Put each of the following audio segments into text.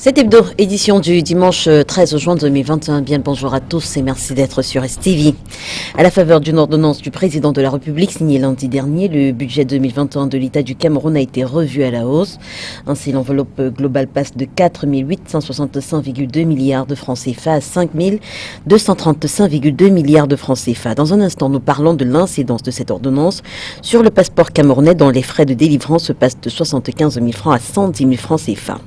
Cette hebdo, édition du dimanche 13 juin 2021. Bien le bonjour à tous et merci d'être sur STV. À la faveur d'une ordonnance du président de la République signée lundi dernier, le budget 2021 de l'État du Cameroun a été revu à la hausse. Ainsi, l'enveloppe globale passe de 4 865,2 milliards de francs CFA à 5 235,2 milliards de francs CFA. Dans un instant, nous parlons de l'incidence de cette ordonnance sur le passeport camerounais dont les frais de délivrance passent de 75 000 francs à 110 000 francs CFA.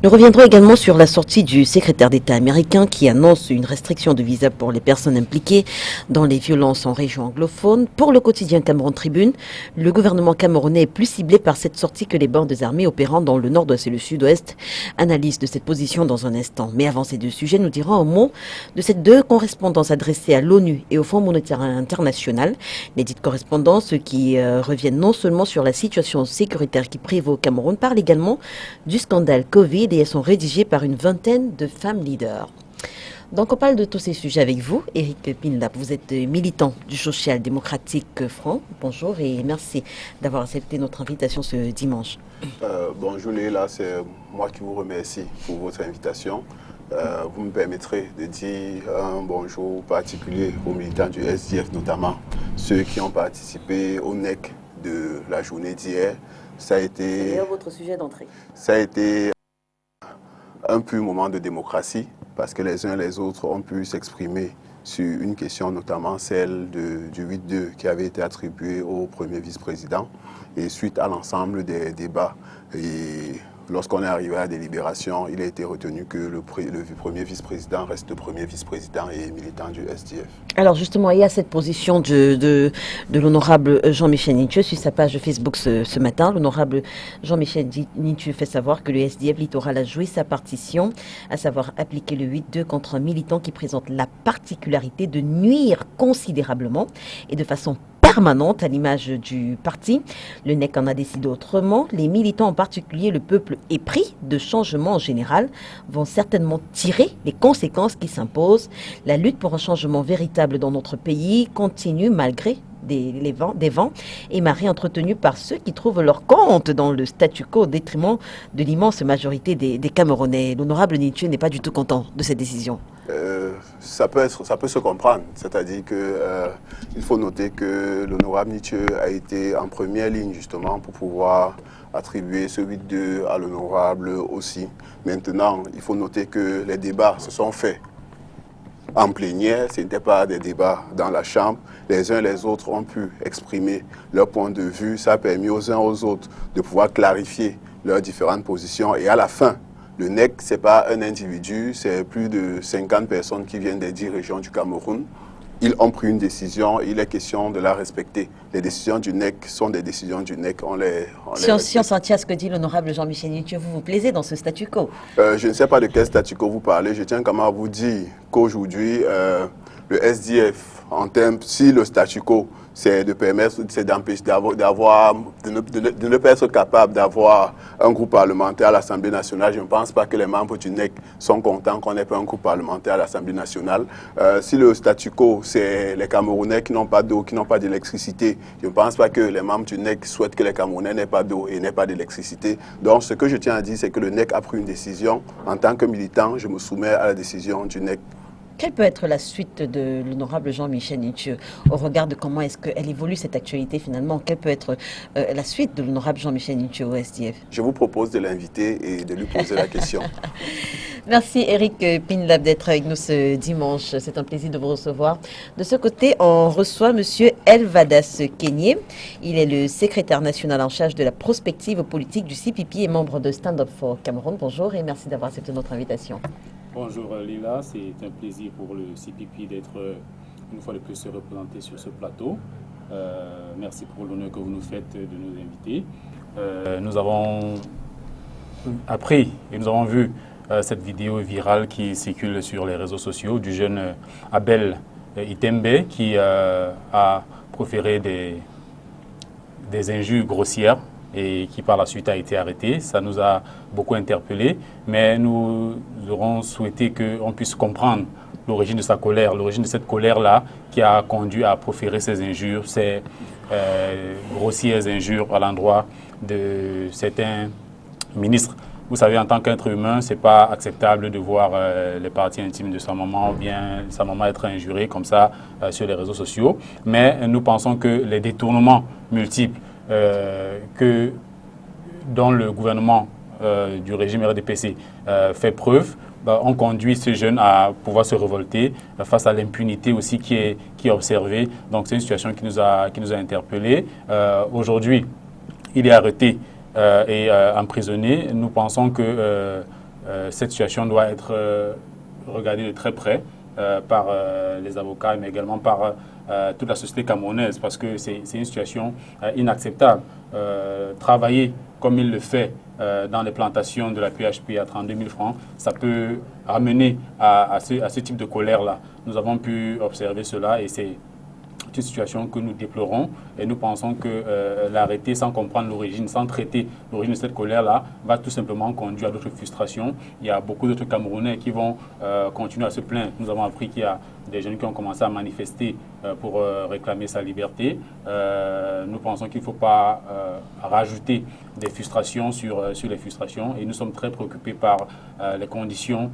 Nous reviendrons également sur la sortie du secrétaire d'État américain qui annonce une restriction de visa pour les personnes impliquées dans les violences en région anglophone. Pour le quotidien Cameroun Tribune, le gouvernement camerounais est plus ciblé par cette sortie que les bandes armées opérant dans le nord-ouest et le sud-ouest. Analyse de cette position dans un instant. Mais avant ces deux sujets, nous dirons un mot de ces deux correspondances adressées à l'ONU et au Fonds monétaire international. Les dites correspondances qui reviennent non seulement sur la situation sécuritaire qui prévaut au Cameroun, parlent également du scandale Covid et elles sont rédigées par une vingtaine de femmes leaders. Donc on parle de tous ces sujets avec vous, Éric Pinlap. Vous êtes militant du Social Démocratique Front. Bonjour et merci d'avoir accepté notre invitation ce dimanche. Bonjour Léla, c'est moi qui vous remercie pour votre invitation. Vous me permettrez de dire un bonjour particulier aux militants du SDF, notamment ceux qui ont participé au NEC de la journée d'hier. Ça a été votre sujet d'entrée. Ça a été un pur moment de démocratie parce que les uns et les autres ont pu s'exprimer sur une question, notamment celle du 8-2 qui avait été attribué au premier vice-président. Et suite à l'ensemble des débats, et lorsqu'on est arrivé à la délibération, il a été retenu que le premier vice-président reste le premier vice-président et militant du SDF. Alors justement, il y a cette position de l'honorable Jean-Michel Nithieu sur sa page Facebook ce matin. L'honorable Jean-Michel Nithieu fait savoir que le SDF littoral a joué sa partition, à savoir appliquer le 8-2 contre un militant qui présente la particularité de nuire considérablement et de façon permanente à l'image du parti. Le NEC en a décidé autrement. Les militants, en particulier le peuple épris de changement en général, vont certainement tirer les conséquences qui s'imposent. La lutte pour un changement véritable dans notre pays continue malgré des vents et marées entretenues par ceux qui trouvent leur compte dans le statu quo au détriment de l'immense majorité des Camerounais. L'honorable Nithieu n'est pas du tout content de cette décision. Ça peut se comprendre, c'est-à-dire qu'il faut noter que l'honorable Nithieu a été en première ligne justement pour pouvoir attribuer ce 8-2 à l'honorable aussi. Maintenant, il faut noter que les débats se sont faits en plénière, ce n'était pas des débats dans la chambre. Les uns et les autres ont pu exprimer leur point de vue. Ça a permis aux uns aux autres de pouvoir clarifier leurs différentes positions. Et à la fin, le NEC, ce n'est pas un individu, c'est plus de 50 personnes qui viennent des 10 régions du Cameroun. Ils ont pris une décision, il est question de la respecter. Les décisions du NEC sont des décisions du NEC, Si on s'en tient à ce que dit l'honorable Jean-Michel Nithieu, vous plaisez dans ce statu quo? Je ne sais pas de quel statu quo vous parlez. Je tiens quand même à vous dire qu'aujourd'hui, le SDF, en termes, si le statu quo, c'est de permettre, c'est d'empêcher de ne pas être capable d'avoir un groupe parlementaire à l'Assemblée nationale. Je ne pense pas que les membres du NEC sont contents qu'on n'ait pas un groupe parlementaire à l'Assemblée nationale. Si le statu quo, c'est les Camerounais qui n'ont pas d'eau, qui n'ont pas d'électricité, je ne pense pas que les membres du NEC souhaitent que les Camerounais n'aient pas d'eau et n'aient pas d'électricité. Donc, ce que je tiens à dire, c'est que le NEC a pris une décision. En tant que militant, je me soumets à la décision du NEC. Quelle peut être la suite de l'honorable Jean-Michel Nithieu au regard de comment est-ce qu'elle évolue cette actualité finalement? Quelle peut être la suite de l'honorable Jean-Michel Nithieu au SDF? Je vous propose de l'inviter et de lui poser la question. Merci Éric Pinlap d'être avec nous ce dimanche. C'est un plaisir de vous recevoir. De ce côté, on reçoit Monsieur Elvadas Kenyé. Il est le secrétaire national en charge de la prospective politique du CPP et membre de Stand Up for Cameroun. Bonjour et merci d'avoir accepté notre invitation. Bonjour Lila, c'est un plaisir pour le CPP d'être une fois de plus représenté sur ce plateau. Merci pour l'honneur que vous nous faites de nous inviter. Nous avons appris et nous avons vu cette vidéo virale qui circule sur les réseaux sociaux du jeune Abel Itembe qui a proféré des injures grossières et qui par la suite a été arrêté. Ça nous a beaucoup interpellés, mais nous aurons souhaité qu'on puisse comprendre l'origine de sa colère, l'origine de cette colère-là qui a conduit à proférer ces injures, ces grossières injures à l'endroit de certains ministres vous savez, en tant qu'être humain, ce n'est pas acceptable de voir les parties intimes de sa maman ou bien sa maman être injurée comme ça sur les réseaux sociaux. Mais nous pensons que les détournements multiples dont le gouvernement du régime RDPC fait preuve, ont conduit ces jeunes à pouvoir se révolter face à l'impunité aussi qui est observée. Donc c'est une situation qui nous a interpellés. Aujourd'hui, il est arrêté et emprisonné. Nous pensons que cette situation doit être regardée de très près par les avocats, mais également par toute la société camerounaise, parce que c'est une situation inacceptable. Travailler comme il le fait dans les plantations de la PHP à 32 000 francs, ça peut amener à ce type de colère-là. Nous avons pu observer cela et c'est une situation que nous déplorons et nous pensons que l'arrêter sans comprendre l'origine, sans traiter l'origine de cette colère-là, va tout simplement conduire à d'autres frustrations. Il y a beaucoup d'autres Camerounais qui vont continuer à se plaindre. Nous avons appris qu'il y a des jeunes qui ont commencé à manifester pour réclamer sa liberté. Nous pensons qu'il ne faut pas rajouter des frustrations sur les frustrations et nous sommes très préoccupés par les conditions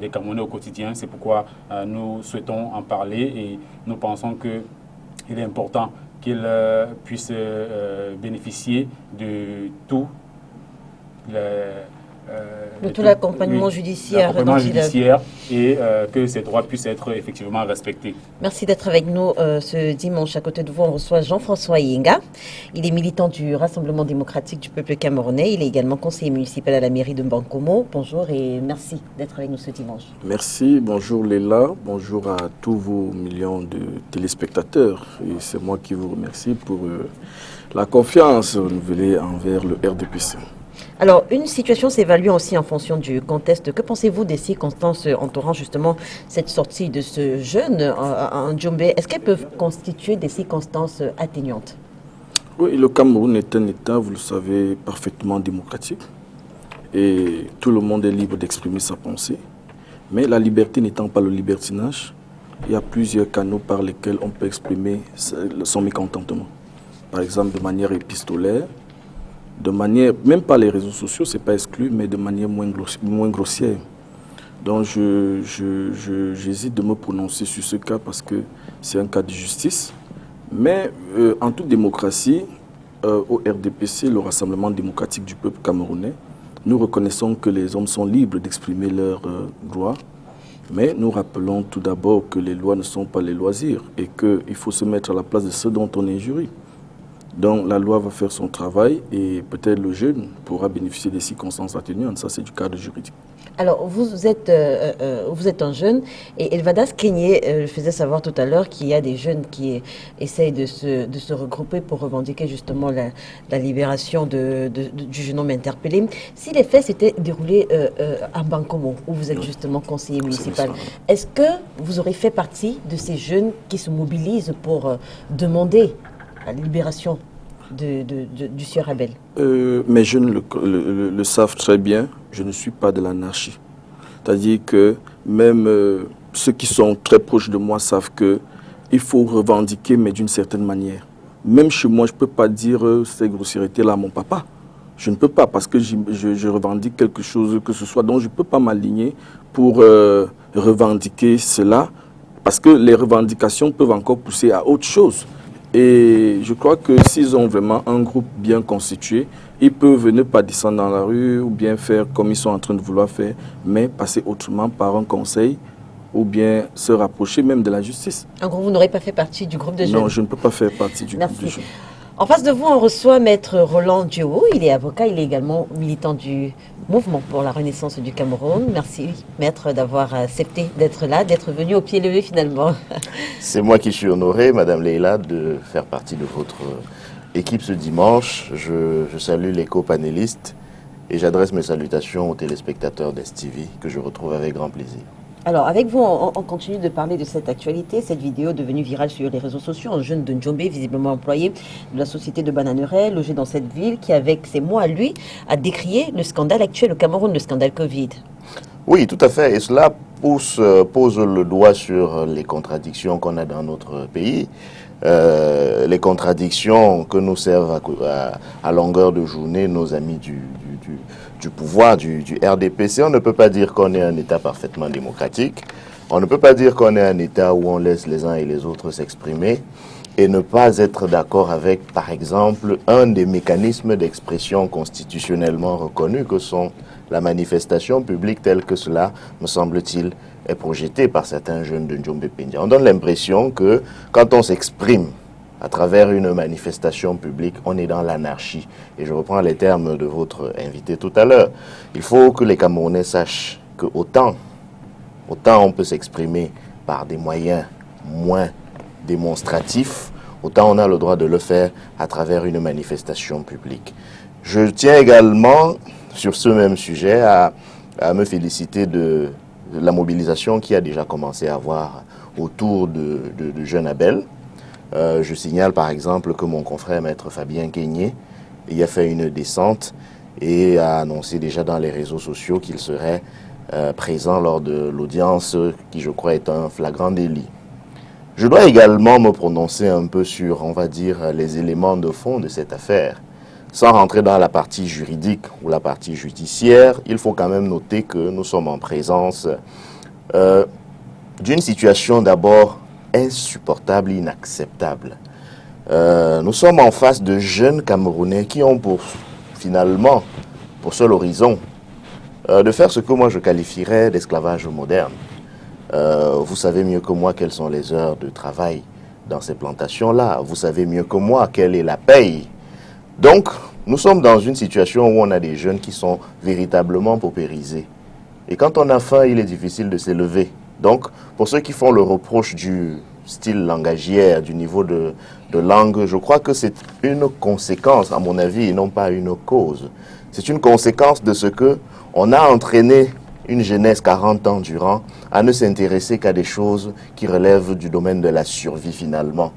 des Camerounais au quotidien. C'est pourquoi nous souhaitons en parler et nous pensons qu'il est important qu'ils puissent bénéficier de tout l'accompagnement judiciaire, et que ces droits puissent être effectivement respectés. Merci d'être avec nous ce dimanche. À côté de vous, on reçoit Jean-François Yenga. Il est militant du Rassemblement démocratique du peuple camerounais. Il est également conseiller municipal à la mairie de Mbankomo. Bonjour et merci d'être avec nous ce dimanche. Merci, bonjour Léla, bonjour à tous vos millions de téléspectateurs. Et c'est moi qui vous remercie pour la confiance renouvelée envers le RDPC. Alors, une situation s'évalue aussi en fonction du contexte. Que pensez-vous des circonstances entourant justement cette sortie de ce jeune en Djombe? Est-ce qu'elles peuvent constituer des circonstances atténuantes? Oui, le Cameroun est un État, vous le savez, parfaitement démocratique. Et tout le monde est libre d'exprimer sa pensée. Mais la liberté n'étant pas le libertinage, il y a plusieurs canaux par lesquels on peut exprimer son mécontentement. Par exemple, de manière épistolaire, de manière, même pas les réseaux sociaux, c'est pas exclu, mais de manière moins grossière. Donc j'hésite de me prononcer sur ce cas parce que c'est un cas de justice. Mais en toute démocratie, au RDPC, le Rassemblement démocratique du peuple camerounais, nous reconnaissons que les hommes sont libres d'exprimer leurs droits. Mais nous rappelons tout d'abord que les lois ne sont pas les loisirs et qu'il faut se mettre à la place de ceux dont on est jury. Donc la loi va faire son travail et peut-être le jeune pourra bénéficier des circonstances atténuantes. Ça, c'est du cadre juridique. Alors, vous êtes un jeune et Elvadas Kenyé faisait savoir tout à l'heure qu'il y a des jeunes qui essayent de se regrouper pour revendiquer justement la libération du jeune homme interpellé. Si les faits s'étaient déroulés à Mbankomo, où vous êtes justement conseiller municipal, est-ce que vous aurez fait partie de ces jeunes qui se mobilisent pour demander la libération du sieur Abel? Mes jeunes le savent très bien, je ne suis pas de l'anarchie. C'est-à-dire que même ceux qui sont très proches de moi savent qu'il faut revendiquer, mais d'une certaine manière. Même chez moi, je ne peux pas dire ces grossièretés-là à mon papa. Je ne peux pas parce que je revendique quelque chose que ce soit. Donc je ne peux pas m'aligner pour revendiquer cela parce que les revendications peuvent encore pousser à autre chose. Et je crois que s'ils ont vraiment un groupe bien constitué, ils peuvent ne pas descendre dans la rue ou bien faire comme ils sont en train de vouloir faire, mais passer autrement par un conseil ou bien se rapprocher même de la justice. En gros, vous n'aurez pas fait partie du groupe de jeunes? Non, je ne peux pas faire partie du groupe de jeunes. En face de vous, on reçoit Maître Roland Diowo. Il est avocat, il est également militant du mouvement pour la renaissance du Cameroun. Merci, Maître, d'avoir accepté d'être là, d'être venu au pied levé finalement. C'est moi qui suis honoré, Madame Leila, de faire partie de votre équipe ce dimanche. Je salue les co-panélistes et j'adresse mes salutations aux téléspectateurs d'STV que je retrouve avec grand plaisir. Alors, avec vous, on continue de parler de cette actualité, cette vidéo devenue virale sur les réseaux sociaux. Un jeune de Djombe, visiblement employé de la société de Bananeraie, logé dans cette ville, qui, avec ses mots à lui, a décrié le scandale actuel au Cameroun, le scandale Covid. Oui, tout à fait. Et cela pose le doigt sur les contradictions qu'on a dans notre pays. Les contradictions que nous servent à longueur de journée nos amis du pouvoir du RDPC, on ne peut pas dire qu'on est un État parfaitement démocratique. On ne peut pas dire qu'on est un État où on laisse les uns et les autres s'exprimer et ne pas être d'accord avec, par exemple, un des mécanismes d'expression constitutionnellement reconnus que sont la manifestation publique telle que cela, me semble-t-il, est projeté par certains jeunes de Njombe-Pendia. On donne l'impression que quand on s'exprime à travers une manifestation publique, on est dans l'anarchie. Et je reprends les termes de votre invité tout à l'heure. Il faut que les Camerounais sachent que autant on peut s'exprimer par des moyens moins démonstratifs, autant on a le droit de le faire à travers une manifestation publique. Je tiens également, sur ce même sujet, à me féliciter de la mobilisation qui a déjà commencé à avoir autour de Jeune Abel. Je signale par exemple que mon confrère maître Fabien Keigné y a fait une descente et a annoncé déjà dans les réseaux sociaux qu'il serait présent lors de l'audience qui, je crois, est un flagrant délit. Je dois également me prononcer un peu sur, on va dire, les éléments de fond de cette affaire. Sans rentrer dans la partie juridique ou la partie judiciaire, il faut quand même noter que nous sommes en présence d'une situation d'abord insupportable, inacceptable. Nous sommes en face de jeunes Camerounais qui ont finalement pour seul horizon de faire ce que moi je qualifierais d'esclavage moderne. Vous savez mieux que moi quelles sont les heures de travail dans ces plantations-là. Vous savez mieux que moi quelle est la paye. Donc, nous sommes dans une situation où on a des jeunes qui sont véritablement paupérisés. Et quand on a faim, il est difficile de s'élever. Donc, pour ceux qui font le reproche du style langagière, du niveau de langue, je crois que c'est une conséquence, à mon avis, et non pas une cause. C'est une conséquence de ce que on a entraîné une jeunesse 40 ans durant à ne s'intéresser qu'à des choses qui relèvent du domaine de la survie finalement.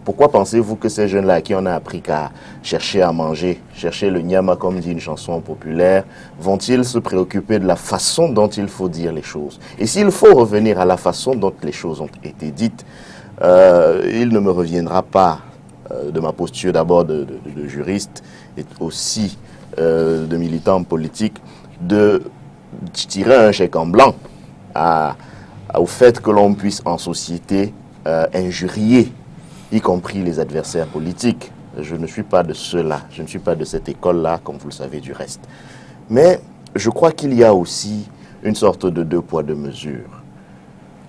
Pourquoi pensez-vous que ces jeunes-là, à qui on a appris qu'à chercher à manger, chercher le nyama comme dit une chanson populaire, vont-ils se préoccuper de la façon dont il faut dire les choses? Et s'il faut revenir à la façon dont les choses ont été dites, il ne me reviendra pas de ma posture d'abord de juriste et aussi de militant politique de tirer un chèque en blanc au fait que l'on puisse en société injurier y compris les adversaires politiques. Je ne suis pas de ceux-là, je ne suis pas de cette école-là, comme vous le savez du reste. Mais je crois qu'il y a aussi une sorte de deux poids, deux mesures.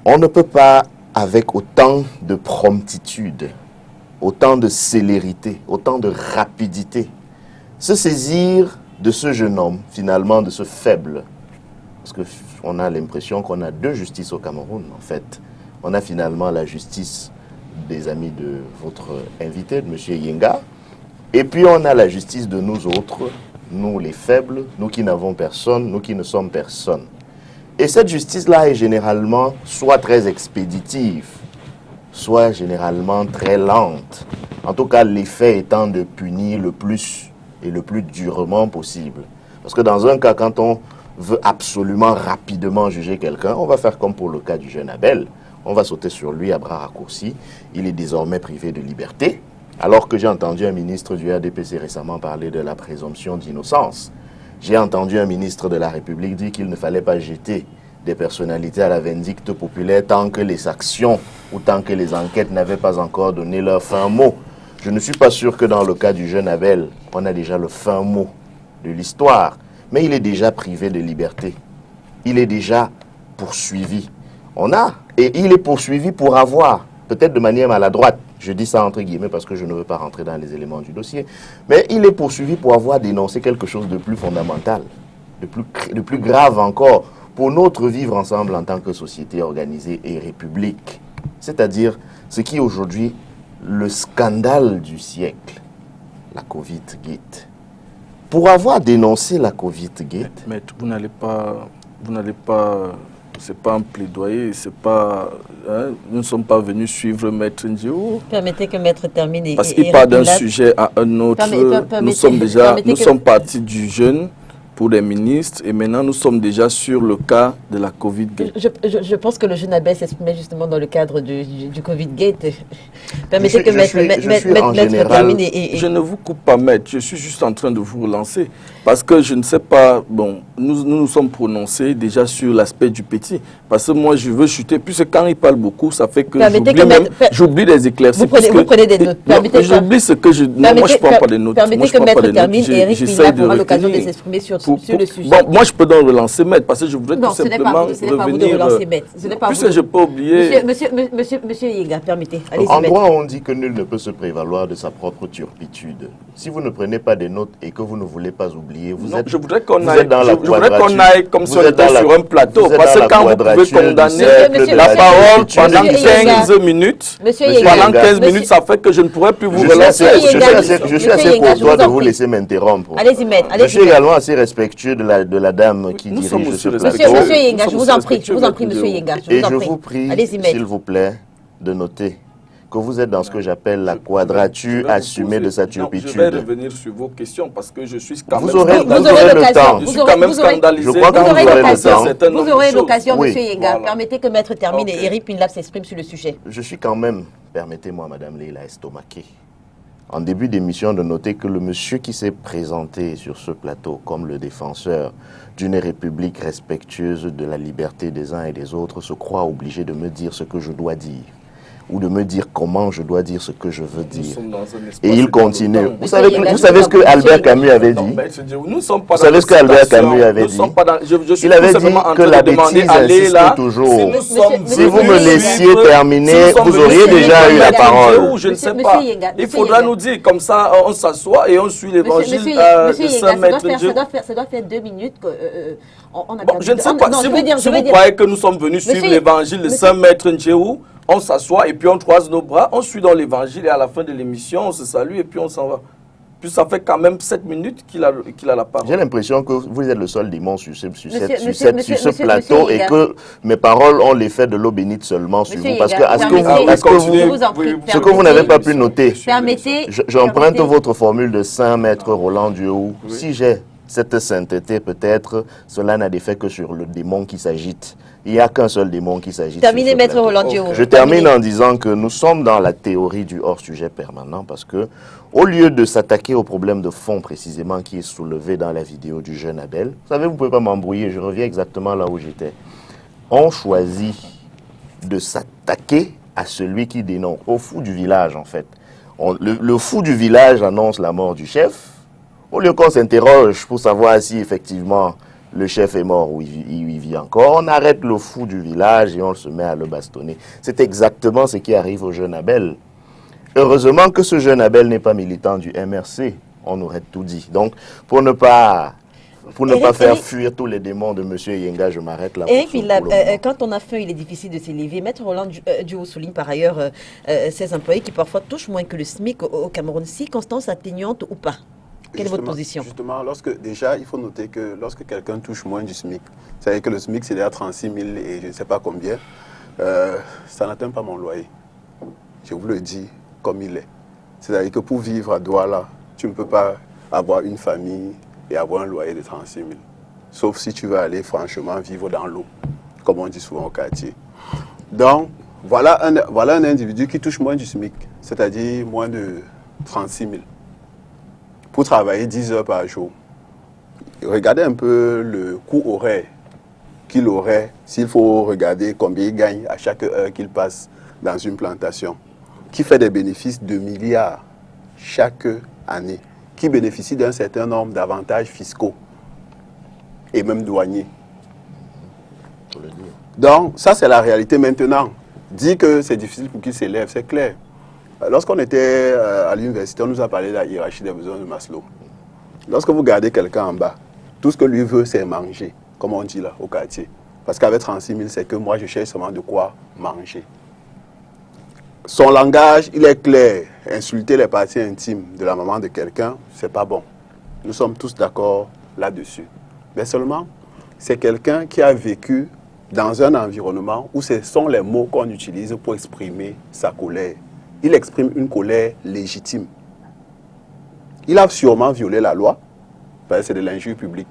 On ne peut pas, avec autant de promptitude, autant de célérité, autant de rapidité, se saisir de ce jeune homme, finalement, de ce faible. Parce qu'on a l'impression qu'on a deux justices au Cameroun, en fait. On a finalement la justice des amis de votre invité, de M. Yenga. Et puis on a la justice de nous autres, nous les faibles, nous qui n'avons personne, nous qui ne sommes personne. Et cette justice-là est généralement soit très expéditive, soit généralement très lente. En tout cas, l'effet étant de punir le plus et le plus durement possible. Parce que dans un cas, quand on veut absolument rapidement juger quelqu'un, on va faire comme pour le cas du jeune Abel. On va sauter sur lui à bras raccourcis. Il est désormais privé de liberté. Alors que j'ai entendu un ministre du RDPC récemment parler de la présomption d'innocence. J'ai entendu un ministre de la République dire qu'il ne fallait pas jeter des personnalités à la vindicte populaire tant que les actions ou tant que les enquêtes n'avaient pas encore donné leur fin mot. Je ne suis pas sûr que dans le cas du jeune Abel, on a déjà le fin mot de l'histoire. Mais il est déjà privé de liberté. Il est déjà poursuivi. Et il est poursuivi pour avoir, peut-être de manière maladroite, je dis ça entre guillemets parce que je ne veux pas rentrer dans les éléments du dossier, mais il est poursuivi pour avoir dénoncé quelque chose de plus fondamental, de plus grave encore, pour notre vivre ensemble en tant que société organisée et république. C'est-à-dire ce qui est aujourd'hui le scandale du siècle, la Covid-Gate. Pour avoir dénoncé la Covid-Gate... Mais vous n'allez pas, c'est pas un plaidoyer, c'est pas, nous ne sommes pas venus suivre Maître Ndio. Permettez que Maître termine. Parce qu'il part d'un sujet à un autre. Nous sommes partis du jeune pour les ministres. Et maintenant, nous sommes déjà sur le cas de la Covid-Gate. Je pense que le jeune Abel s'exprimait justement dans le cadre du Covid-Gate. Permettez que Maître termine et... Je ne vous coupe pas, Maître. Je suis juste en train de vous relancer. Parce que je ne sais pas... Bon, nous sommes prononcés déjà sur l'aspect du petit. Parce que moi, je veux chuter. Puisque quand il parle beaucoup, ça fait que j'oublie des éclaircies. Vous prenez des notes. J'oublie ce que je... Non, moi, je ne prends pas des notes. Permettez que Maître termine et Eric Pina aura l'occasion de s'exprimer sur le sujet. Bon, moi, je peux donc relancer Maître, parce que je voudrais tout simplement revenir... Ce n'est pas vous de relancer Maître. Puisque je peux oublier... Monsieur Yenga, permettez. En droit, on dit que nul ne peut se prévaloir de sa propre turpitude. Si vous ne prenez pas des notes et que vous ne voulez pas oublier, je voudrais qu'on aille comme si on était sur un plateau, parce que quand vous pouvez condamner la parole pendant 15 minutes, ça fait que je ne pourrais plus vous relancer. Je suis assez courtois de vous laisser m'interrompre. Allez-y, Maître. Je suis également assez respectueux de la dame qui dirige ce plateau. Monsieur Yenga, je vous en prie, monsieur Yenga. Et je vous prie, s'il vous plaît, de noter que vous êtes dans ce que j'appelle la quadrature assumée de sa turpitude. Je vais revenir sur vos questions parce que je suis quand même le temps. Je suis quand même scandalisé. Je crois que vous aurez le temps. Vous aurez l'occasion, monsieur Yenga. Permettez que Maître termine et Eric Pina s'exprime sur le sujet. Je suis quand même, permettez-moi, Madame Leila, estomaqué. En début d'émission, de noter que le monsieur qui s'est présenté sur ce plateau comme le défenseur d'une république respectueuse de la liberté des uns et des autres se croit obligé de me dire ce que je dois dire ou de me dire comment je dois dire ce que je veux dire. Et il continue. Vous savez ce que Albert Camus avait dit? Vous savez ce qu'Albert Camus avait dit? Il avait dit que la bêtise insiste toujours. Si vous me laissiez terminer, vous auriez déjà eu la parole. Je ne sais pas. Il faudra nous dire comme ça, on s'assoit et on suit l'évangile de Saint Maître Dieu. Ça doit faire 2 minutes que... Je ne sais pas. Si vous croyez que nous sommes venus suivre l'évangile de Saint Maître Dieu, on s'assoit et puis on croise nos bras, on suit dans l'évangile et à la fin de l'émission, on se salue et puis on s'en va. Puis ça fait quand même 7 minutes qu'il a la parole. J'ai l'impression que vous êtes le seul démon sur ce plateau et que mes paroles ont l'effet de l'eau bénite seulement sur vous. Parce que ce que vous n'avez pas pu noter, j'emprunte votre formule de Saint Maître Roland Dieu. Si j'ai cette sainteté, peut-être, cela n'a d'effet que sur le démon qui s'agite. Il n'y a qu'un seul démon qui s'agite. Terminez, Maître Roland Dieu. Je termine en disant que nous sommes dans la théorie du hors-sujet permanent parce que, au lieu de s'attaquer au problème de fond précisément qui est soulevé dans la vidéo du jeune Abel, vous savez, vous ne pouvez pas m'embrouiller, je reviens exactement là où j'étais. On choisit de s'attaquer à celui qui dénonce, au fou du village en fait. Le fou du village annonce la mort du chef. Au lieu qu'on s'interroge pour savoir si effectivement le chef est mort ou il vit encore, on arrête le fou du village et on se met à le bastonner. C'est exactement ce qui arrive au jeune Abel. Heureusement que ce jeune Abel n'est pas militant du MRC, on aurait tout dit. Donc, pour ne pas faire fuir tous les démons de M. Yenga, je m'arrête là. Quand on a faim, il est difficile de s'élever. Maître Roland Dieu souligne par ailleurs ces employés qui parfois touchent moins que le SMIC au Cameroun. Circonstance atténuante ou pas? Quelle est votre position? Justement, déjà, il faut noter que lorsque quelqu'un touche moins du SMIC, c'est-à-dire que le SMIC, c'est déjà 36 000 et je ne sais pas combien, ça n'atteint pas mon loyer. Je vous le dis comme il est. C'est-à-dire que pour vivre à Douala, tu ne peux pas avoir une famille et avoir un loyer de 36 000. Sauf si tu veux aller franchement vivre dans l'eau, comme on dit souvent au quartier. Donc, voilà un individu qui touche moins du SMIC, c'est-à-dire moins de 36 000. Pour travailler 10 heures par jour. Regardez un peu le coût horaire qu'il aurait s'il faut regarder combien il gagne à chaque heure qu'il passe dans une plantation, qui fait des bénéfices de milliards chaque année, qui bénéficie d'un certain nombre d'avantages fiscaux et même douaniers. Donc, ça c'est la réalité maintenant. Dit que c'est difficile pour qu'il s'élève, c'est clair. Lorsqu'on était à l'université, on nous a parlé de la hiérarchie des besoins de Maslow. Lorsque vous gardez quelqu'un en bas, tout ce que lui veut, c'est manger, comme on dit là, au quartier. Parce qu'avec 36 000, c'est que moi, je cherche seulement de quoi manger. Son langage, il est clair. Insulter les parties intimes de la maman de quelqu'un, c'est pas bon. Nous sommes tous d'accord là-dessus. Mais seulement, c'est quelqu'un qui a vécu dans un environnement où ce sont les mots qu'on utilise pour exprimer sa colère. Il exprime une colère légitime. Il a sûrement violé la loi, parce que c'est de l'injure publique.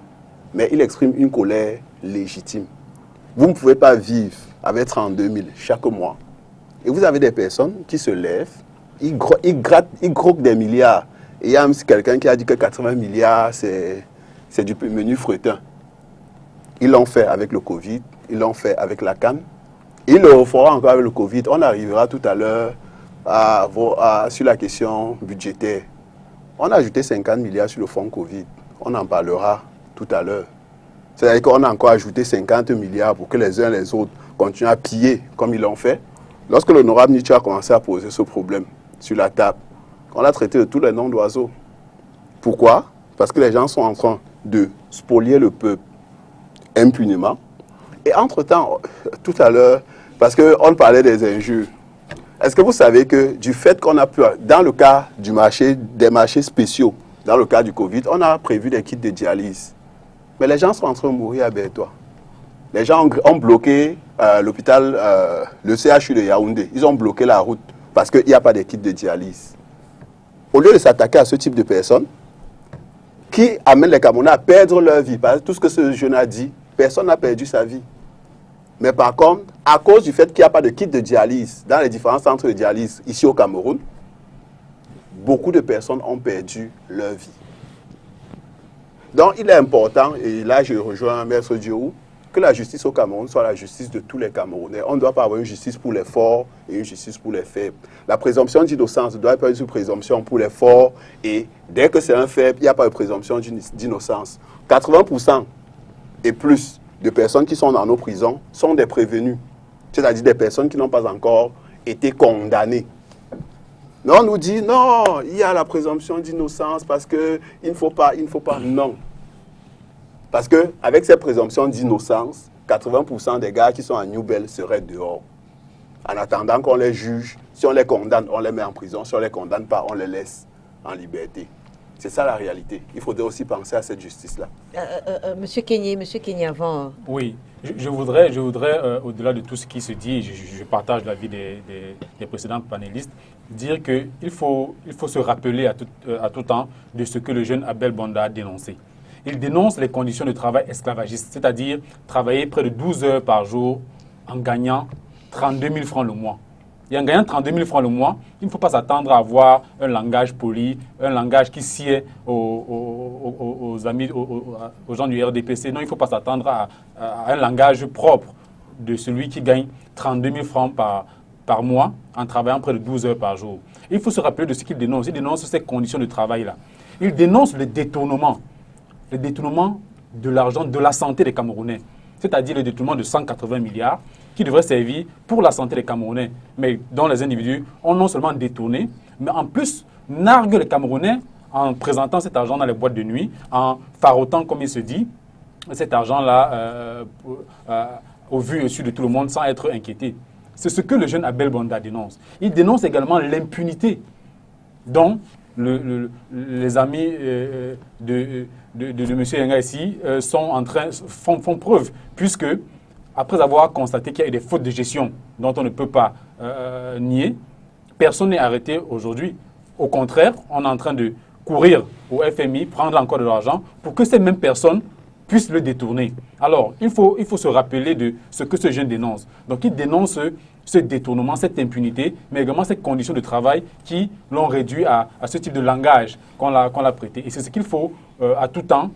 mais il exprime une colère légitime. Vous ne pouvez pas vivre avec 32 000 chaque mois. Et vous avez des personnes qui se lèvent, ils croquent des milliards. Et il y a même quelqu'un qui a dit que 80 milliards, c'est du menu fretin. Ils l'ont fait avec le Covid, ils l'ont fait avec la CAN. Ils le referont encore avec le Covid. On arrivera tout à l'heure sur la question budgétaire. On a ajouté 50 milliards sur le fonds Covid. On en parlera tout à l'heure. C'est-à-dire qu'on a encore ajouté 50 milliards pour que les uns et les autres continuent à piller comme ils l'ont fait. Lorsque l'honorable Nietzsche a commencé à poser ce problème sur la table, on l'a traité de tous les noms d'oiseaux. Pourquoi? Parce que les gens sont en train de spolier le peuple impunément. Et entre-temps, tout à l'heure, parce qu'on parlait des injures, est-ce que vous savez que du fait qu'on a pu, dans le cas des marchés spéciaux, dans le cas du Covid, on a prévu des kits de dialyse. Mais les gens sont en train de mourir à Bertois. Les gens ont bloqué l'hôpital, le CHU de Yaoundé. Ils ont bloqué la route parce qu'il n'y a pas de kits de dialyse. Au lieu de s'attaquer à ce type de personnes qui amènent les Camerounais à perdre leur vie, parce que tout ce que ce jeune a dit, personne n'a perdu sa vie. Mais par contre, à cause du fait qu'il n'y a pas de kit de dialyse dans les différents centres de dialyse ici au Cameroun, beaucoup de personnes ont perdu leur vie. Donc, il est important, et là je rejoins Maître Diou, que la justice au Cameroun soit la justice de tous les Camerounais. On ne doit pas avoir une justice pour les forts et une justice pour les faibles. La présomption d'innocence ne doit pas être une présomption pour les forts, et dès que c'est un faible, il n'y a pas de présomption d'innocence. 80% et plus de personnes qui sont dans nos prisons sont des prévenus, c'est-à-dire des personnes qui n'ont pas encore été condamnées. Mais on nous dit, non, il y a la présomption d'innocence parce qu'il ne faut pas, non. Parce qu'avec cette présomption d'innocence, 80% des gars qui sont à New Bell seraient dehors. En attendant qu'on les juge, si on les condamne, on les met en prison. Si on ne les condamne pas, on les laisse en liberté. C'est ça la réalité. Il faudrait aussi penser à cette justice-là. Monsieur Kenyé, avant... Oui, je voudrais au-delà de tout ce qui se dit, je partage l'avis des précédents panélistes, dire qu'il faut se rappeler à tout temps de ce que le jeune Abel Bonda a dénoncé. Il dénonce les conditions de travail esclavagistes, c'est-à-dire travailler près de 12 heures par jour en gagnant 32 000 francs le mois. Et en gagnant 32 000 francs le mois, il ne faut pas s'attendre à avoir un langage poli, un langage qui sied aux gens du RDPC. Non, il ne faut pas s'attendre à un langage propre de celui qui gagne 32 000 francs par mois en travaillant près de 12 heures par jour. Et il faut se rappeler de ce qu'il dénonce. Il dénonce ces conditions de travail-là. Il dénonce le détournement de l'argent, de la santé des Camerounais, c'est-à-dire le détournement de 180 milliards qui devrait servir pour la santé des Camerounais, mais dont les individus ont non seulement détourné, mais en plus narguent les Camerounais en présentant cet argent dans les boîtes de nuit, en farotant, comme il se dit, cet argent-là au vu et au su de tout le monde sans être inquiété. C'est ce que le jeune Abel Bonda dénonce. Il dénonce également l'impunité dont les amis de M. Yenga ici font preuve, puisque après avoir constaté qu'il y a eu des fautes de gestion dont on ne peut pas nier, personne n'est arrêté aujourd'hui. Au contraire, on est en train de courir au FMI, prendre encore de l'argent pour que ces mêmes personnes puissent le détourner. Alors, il faut se rappeler de ce que ce jeune dénonce. Donc, il dénonce ce détournement, cette impunité, mais également cette condition de travail qui l'ont réduit à ce type de langage qu'on l'a prêté. Et c'est ce qu'il faut à tout temps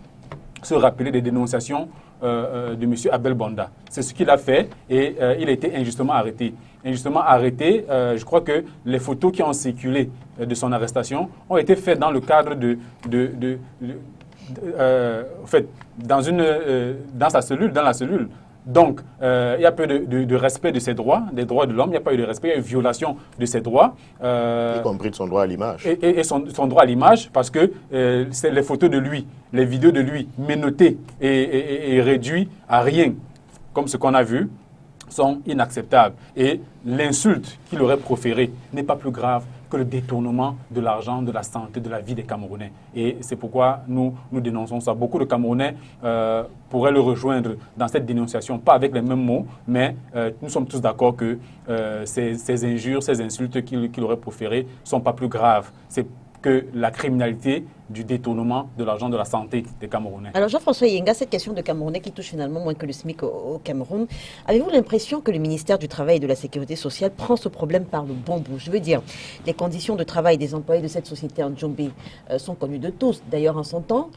se rappeler des dénonciations de M. Abel Bonda. C'est ce qu'il a fait et il a été injustement arrêté. Injustement arrêté, je crois que les photos qui ont circulé de son arrestation ont été faites dans le cadre en fait, dans la cellule. Donc, il y a peu de respect de ses droits, des droits de l'homme. Il n'y a pas eu de respect, il y a eu une violation de ses droits. Y compris de son droit à l'image. Et son droit à l'image, parce que c'est les photos de lui, les vidéos de lui, menottées et réduites à rien, comme ce qu'on a vu, sont inacceptables. Et l'insulte qu'il aurait proférée n'est pas plus grave que le détournement de l'argent, de la santé, de la vie des Camerounais. Et c'est pourquoi nous dénonçons ça. Beaucoup de Camerounais pourraient le rejoindre dans cette dénonciation, pas avec les mêmes mots, mais nous sommes tous d'accord que ces injures, ces insultes qu'il aurait proférées ne sont pas plus graves. C'est que la criminalité du détournement de l'argent de la santé des Camerounais. Alors Jean-François Yenga, cette question de Camerounais qui touche finalement moins que le SMIC au Cameroun, avez-vous l'impression que le ministère du Travail et de la Sécurité sociale prend ce problème par le bon bout? Je veux dire, les conditions de travail des employés de cette société en Djombe sont connues de tous. D'ailleurs, en son temps,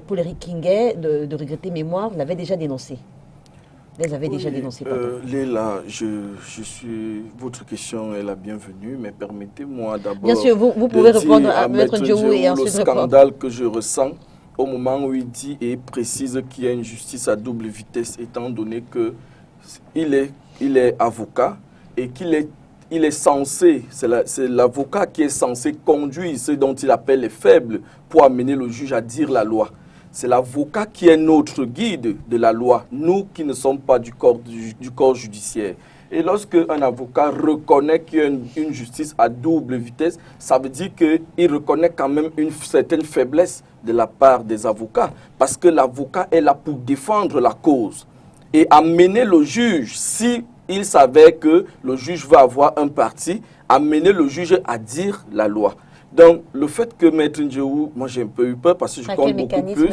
Paul-Éric Kinguet, de regretter mémoire, l'avait déjà dénoncé. Les avait déjà dénoncés. Léla, votre question est la bienvenue, mais permettez-moi d'abord. Bien sûr, vous pouvez répondre à Maître Ndiaye et ensuite le scandale que je ressens au moment où il dit et précise qu'il y a une justice à double vitesse, étant donné qu'il est avocat et qu'il est censé, c'est l'avocat qui est censé conduire ce dont il appelle les faibles pour amener le juge à dire la loi. C'est l'avocat qui est notre guide de la loi, nous qui ne sommes pas du corps judiciaire. Et lorsque un avocat reconnaît qu'il y a une justice à double vitesse, ça veut dire qu'il reconnaît quand même une certaine faiblesse de la part des avocats. Parce que l'avocat est là pour défendre la cause et amener le juge, si il savait que le juge veut avoir un parti, amener le juge à dire la loi. Donc, le fait que Maître Ndiaye, moi j'ai un peu eu peur parce que je compte beaucoup plus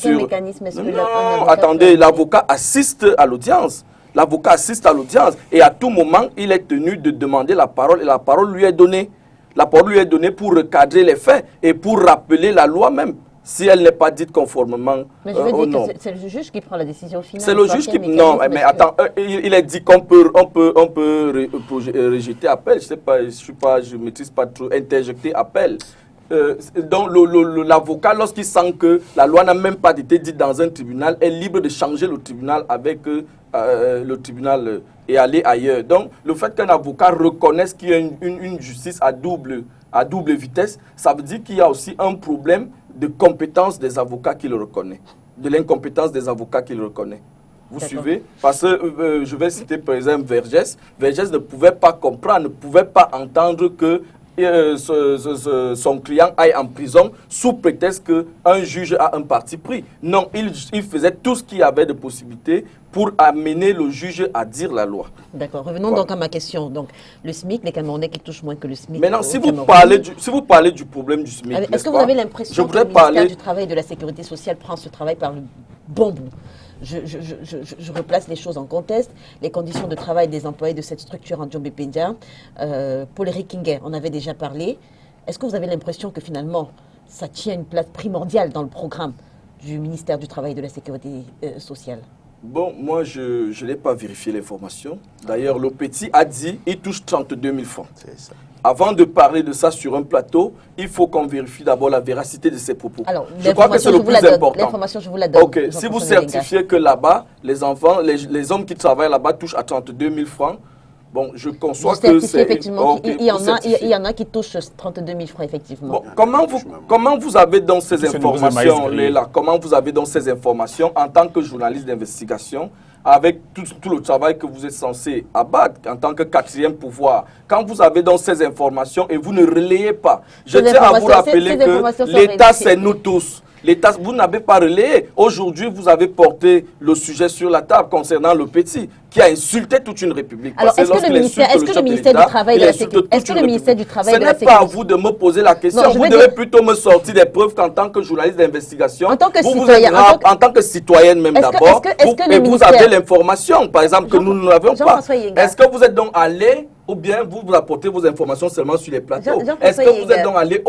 quel mécanisme est-ce que non, attendez, l'avocat assiste à l'audience. L'avocat assiste à l'audience et à tout moment, il est tenu de demander la parole et la parole lui est donnée. La parole lui est donnée pour recadrer les faits et pour rappeler la loi même, si elle n'est pas dite conformément mais je veux dire que c'est le juge qui prend la décision finale. C'est le juge qui... Non, mais attends, il est dit qu'on peut rejeter appel. Je sais pas, je maîtrise pas trop, interjecter appel. Donc l'avocat, lorsqu'il sent que la loi n'a même pas été dite dans un tribunal, est libre de changer le tribunal avec le tribunal et aller ailleurs. Donc le fait qu'un avocat reconnaisse qu'il y a une justice à double vitesse, ça veut dire qu'il y a aussi un problème de compétence des avocats qui le reconnaît, de l'incompétence des avocats qui le reconnaît. Vous suivez? Parce que je vais citer par exemple Vergès. Vergès ne pouvait pas comprendre, ne pouvait pas entendre que son client aille en prison sous prétexte qu'un juge a un parti pris. Non, il faisait tout ce qu'il y avait de possibilités pour amener le juge à dire la loi. D'accord. Revenons donc à ma question. Donc, le SMIC, les Camerounais qui touchent moins que le SMIC. Maintenant, si vous parlez du problème du SMIC, est-ce que vous avez l'impression que le ministère du Travail et de la Sécurité sociale prend ce travail par le bon bout? Je replace les choses en contexte. Les conditions de travail des employés de cette structure en Djombe-Pendia, Paul-Éric Kinguet, on avait déjà parlé. Est-ce que vous avez l'impression que finalement, ça tient une place primordiale dans le programme du ministère du Travail et de la Sécurité sociale? Bon, moi, je n'ai pas vérifié l'information. D'ailleurs, le petit a dit qu'il touche 32 000 francs. C'est ça. Avant de parler de ça sur un plateau, il faut qu'on vérifie d'abord la véracité de ses propos. Alors, je crois que c'est le plus important. L'information, je vous la donne. Ok, si vous certifiez que là-bas, les enfants, les hommes qui travaillent là-bas touchent à 32 000 francs, bon, je conçois que c'est... Effectivement, okay, il y en a qui touchent 32 000 francs, effectivement. Bon, comment vous avez dans ces informations, Léla, comment vous avez dans ces informations en tant que journaliste d'investigation, avec tout le travail que vous êtes censé abattre en tant que quatrième pouvoir, quand vous avez dans ces informations et vous ne relayez pas, je tiens à vous rappeler que l'État, c'est nous tous. L'État, vous n'avez pas relayé. Aujourd'hui, vous avez porté le sujet sur la table concernant le petit, qui a insulté toute une république. Alors, est-ce que le ministère du Travail et de la Sécurité, ce n'est pas à vous de me poser la question. Vous devez plutôt me sortir des preuves qu'en tant que journaliste d'investigation, en tant que citoyenne même d'abord, et vous avez l'information, par exemple, que nous ne l'avions pas. Est-ce que vous êtes donc allé, ou bien vous apportez vos informations seulement sur les plateaux? Est-ce que vous êtes donc allé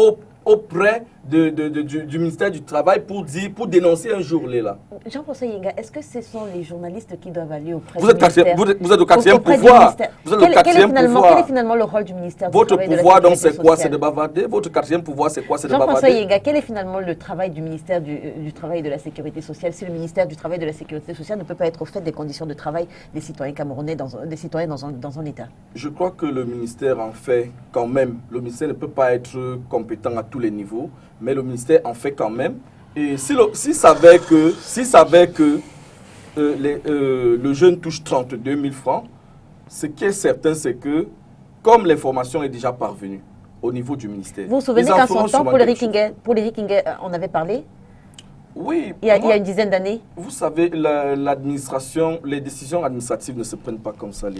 auprès du ministère du Travail pour dénoncer un jour là? Jean-François Yenga, est-ce que ce sont les journalistes qui doivent aller auprès du ministère? Vous êtes au quatrième pouvoir. Quel est finalement le rôle du ministère du Travail? Votre pouvoir, donc, c'est quoi? C'est de bavarder. Votre quatrième pouvoir, c'est quoi? C'est de bavarder. Jean-François Yenga, quel est finalement le travail du ministère du Travail et de la Sécurité sociale si le ministère du Travail et de la Sécurité sociale ne peut pas être au fait des conditions de travail des citoyens camerounais, des citoyens dans un État? Je crois que le ministère en fait quand même. Le ministère ne peut pas être compétent à tous les niveaux, mais le ministère en fait quand même. Et s'il savait que le jeune touche 32 000 francs, ce qui est certain, c'est que, comme l'information est déjà parvenue au niveau du ministère... Vous vous souvenez qu'à son temps, Paul-Éric Kinguet, on avait parlé? Oui. Il y a une dizaine d'années. Vous savez, l'administration, les décisions administratives ne se prennent pas comme ça, là.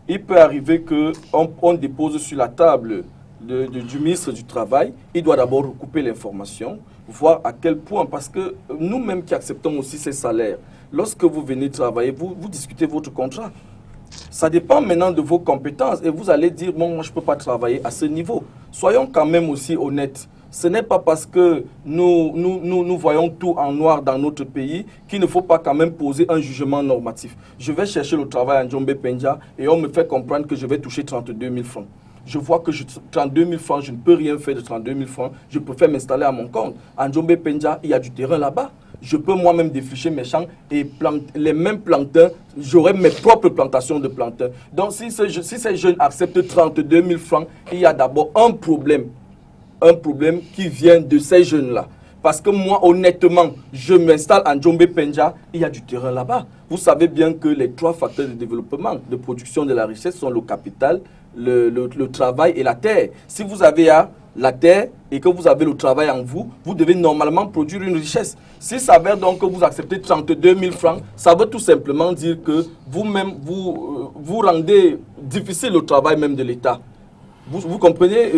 Il peut arriver qu'on dépose sur la table du ministre du Travail, il doit d'abord recouper l'information, voir à quel point, parce que nous-mêmes qui acceptons aussi ces salaires, lorsque vous venez travailler, vous discutez votre contrat. Ça dépend maintenant de vos compétences et vous allez dire, bon, moi je ne peux pas travailler à ce niveau. Soyons quand même aussi honnêtes. Ce n'est pas parce que nous voyons tout en noir dans notre pays qu'il ne faut pas quand même poser un jugement normatif. Je vais chercher le travail à Njombe Penja et on me fait comprendre que je vais toucher 32 000 francs. Je vois que 32 000 francs, je ne peux rien faire de 32 000 francs. Je préfère m'installer à mon compte. À Njombe Penja, il y a du terrain là-bas. Je peux moi-même défricher mes champs et planter les mêmes plantains. J'aurai mes propres plantations de plantains. Donc si ces jeunes acceptent 32 000 francs, il y a d'abord un problème qui vient de ces jeunes-là. Parce que moi, honnêtement, je m'installe en Njombe Penja, il y a du terrain là-bas. Vous savez bien que les 3 facteurs de développement, de production de la richesse sont le capital, le travail et la terre. Si vous avez la terre et que vous avez le travail en vous, vous devez normalement produire une richesse. S'il s'avère donc que vous acceptez 32 000 francs, ça veut tout simplement dire que vous-même, vous rendez difficile le travail même de l'État. Vous comprenez,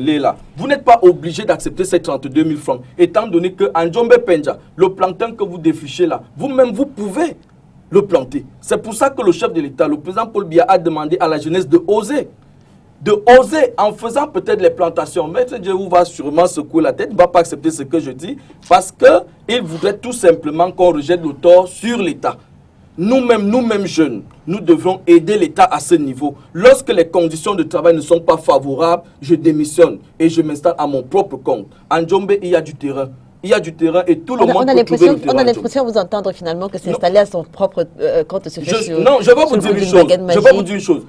Léla? Vous n'êtes pas obligé d'accepter ces 32 000 francs, étant donné qu'en Njombe Penja, le plantain que vous défrichez là, vous-même, vous pouvez le planter. C'est pour ça que le chef de l'État, le président Paul Biya, a demandé à la jeunesse de oser. De oser en faisant peut-être les plantations. Maître Djerou va sûrement secouer la tête, il ne va pas accepter ce que je dis, parce qu'il voudrait tout simplement qu'on rejette le tort sur l'État. Nous-mêmes jeunes, nous devons aider l'État à ce niveau. Lorsque les conditions de travail ne sont pas favorables, je démissionne et je m'installe à mon propre compte. En Njombe, il y a du terrain. Il y a du terrain et tout le monde peut trouver le terrain. On a l'impression de vous entendre finalement que s'installer à son propre compte se fait sur... Non, je vais vous dire une chose. Je vais vous dire une chose.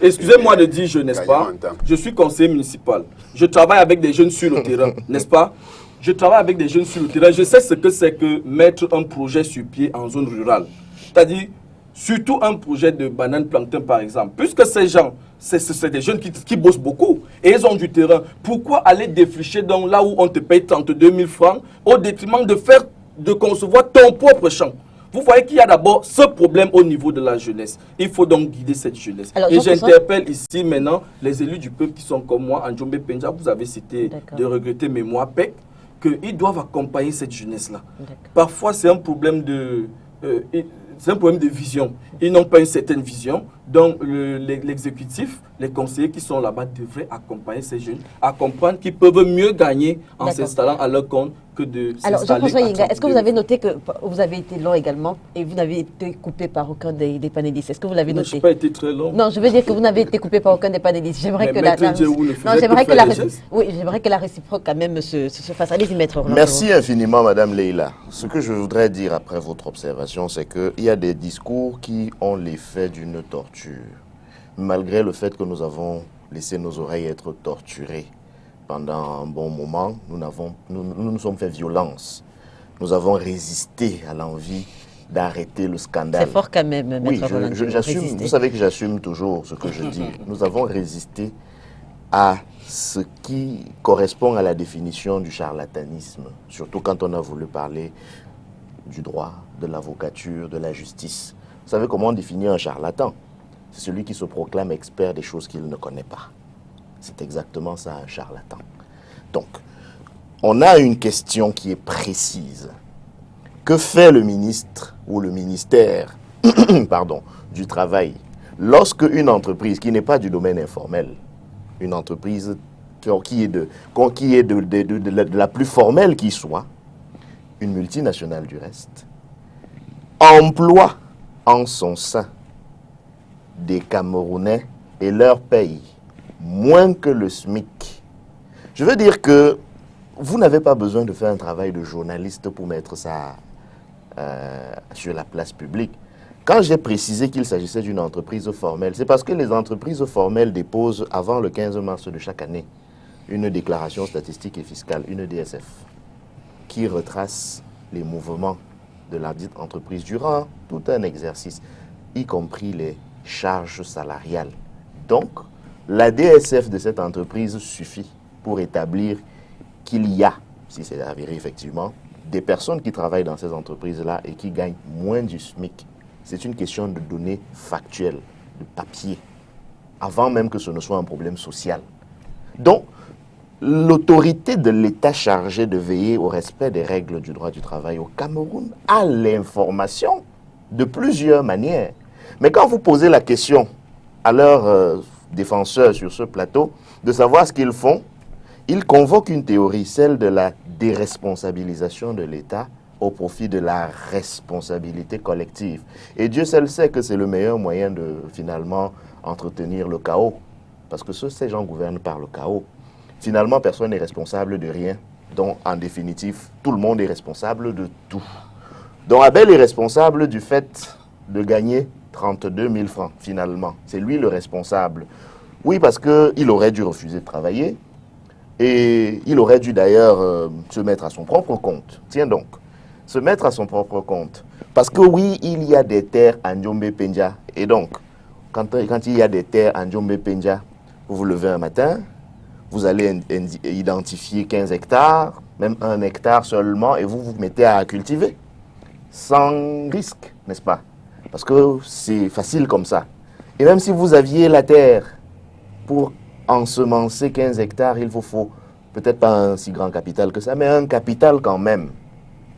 Excusez-moi de dire je, n'est-ce pas? Je suis conseiller municipal. Je travaille avec des jeunes sur le terrain, n'est-ce pas? Je travaille avec des jeunes sur le terrain. Je sais ce que c'est que mettre un projet sur pied en zone rurale. C'est-à-dire, surtout un projet de banane plantain par exemple. Puisque ces gens, c'est des jeunes qui bossent beaucoup et ils ont du terrain. Pourquoi aller défricher donc là où on te paye 32 000 francs au détriment de concevoir ton propre champ? Vous voyez qu'il y a d'abord ce problème au niveau de la jeunesse. Il faut donc guider cette jeunesse. Alors, et j'interpelle ici maintenant les élus du peuple qui sont comme moi, en Njombe Penja, vous avez cité de regretter mémoire PEC, qu'ils doivent accompagner cette jeunesse-là. Parfois, c'est un problème de vision. Ils n'ont pas une certaine vision. Donc, l'exécutif, les conseillers qui sont là-bas devraient accompagner ces jeunes à comprendre qu'ils peuvent mieux gagner en s'installant à leur compte que de s'installer. Alors, Jean-François Yenga, est-ce que vous avez noté que vous avez été long également et vous n'avez été coupé par aucun des panélistes? Est-ce que vous l'avez noté? Je n'ai pas été très long. Non, je veux dire que vous n'avez été coupé par aucun des panélistes. J'aimerais que la réciproque quand même se fasse. Allez-y, maître. Merci infiniment, Madame Leila. Ce que je voudrais dire après votre observation, c'est qu'il y a des discours qui ont l'effet d'une torture. Malgré le fait que nous avons laissé nos oreilles être torturées pendant un bon moment, nous nous sommes fait violence. Nous avons résisté à l'envie d'arrêter le scandale. C'est fort quand même, oui, j'assume. Vous savez que j'assume toujours ce que je dis. Nous avons résisté à ce qui correspond à la définition du charlatanisme, surtout quand on a voulu parler du droit, de l'avocature, de la justice. Vous savez comment on définit un charlatan? C'est celui qui se proclame expert des choses qu'il ne connaît pas. C'est exactement ça, un charlatan. Donc, on a une question qui est précise. Que fait le ministre ou le ministère pardon, du Travail lorsque une entreprise qui n'est pas du domaine informel, une entreprise qui est de la plus formelle qui soit, une multinationale du reste, emploie en son sein des Camerounais et leur paye moins que le SMIC. Je veux dire que vous n'avez pas besoin de faire un travail de journaliste pour mettre ça sur la place publique. Quand j'ai précisé qu'il s'agissait d'une entreprise formelle, c'est parce que les entreprises formelles déposent avant le 15 mars de chaque année une déclaration statistique et fiscale, une DSF, qui retrace les mouvements de la dite entreprise durant tout un exercice, y compris les charges salariales. Donc, la DSF de cette entreprise suffit pour établir qu'il y a, si c'est avéré effectivement, des personnes qui travaillent dans ces entreprises-là et qui gagnent moins du SMIC. C'est une question de données factuelles, de papier, avant même que ce ne soit un problème social. Donc, l'autorité de l'État chargée de veiller au respect des règles du droit du travail au Cameroun a l'information de plusieurs manières. Mais quand vous posez la question à leurs défenseurs sur ce plateau de savoir ce qu'ils font, ils convoquent une théorie, celle de la déresponsabilisation de l'État au profit de la responsabilité collective. Et Dieu seul sait que c'est le meilleur moyen de finalement entretenir le chaos. Parce que ces gens gouvernent par le chaos. Finalement, personne n'est responsable de rien. Donc, en définitive, tout le monde est responsable de tout. Donc, Abel est responsable du fait de gagner 32 000 francs, finalement. C'est lui le responsable. Oui, parce qu'il aurait dû refuser de travailler. Et il aurait dû d'ailleurs se mettre à son propre compte. Tiens donc, se mettre à son propre compte. Parce que oui, il y a des terres à Ndiombe-Pendia. Et donc, quand il y a des terres à Ndiombe-Pendia, vous vous levez un matin, vous allez identifier 15 hectares, même 1 hectare seulement, et vous vous mettez à cultiver. Sans risque, n'est-ce pas? Parce que c'est facile comme ça. Et même si vous aviez la terre pour ensemencer 15 hectares, il vous faut peut-être pas un si grand capital que ça, mais un capital quand même.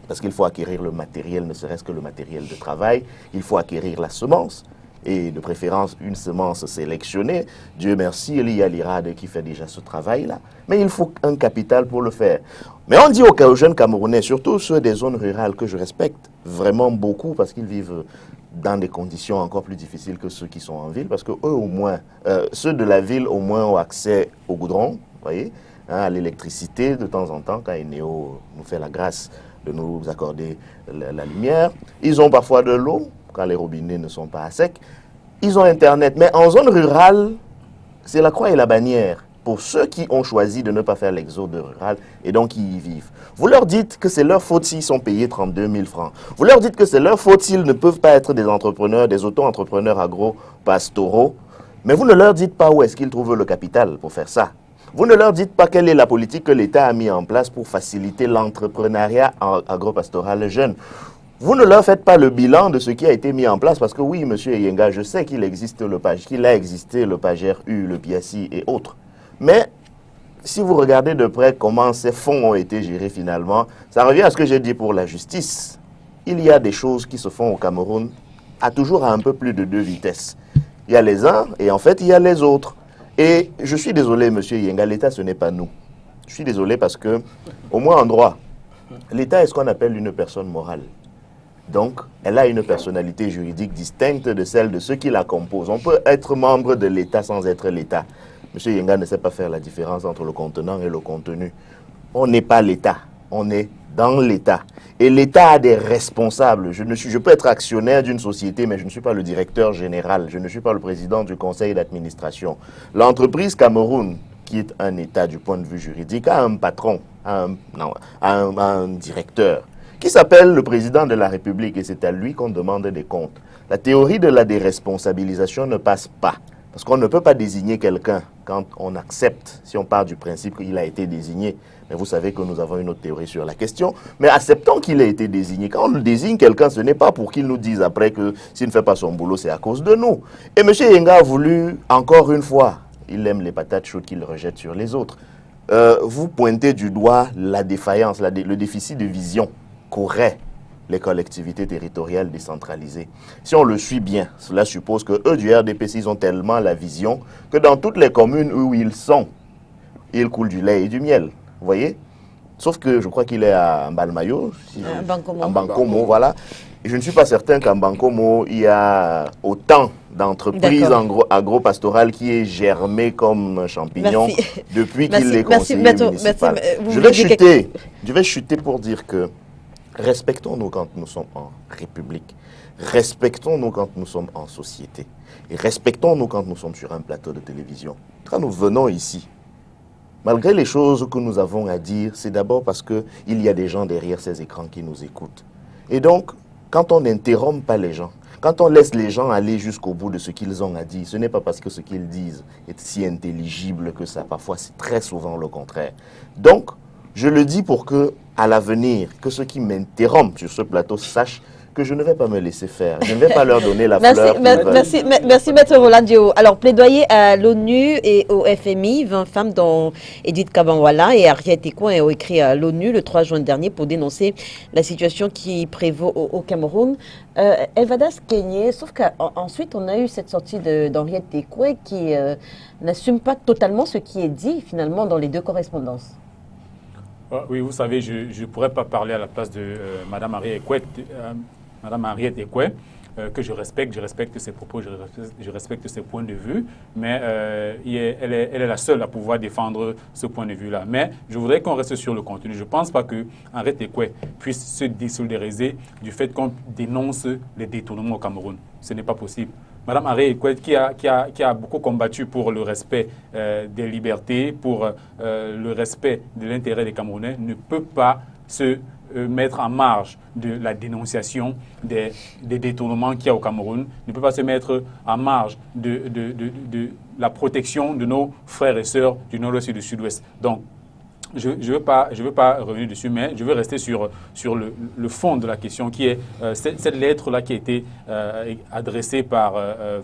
Parce qu'il faut acquérir le matériel, ne serait-ce que le matériel de travail. Il faut acquérir la semence. Et de préférence, une semence sélectionnée. Dieu merci, il y a l'IRAD qui fait déjà ce travail-là. Mais il faut un capital pour le faire. Mais on dit aux jeunes Camerounais, surtout ceux des zones rurales que je respecte vraiment beaucoup parce qu'ils vivent dans des conditions encore plus difficiles que ceux qui sont en ville, parce que eux au moins, ceux de la ville au moins ont accès au goudron, vous voyez, hein, à l'électricité de temps en temps, quand Eneo nous fait la grâce de nous accorder la lumière. Ils ont parfois de l'eau, quand les robinets ne sont pas à sec. Ils ont Internet, mais en zone rurale, c'est la croix et la bannière pour ceux qui ont choisi de ne pas faire l'exode rural et donc qui y vivent. Vous leur dites que c'est leur faute s'ils sont payés 32 000 francs. Vous leur dites que c'est leur faute s'ils ne peuvent pas être des entrepreneurs, des auto-entrepreneurs agro-pastoraux. Mais vous ne leur dites pas où est-ce qu'ils trouvent le capital pour faire ça. Vous ne leur dites pas quelle est la politique que l'État a mis en place pour faciliter l'entrepreneuriat agro-pastoral jeune. Vous ne leur faites pas le bilan de ce qui a été mis en place parce que oui, monsieur Yenga, je sais qu'il existe qu'il a existé le PAGER-U, le PIACI et autres. Mais si vous regardez de près comment ces fonds ont été gérés finalement, ça revient à ce que j'ai dit pour la justice. Il y a des choses qui se font au Cameroun toujours à un peu plus de 2 vitesses. Il y a les uns et en fait il y a les autres. Et je suis désolé, monsieur Yenga, l'État ce n'est pas nous. Je suis désolé parce que, au moins en droit, l'État est ce qu'on appelle une personne morale. Donc, elle a une personnalité juridique distincte de celle de ceux qui la composent. On peut être membre de l'État sans être l'État. M. Yenga ne sait pas faire la différence entre le contenant et le contenu. On n'est pas l'État, on est dans l'État. Et l'État a des responsables. Je peux être actionnaire d'une société, mais je ne suis pas le directeur général. Je ne suis pas le président du conseil d'administration. L'entreprise Cameroun, qui est un État du point de vue juridique, a un patron, un directeur, qui s'appelle le président de la République, et c'est à lui qu'on demande des comptes. La théorie de la déresponsabilisation ne passe pas, parce qu'on ne peut pas désigner quelqu'un quand on accepte, si on part du principe qu'il a été désigné. Mais vous savez que nous avons une autre théorie sur la question, mais acceptons qu'il ait été désigné. Quand on désigne quelqu'un, ce n'est pas pour qu'il nous dise après que s'il ne fait pas son boulot, c'est à cause de nous. Et M. Yenga a voulu, encore une fois, il aime les patates chaudes qu'il rejette sur les autres, vous pointez du doigt la défaillance, le déficit de vision qu'auraient les collectivités territoriales décentralisées. Si on le suit bien, cela suppose que eux du RDPC, ils ont tellement la vision que dans toutes les communes où ils sont, ils coulent du lait et du miel. Vous voyez? Sauf que je crois qu'il est à Mbalmayo, à Bankomo, voilà. Et je ne suis pas certain qu'à Bankomo, il y a autant d'entreprises agro-pastorales qui est germé comme un champignon depuis qu'il est conseiller municipal. Je vais chuter pour dire que respectons-nous quand nous sommes en République. Respectons-nous quand nous sommes en société. Et respectons-nous quand nous sommes sur un plateau de télévision. Quand nous venons ici, malgré les choses que nous avons à dire, c'est d'abord parce qu'il y a des gens derrière ces écrans qui nous écoutent. Et donc, quand on n'interrompt pas les gens, quand on laisse les gens aller jusqu'au bout de ce qu'ils ont à dire, ce n'est pas parce que ce qu'ils disent est si intelligible que ça. Parfois, c'est très souvent le contraire. Donc, je le dis pour que, à l'avenir, que ceux qui m'interrompent sur ce plateau sachent que je ne vais pas me laisser faire. Je ne vais pas leur donner la fleur. Merci, Maître Roland Dio. Alors, plaidoyer à l'ONU et au FMI, 20 femmes dont Edith Kabangwala et Harriet Ekouin ont écrit à l'ONU le 3 juin dernier pour dénoncer la situation qui prévaut au Cameroun. Elvadas Kenyé, sauf qu'ensuite on a eu cette sortie d'Henriette Ekouin qui n'assume pas totalement ce qui est dit finalement dans les deux correspondances. Oui, vous savez, je ne pourrais pas parler à la place de Mme Henriette Ekouin, que je respecte ses propos, je respecte ses points de vue, mais elle est la seule à pouvoir défendre ce point de vue-là. Mais je voudrais qu'on reste sur le contenu. Je ne pense pas que Henriette Ekouin puisse se désolidariser du fait qu'on dénonce les détournements au Cameroun. Ce n'est pas possible. Madame Henriette Ekouin, qui a beaucoup combattu pour le respect des libertés, pour le respect de l'intérêt des Camerounais, ne peut pas se mettre en marge de la dénonciation des détournements qu'il y a au Cameroun, ne peut pas se mettre en marge de la protection de nos frères et sœurs du Nord-Ouest et du Sud-Ouest. Donc, je ne veux pas revenir dessus, mais je veux rester sur le fond de la question, qui est cette lettre-là qui a été adressée par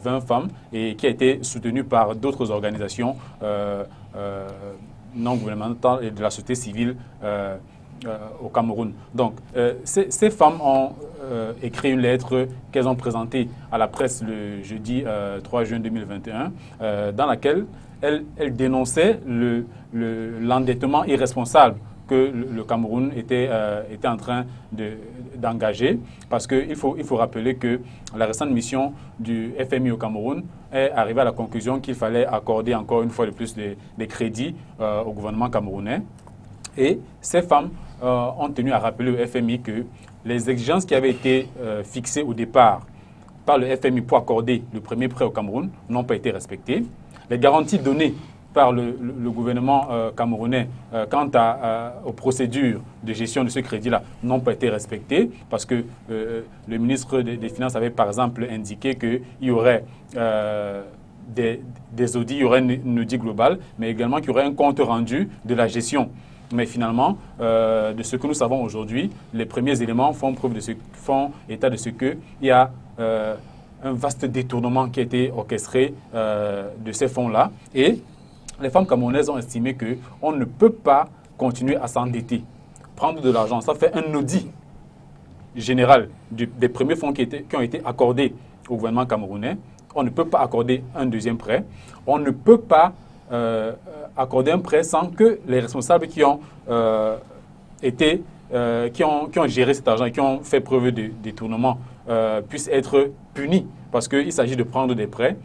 20 femmes et qui a été soutenue par d'autres organisations non gouvernementales et de la société civile au Cameroun. Donc, ces femmes ont écrit une lettre qu'elles ont présentée à la presse le jeudi 3 juin 2021, dans laquelle elles dénonçaient l'endettement irresponsable que le Cameroun était en train d'engager, parce qu'il faut rappeler que la récente mission du FMI au Cameroun est arrivée à la conclusion qu'il fallait accorder encore une fois de plus des crédits au gouvernement camerounais. Et ces femmes ont tenu à rappeler au FMI que les exigences qui avaient été fixées au départ par le FMI pour accorder le premier prêt au Cameroun n'ont pas été respectées. Les garanties données par le gouvernement camerounais quant aux procédures de gestion de ce crédit-là n'ont pas été respectées, parce que le ministre des Finances avait par exemple indiqué qu'il y aurait des audits, il y aurait une audit globale, mais également qu'il y aurait un compte rendu de la gestion. Mais finalement, de ce que nous savons aujourd'hui, les premiers éléments font état de ce qu'il y a un vaste détournement qui a été orchestré de ces fonds-là. Et les femmes camerounaises ont estimé qu'on ne peut pas continuer à s'endetter, prendre de l'argent. Ça fait un audit général des premiers fonds qui ont été accordés au gouvernement camerounais. On ne peut pas accorder un deuxième prêt. On ne peut pas accorder un prêt sans que les responsables qui ont géré cet argent et qui ont fait preuve de détournement puissent être punis, parce qu'il s'agit de prendre des prêts,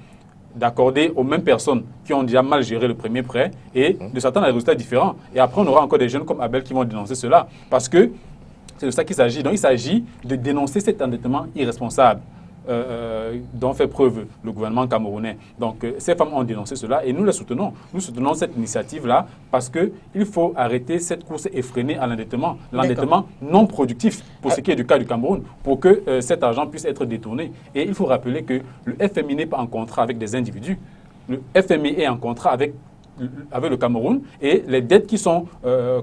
d'accorder aux mêmes personnes qui ont déjà mal géré le premier prêt et de s'attendre à des résultats différents. Et après, on aura encore des jeunes comme Abel qui vont dénoncer cela, parce que c'est de ça qu'il s'agit. Donc, il s'agit de dénoncer cet endettement irresponsable dont fait preuve le gouvernement camerounais. Donc, ces femmes ont dénoncé cela et nous les soutenons. Nous soutenons cette initiative-là parce qu'il faut arrêter cette course effrénée à l'endettement. L'endettement non productif pour ce qui est du cas du Cameroun, pour que cet argent puisse être détourné. Et il faut rappeler que le FMI n'est pas en contrat avec des individus. Le FMI est en contrat avec le Cameroun, et les dettes qui sont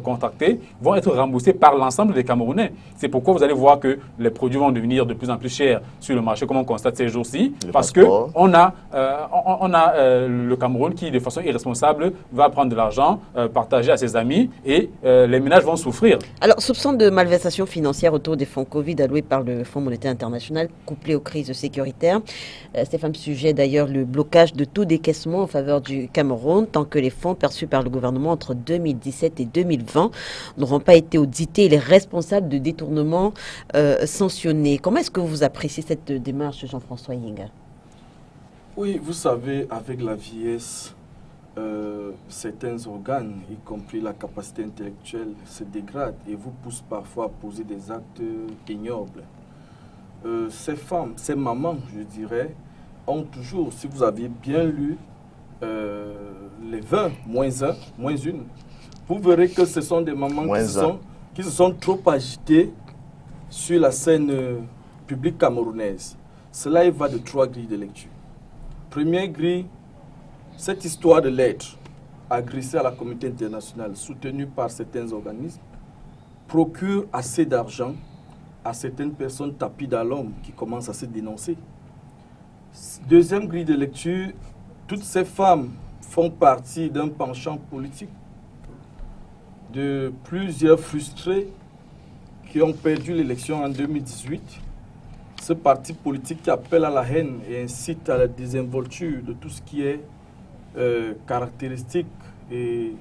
contractées vont être remboursées par l'ensemble des Camerounais. C'est pourquoi vous allez voir que les produits vont devenir de plus en plus chers sur le marché, comme on constate ces jours-ci, parce qu'on a le Cameroun qui, de façon irresponsable, va prendre de l'argent, partager à ses amis, et les ménages vont souffrir. Alors, soupçon de malversation financière autour des fonds Covid alloués par le Fonds monétaire international, couplé aux crises sécuritaires. Ces femmes sujettent d'ailleurs le blocage de tout décaissement en faveur du Cameroun, tant que les fonds perçus par le gouvernement entre 2017 et 2020 n'auront pas été audités et les responsables de détournement sanctionnés. Comment est-ce que vous appréciez cette démarche, Jean-François Yinga? Oui, vous savez, avec la vieillesse, certains organes, y compris la capacité intellectuelle, se dégradent et vous poussent parfois à poser des actes ignobles. Ces femmes, ces mamans, je dirais, ont toujours, si vous aviez bien lu les 20 moins 1, moins 1, vous verrez que ce sont des mamans qui se sont trop agitées sur la scène publique camerounaise. Cela va de 3 grilles de lecture. Première grille, cette histoire de lettres agressée à la communauté internationale, soutenue par certains organismes, procure assez d'argent à certaines personnes tapis dans l'homme qui commencent à se dénoncer. Deuxième grille de lecture, toutes ces femmes font partie d'un penchant politique de plusieurs frustrés qui ont perdu l'élection en 2018. Ce parti politique qui appelle à la haine et incite à la désinvolture de tout ce qui est caractéristique et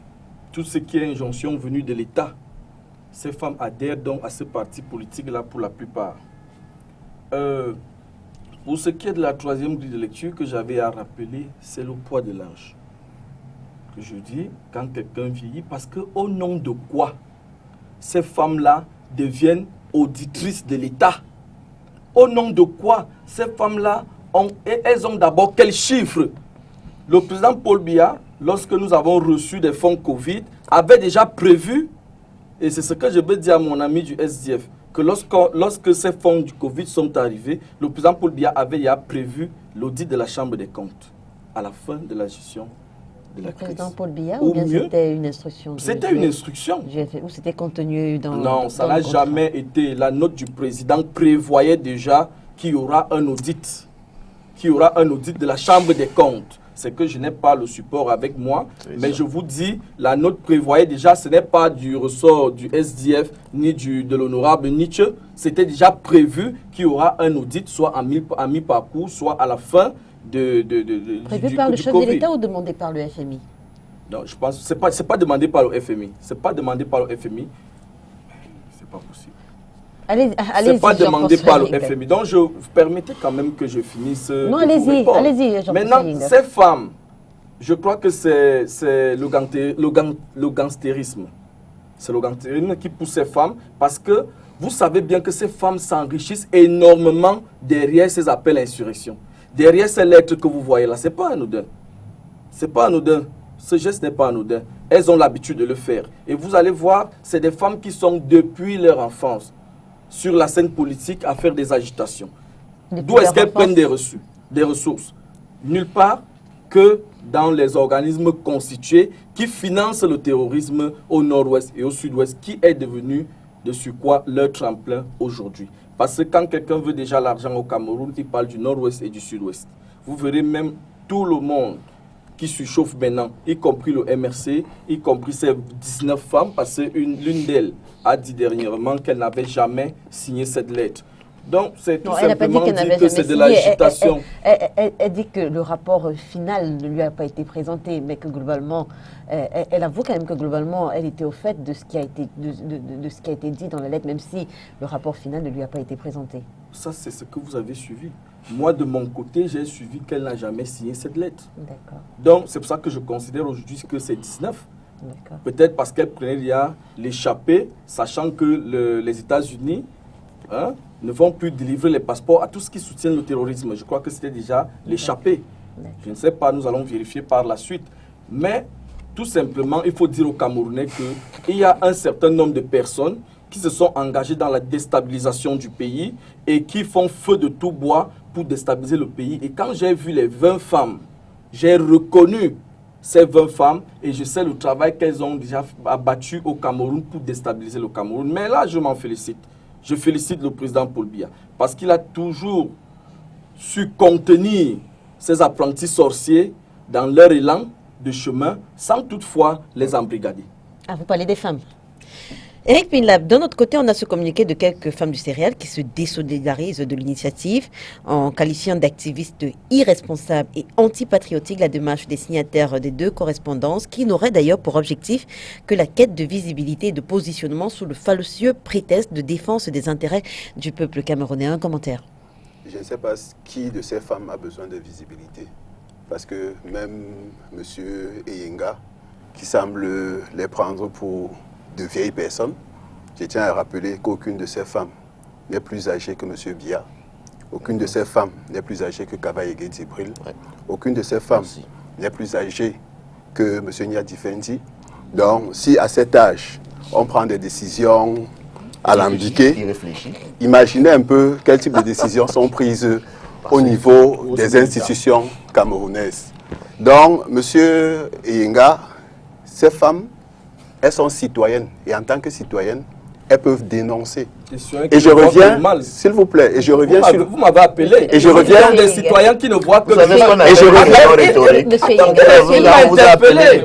tout ce qui est injonction venue de l'État. Ces femmes adhèrent donc à ce parti politique-là pour la plupart. Pour ce qui est de la troisième grille de lecture que j'avais à rappeler, c'est le poids de l'âge. Que je dis quand quelqu'un vieillit, parce qu'au nom de quoi ces femmes-là deviennent auditrices de l'État? Au nom de quoi ces femmes-là, elles ont d'abord quels chiffres? Le président Paul Biya, lorsque nous avons reçu des fonds Covid, avait déjà prévu, et c'est ce que je veux dire à mon ami du SDF, que lorsque ces fonds du Covid sont arrivés, le président Paul Biya avait déjà prévu l'audit de la Chambre des comptes à la fin de la gestion de la crise. Le président Paul Biya, ou bien c'était une instruction? C'était une instruction. Ou c'était contenu dans... Non, ça n'a jamais été. La note du président prévoyait déjà qu'il y aura un audit. Qu'il y aura un audit de la Chambre des comptes. C'est que je n'ai pas le support avec moi, mais je vous dis, la note prévoyait déjà, ce n'est pas du ressort du SDF, ni de l'honorable Nietzsche, c'était déjà prévu qu'il y aura un audit, soit à mi-parcours, soit à la fin prévu par le chef de l'État ou demandé par le FMI? Non, je pense que ce n'est pas demandé par le FMI. C'est pas demandé par le FMI. C'est pas possible. Allez-y. C'est pas demandé par le FMI. Donc, je permettez quand même que je finisse. Non, allez-y. Maintenant, ces femmes, je crois que c'est le gangstérisme. C'est le gangstérisme qui pousse ces femmes parce que vous savez bien que ces femmes s'enrichissent énormément derrière ces appels à insurrection. Derrière ces lettres que vous voyez là, ce n'est pas anodin. Ce n'est pas anodin. Ce geste n'est pas anodin. Elles ont l'habitude de le faire. Et vous allez voir, c'est des femmes qui sont depuis leur enfance sur la scène politique à faire des agitations. D'où est-ce qu'elles prennent des ressources? Nulle part que dans les organismes constitués qui financent le terrorisme au nord-ouest et au sud-ouest, qui est devenu de surcroît leur tremplin aujourd'hui. Parce que quand quelqu'un veut déjà l'argent au Cameroun, il parle du nord-ouest et du sud-ouest. Vous verrez même tout le monde qui surchauffe maintenant, y compris le MRC, y compris ces 19 femmes, parce que l'une d'elles a dit dernièrement qu'elle n'avait jamais signé cette lettre. Donc, c'est tout simplement dit que c'est de l'agitation. Elle dit que le rapport final ne lui a pas été présenté, mais que globalement, elle avoue quand même que globalement, elle était au fait de ce qui a été, de ce qui a été dit dans la lettre, même si le rapport final ne lui a pas été présenté. Ça, c'est ce que vous avez suivi. Moi, de mon côté, j'ai suivi qu'elle n'a jamais signé cette lettre. D'accord. Donc, c'est pour ça que je considère aujourd'hui que c'est 19. Peut-être parce qu'elle prenait l'échappée, sachant que les États-Unis ne vont plus délivrer les passeports à tout ce qui soutient le terrorisme. Je crois que c'était déjà l'échappée. Je ne sais pas, nous allons vérifier par la suite. Mais tout simplement, il faut dire aux Camerounais qu'il y a un certain nombre de personnes qui se sont engagées dans la déstabilisation du pays et qui font feu de tout bois pour déstabiliser le pays. Et quand j'ai vu les 20 femmes, j'ai reconnu ces 20 femmes et je sais le travail qu'elles ont déjà abattu au Cameroun pour déstabiliser le Cameroun. Mais là, je m'en félicite. Je félicite le président Paul Biya parce qu'il a toujours su contenir ces apprentis sorciers dans leur élan de chemin sans toutefois les embrigader. Ah, vous parlez des femmes. Eric Pinlab, de notre côté, on a ce communiqué de quelques femmes du céréal qui se désolidarisent de l'initiative en qualifiant d'activistes irresponsables et antipatriotiques la démarche des signataires des deux correspondances qui n'aurait d'ailleurs pour objectif que la quête de visibilité et de positionnement sous le fallacieux prétexte de défense des intérêts du peuple camerounais. Un commentaire. Je ne sais pas qui de ces femmes a besoin de visibilité. Parce que même M. Eyenga, qui semble les prendre pour de vieilles personnes, je tiens à rappeler qu'aucune de ces femmes n'est plus âgée que M. Biya. Aucune de ces femmes n'est plus âgée que Kavaye Djibril. Aucune de ces femmes n'est plus âgée que M. Nyadi Fendi. Donc, si à cet âge, on prend des décisions alambiquées, imaginez un peu quel type de décisions sont prises au niveau des institutions camerounaises. Donc, M. Eyenga, ces femmes, elles sont citoyennes. Et en tant que citoyennes, elles peuvent dénoncer. Et je reviens, s'il vous plaît, et je reviens sur... Vous m'avez appelé. Et je reviens... des citoyens qui ne voient que... Vous savez ce qu'on appelle rhétorique. Monsieur Il m'a interpellé.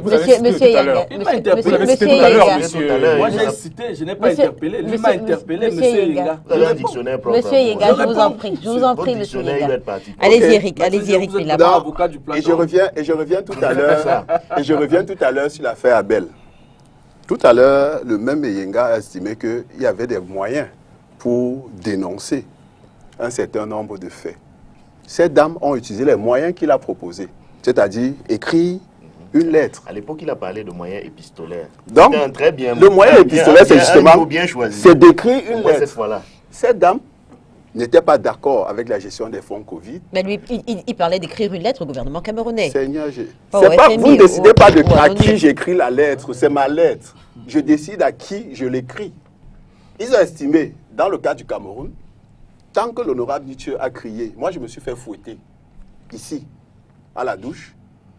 Il m'a interpellé. Moi, j'ai cité, je n'ai pas interpellé. Lui m'a interpellé, monsieur Yenga. Vous avez un dictionnaire propre. Monsieur Yenga, je vous en prie, monsieur Yenga. Allez-y, Eric, là-bas. Avocat du plateau. Et je reviens tout à l'heure, sur l'affaire Abel. Tout à l'heure, le même Yenga a estimé qu'il y avait des moyens pour dénoncer un certain nombre de faits. Ces dames ont utilisé les moyens qu'il a proposés, c'est-à-dire écrire une lettre. À l'époque, il a parlé de moyens épistolaires. Donc, le moyen épistolaire, c'est justement d'écrire une lettre. Cette fois-là. Ces dames n'étaient pas d'accord avec la gestion des fonds Covid. Mais lui, il parlait d'écrire une lettre au gouvernement camerounais. Seigneur, vous ne décidez pas à qui j'écris la lettre, c'est ma lettre. Je décide à qui je l'écris. Ils ont estimé, dans le cas du Cameroun, tant que l'honorable Nietzsche a crié, moi je me suis fait fouetter, ici, à la douche,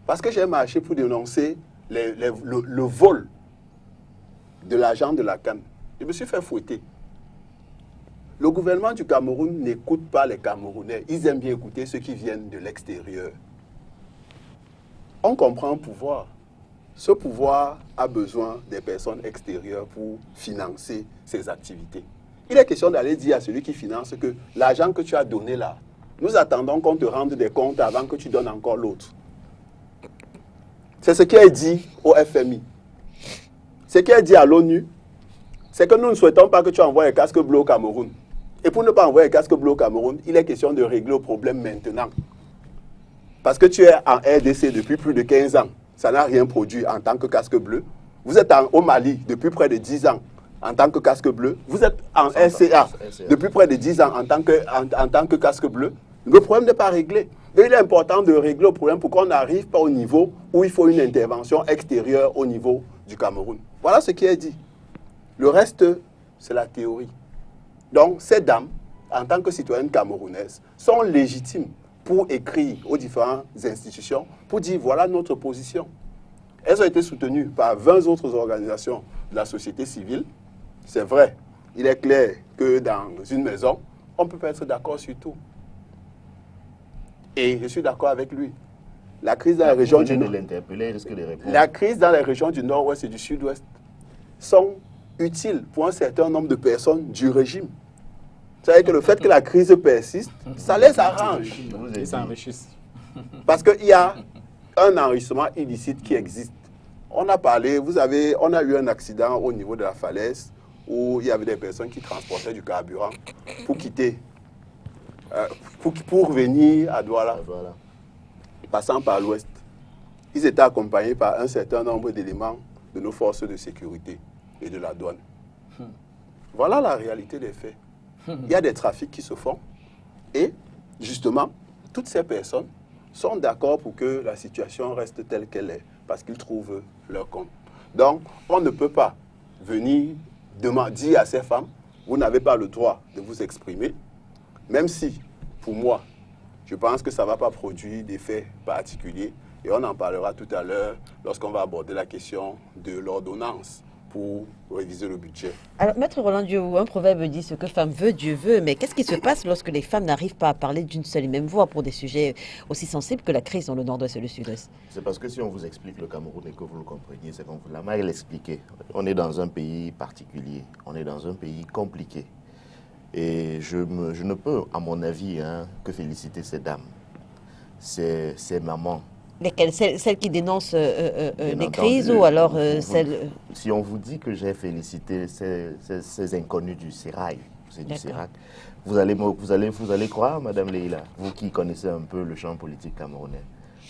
parce que j'ai marché pour dénoncer le vol de l'argent de la canne. Je me suis fait fouetter. Le gouvernement du Cameroun n'écoute pas les Camerounais. Ils aiment bien écouter ceux qui viennent de l'extérieur. On comprend le pouvoir. Ce pouvoir a besoin des personnes extérieures pour financer ses activités. Il est question d'aller dire à celui qui finance que l'argent que tu as donné là, nous attendons qu'on te rende des comptes avant que tu donnes encore l'autre. C'est ce qui est dit au FMI. Ce qui est dit à l'ONU, c'est que nous ne souhaitons pas que tu envoies un casque bleu au Cameroun. Et pour ne pas envoyer un casque bleu au Cameroun, il est question de régler le problème maintenant. Parce que tu es en RDC depuis plus de 15 ans. Ça n'a rien produit en tant que casque bleu. Vous êtes au Mali depuis près de 10 ans en tant que casque bleu. Vous êtes en RCA depuis près de 10 ans en tant que casque bleu. Le problème n'est pas réglé. Et il est important de régler le problème pour qu'on n'arrive pas au niveau où il faut une intervention extérieure au niveau du Cameroun. Voilà ce qui est dit. Le reste, c'est la théorie. Donc, ces dames, en tant que citoyennes camerounaises, sont légitimes pour écrire aux différentes institutions, pour dire voilà notre position. Elles ont été soutenues par 20 autres organisations de la société civile. C'est vrai, il est clair que dans une maison, on ne peut pas être d'accord sur tout. Et je suis d'accord avec lui. La crise dans les régions du Nord, la crise dans les régions du Nord-Ouest et du Sud-Ouest sont utiles pour un certain nombre de personnes du régime. Vous savez que le fait que la crise persiste, ça les arrange. Ils s'enrichissent. Parce qu'il y a un enrichissement illicite qui existe. On a parlé, on a eu un accident au niveau de la falaise où il y avait des personnes qui transportaient du carburant pour quitter, pour venir à Douala, passant par l'ouest. Ils étaient accompagnés par un certain nombre d'éléments de nos forces de sécurité et de la douane. Voilà la réalité des faits. Il y a des trafics qui se font et justement, toutes ces personnes sont d'accord pour que la situation reste telle qu'elle est parce qu'ils trouvent leur compte. Donc, on ne peut pas venir dire à ces femmes, vous n'avez pas le droit de vous exprimer, même si, pour moi, je pense que ça ne va pas produire d'effets particuliers et on en parlera tout à l'heure lorsqu'on va aborder la question de l'ordonnance pour réviser le budget. Alors, Maître Roland Diou, un proverbe dit ce que femme veut, Dieu veut. Mais qu'est-ce qui se passe lorsque les femmes n'arrivent pas à parler d'une seule et même voix pour des sujets aussi sensibles que la crise dans le nord-ouest et le sud-ouest? C'est parce que si on vous explique le Cameroun et que vous le compreniez, c'est qu'on vous l'a mal expliqué. On est dans un pays particulier, on est dans un pays compliqué. Et je ne peux, à mon avis, que féliciter ces dames, ces mamans. Lesquelles? Celles qui dénoncent les crises ou alors celles... Si on vous dit que j'ai félicité ces inconnus du Sérail, c'est du Sérac, vous allez croire, Madame Leila, vous qui connaissez un peu le champ politique camerounais.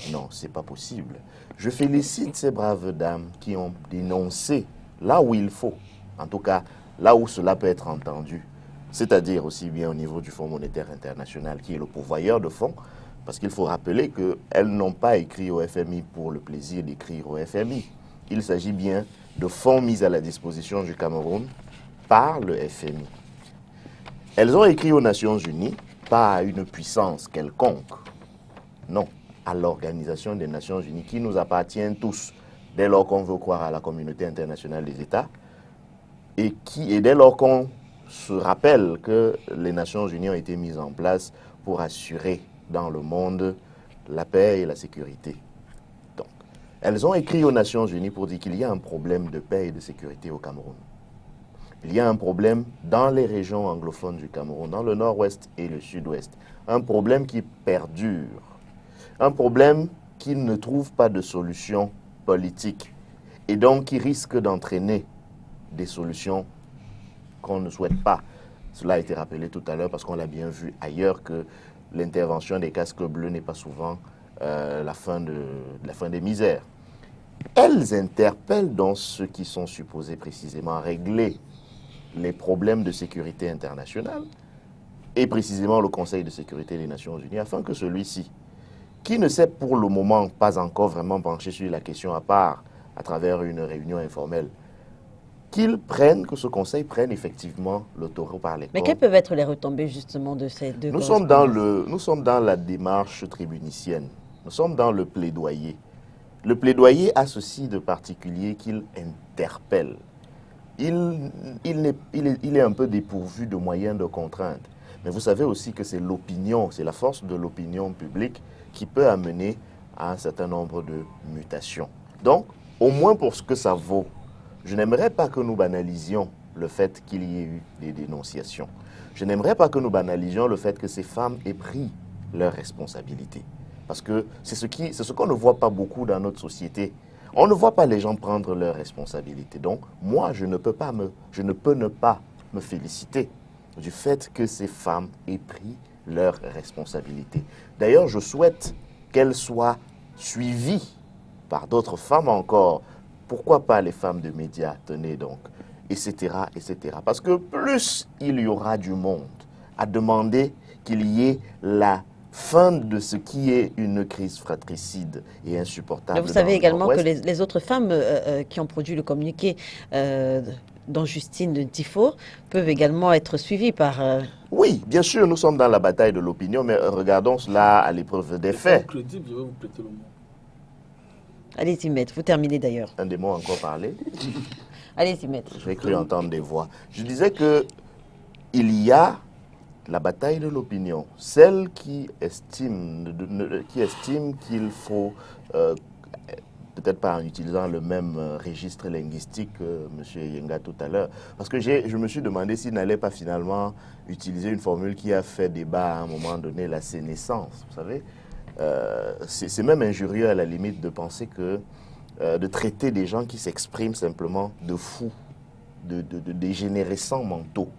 Non, c'est pas possible. Je félicite ces braves dames qui ont dénoncé là où il faut, en tout cas là où cela peut être entendu, c'est-à-dire aussi bien au niveau du Fonds monétaire international qui est le pourvoyeur de fonds. Parce qu'il faut rappeler qu'elles n'ont pas écrit au FMI pour le plaisir d'écrire au FMI. Il s'agit bien de fonds mis à la disposition du Cameroun par le FMI. Elles ont écrit aux Nations Unies, pas à une puissance quelconque, non, à l'Organisation des Nations Unies qui nous appartient tous, dès lors qu'on veut croire à la communauté internationale des États. et dès lors qu'on se rappelle que les Nations Unies ont été mises en place pour assurer dans le monde la paix et la sécurité. Donc, elles ont écrit aux Nations Unies pour dire qu'il y a un problème de paix et de sécurité au Cameroun. Il y a un problème dans les régions anglophones du Cameroun, dans le nord-ouest et le sud-ouest. Un problème qui perdure. Un problème qui ne trouve pas de solution politique et donc qui risque d'entraîner des solutions qu'on ne souhaite pas. Cela a été rappelé tout à l'heure parce qu'on l'a bien vu ailleurs que l'intervention des casques bleus n'est pas souvent la fin des misères. Elles interpellent donc ceux qui sont supposés précisément régler les problèmes de sécurité internationale et précisément le Conseil de sécurité des Nations Unies afin que celui-ci, qui ne s'est pour le moment pas encore vraiment penché sur la question à part à travers une réunion informelle, que ce Conseil prenne effectivement le taureau par les cornes. Mais quelles peuvent être les retombées justement de ces deux nous sommes dans la démarche tribunicienne, nous sommes dans le plaidoyer. Le plaidoyer a ceci de particulier qu'il interpelle. Il est un peu dépourvu de moyens de contrainte. Mais vous savez aussi que c'est l'opinion, c'est la force de l'opinion publique qui peut amener à un certain nombre de mutations. Donc, au moins pour ce que ça vaut, je n'aimerais pas que nous banalisions le fait qu'il y ait eu des dénonciations. Je n'aimerais pas que nous banalisions le fait que ces femmes aient pris leurs responsabilités. Parce que c'est ce qu'on ne voit pas beaucoup dans notre société. On ne voit pas les gens prendre leurs responsabilités. Donc, moi, je ne peux ne pas me féliciter du fait que ces femmes aient pris leurs responsabilités. D'ailleurs, je souhaite qu'elles soient suivies par d'autres femmes encore. Pourquoi pas les femmes de médias, tenez donc, etc., etc. Parce que plus il y aura du monde à demander qu'il y ait la fin de ce qui est une crise fratricide et insupportable. Mais vous savez également que les autres femmes qui ont produit le communiqué, dont Justine Tifo, peuvent également être suivies par... Oui, bien sûr, nous sommes dans la bataille de l'opinion, mais regardons cela à l'épreuve des faits. Crédible, je vais vous prêter le mot. Allez-y, maître. Vous terminez d'ailleurs. Un des mots encore parlé. Allez-y, maître. J'ai cru entendre des voix. Je disais que il y a la bataille de l'opinion. Celle qui estime qu'il faut, peut-être pas en utilisant le même registre linguistique que M. Yenga tout à l'heure, parce que je me suis demandé s'il n'allait pas finalement utiliser une formule qui a fait débat à un moment donné, la sénescence, vous savez. C'est même injurieux à la limite de penser que, de traiter des gens qui s'expriment simplement de fous, de dégénérescents mentaux,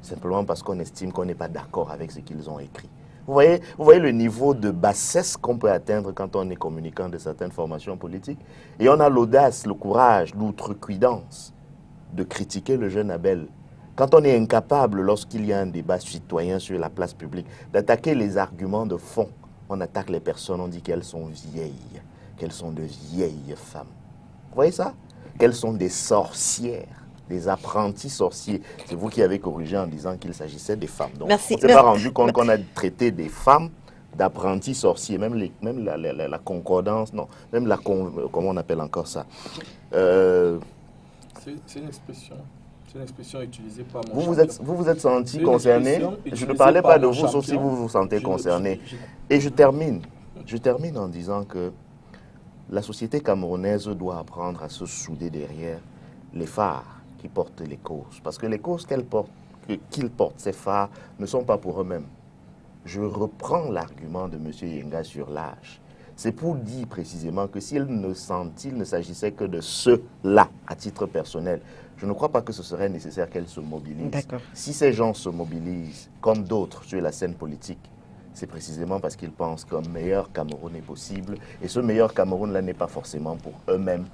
simplement parce qu'on estime qu'on n'est pas d'accord avec ce qu'ils ont écrit. Vous voyez le niveau de bassesse qu'on peut atteindre quand on est communicant de certaines formations politiques. Et on a l'audace, le courage, l'outrecuidance de critiquer le jeune Abel. Quand on est incapable, lorsqu'il y a un débat citoyen sur la place publique, d'attaquer les arguments de fond, on attaque les personnes, on dit qu'elles sont vieilles, qu'elles sont de vieilles femmes. Vous voyez ça? Qu'elles sont des sorcières, des apprentis sorciers. C'est vous qui avez corrigé en disant qu'il s'agissait des femmes. Donc, merci. On ne s'est pas rendu compte qu'on a traité des femmes d'apprentis sorciers, même la concordance, non, même comment on appelle encore ça? C'est une expression. C'est une expression utilisée par mon vous vous êtes senti concerné. Je ne parlais pas de vous, sauf si vous vous sentez concerné. Et je termine en disant que la société camerounaise doit apprendre à se souder derrière les phares qui portent les causes. Parce que les causes qu'ils portent, ces phares, ne sont pas pour eux-mêmes. Je reprends l'argument de M. Yenga sur l'âge. C'est pour dire précisément que s'il ne s'agissait que de ceux-là, à titre personnel, je ne crois pas que ce serait nécessaire qu'elles se mobilisent. Si ces gens se mobilisent, comme d'autres, sur la scène politique, c'est précisément parce qu'ils pensent qu'un meilleur Cameroun est possible. Et ce meilleur Cameroun-là n'est pas forcément pour eux-mêmes,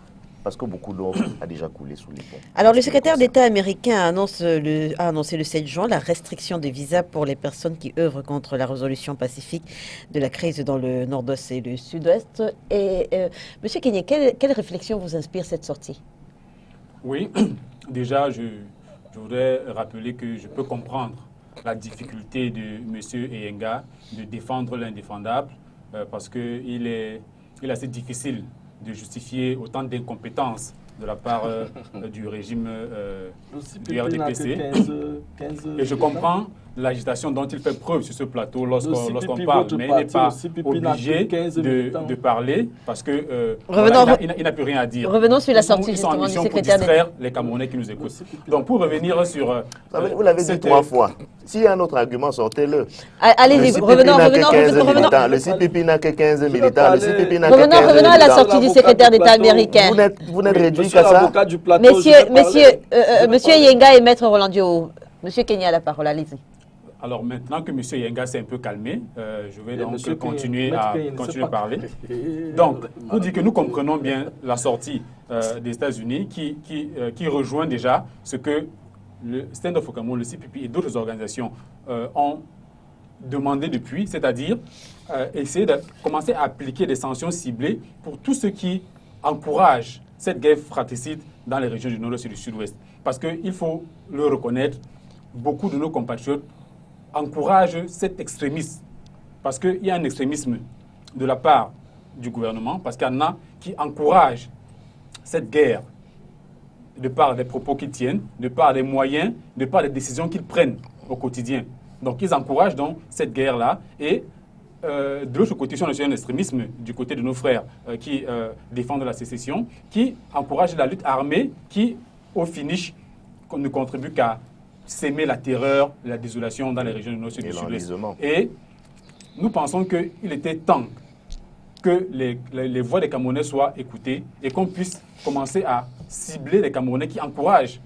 parce que beaucoup d'eau a déjà coulé sous les ponts. Alors, le secrétaire d'État américain a annoncé le 7 juin la restriction des visas pour les personnes qui œuvrent contre la résolution pacifique de la crise dans le nord-ouest et le sud-ouest. Et Monsieur Kenyé, quelle réflexion vous inspire cette sortie? Oui, déjà, je voudrais rappeler que je peux comprendre la difficulté de M. Yenga de défendre l'indéfendable parce qu'il est assez difficile de justifier autant d'incompétence de la part du régime du RDPC. Et je comprends l'agitation dont il fait preuve sur ce plateau lorsqu'on parle, mais il n'est pas obligé de parler parce que il n'a plus rien à dire. Revenons sur la sortie justement du secrétaire d'État. Les Camerounais qui nous écoutent. Donc pour revenir sur... vous l'avez dit 3 fois. S'il y a un autre argument, sortez-le. Allez-y, revenons. Le CPP n'a que 15 militants. Revenons à la sortie du secrétaire d'État américain. Vous n'êtes réduit qu'à ça. Monsieur Yenga et Maître Roland Diouf. Monsieur Kenya a la parole, allez-y. Alors maintenant que M. Yenga s'est un peu calmé, je vais donc continuer à parler. Donc, pour dire que nous comprenons bien la sortie des États-Unis qui rejoint déjà ce que le Stand Up for Cameroun, le CPP et d'autres organisations ont demandé depuis, c'est-à-dire essayer de commencer à appliquer des sanctions ciblées pour tous ceux qui encouragent cette guerre fratricide dans les régions du Nord-Est et du Sud-Ouest. Parce qu'il faut le reconnaître, beaucoup de nos compatriotes encouragent cet extrémisme. Parce qu'il y a un extrémisme de la part du gouvernement, parce qu'il y en a qui encouragent cette guerre de par les propos qu'ils tiennent, de par les moyens, de par les décisions qu'ils prennent au quotidien. Donc ils encouragent donc cette guerre-là. Et de l'autre côté, on a un extrémisme du côté de nos frères qui défendent la sécession, qui encouragent la lutte armée, qui, au finish, ne contribue qu'à s'aimer la terreur, la désolation dans les régions du Nord et du Sud-Est. Et nous pensons qu'il était temps que les voix des Camerounais soient écoutées et qu'on puisse commencer à cibler les Camerounais qui encouragent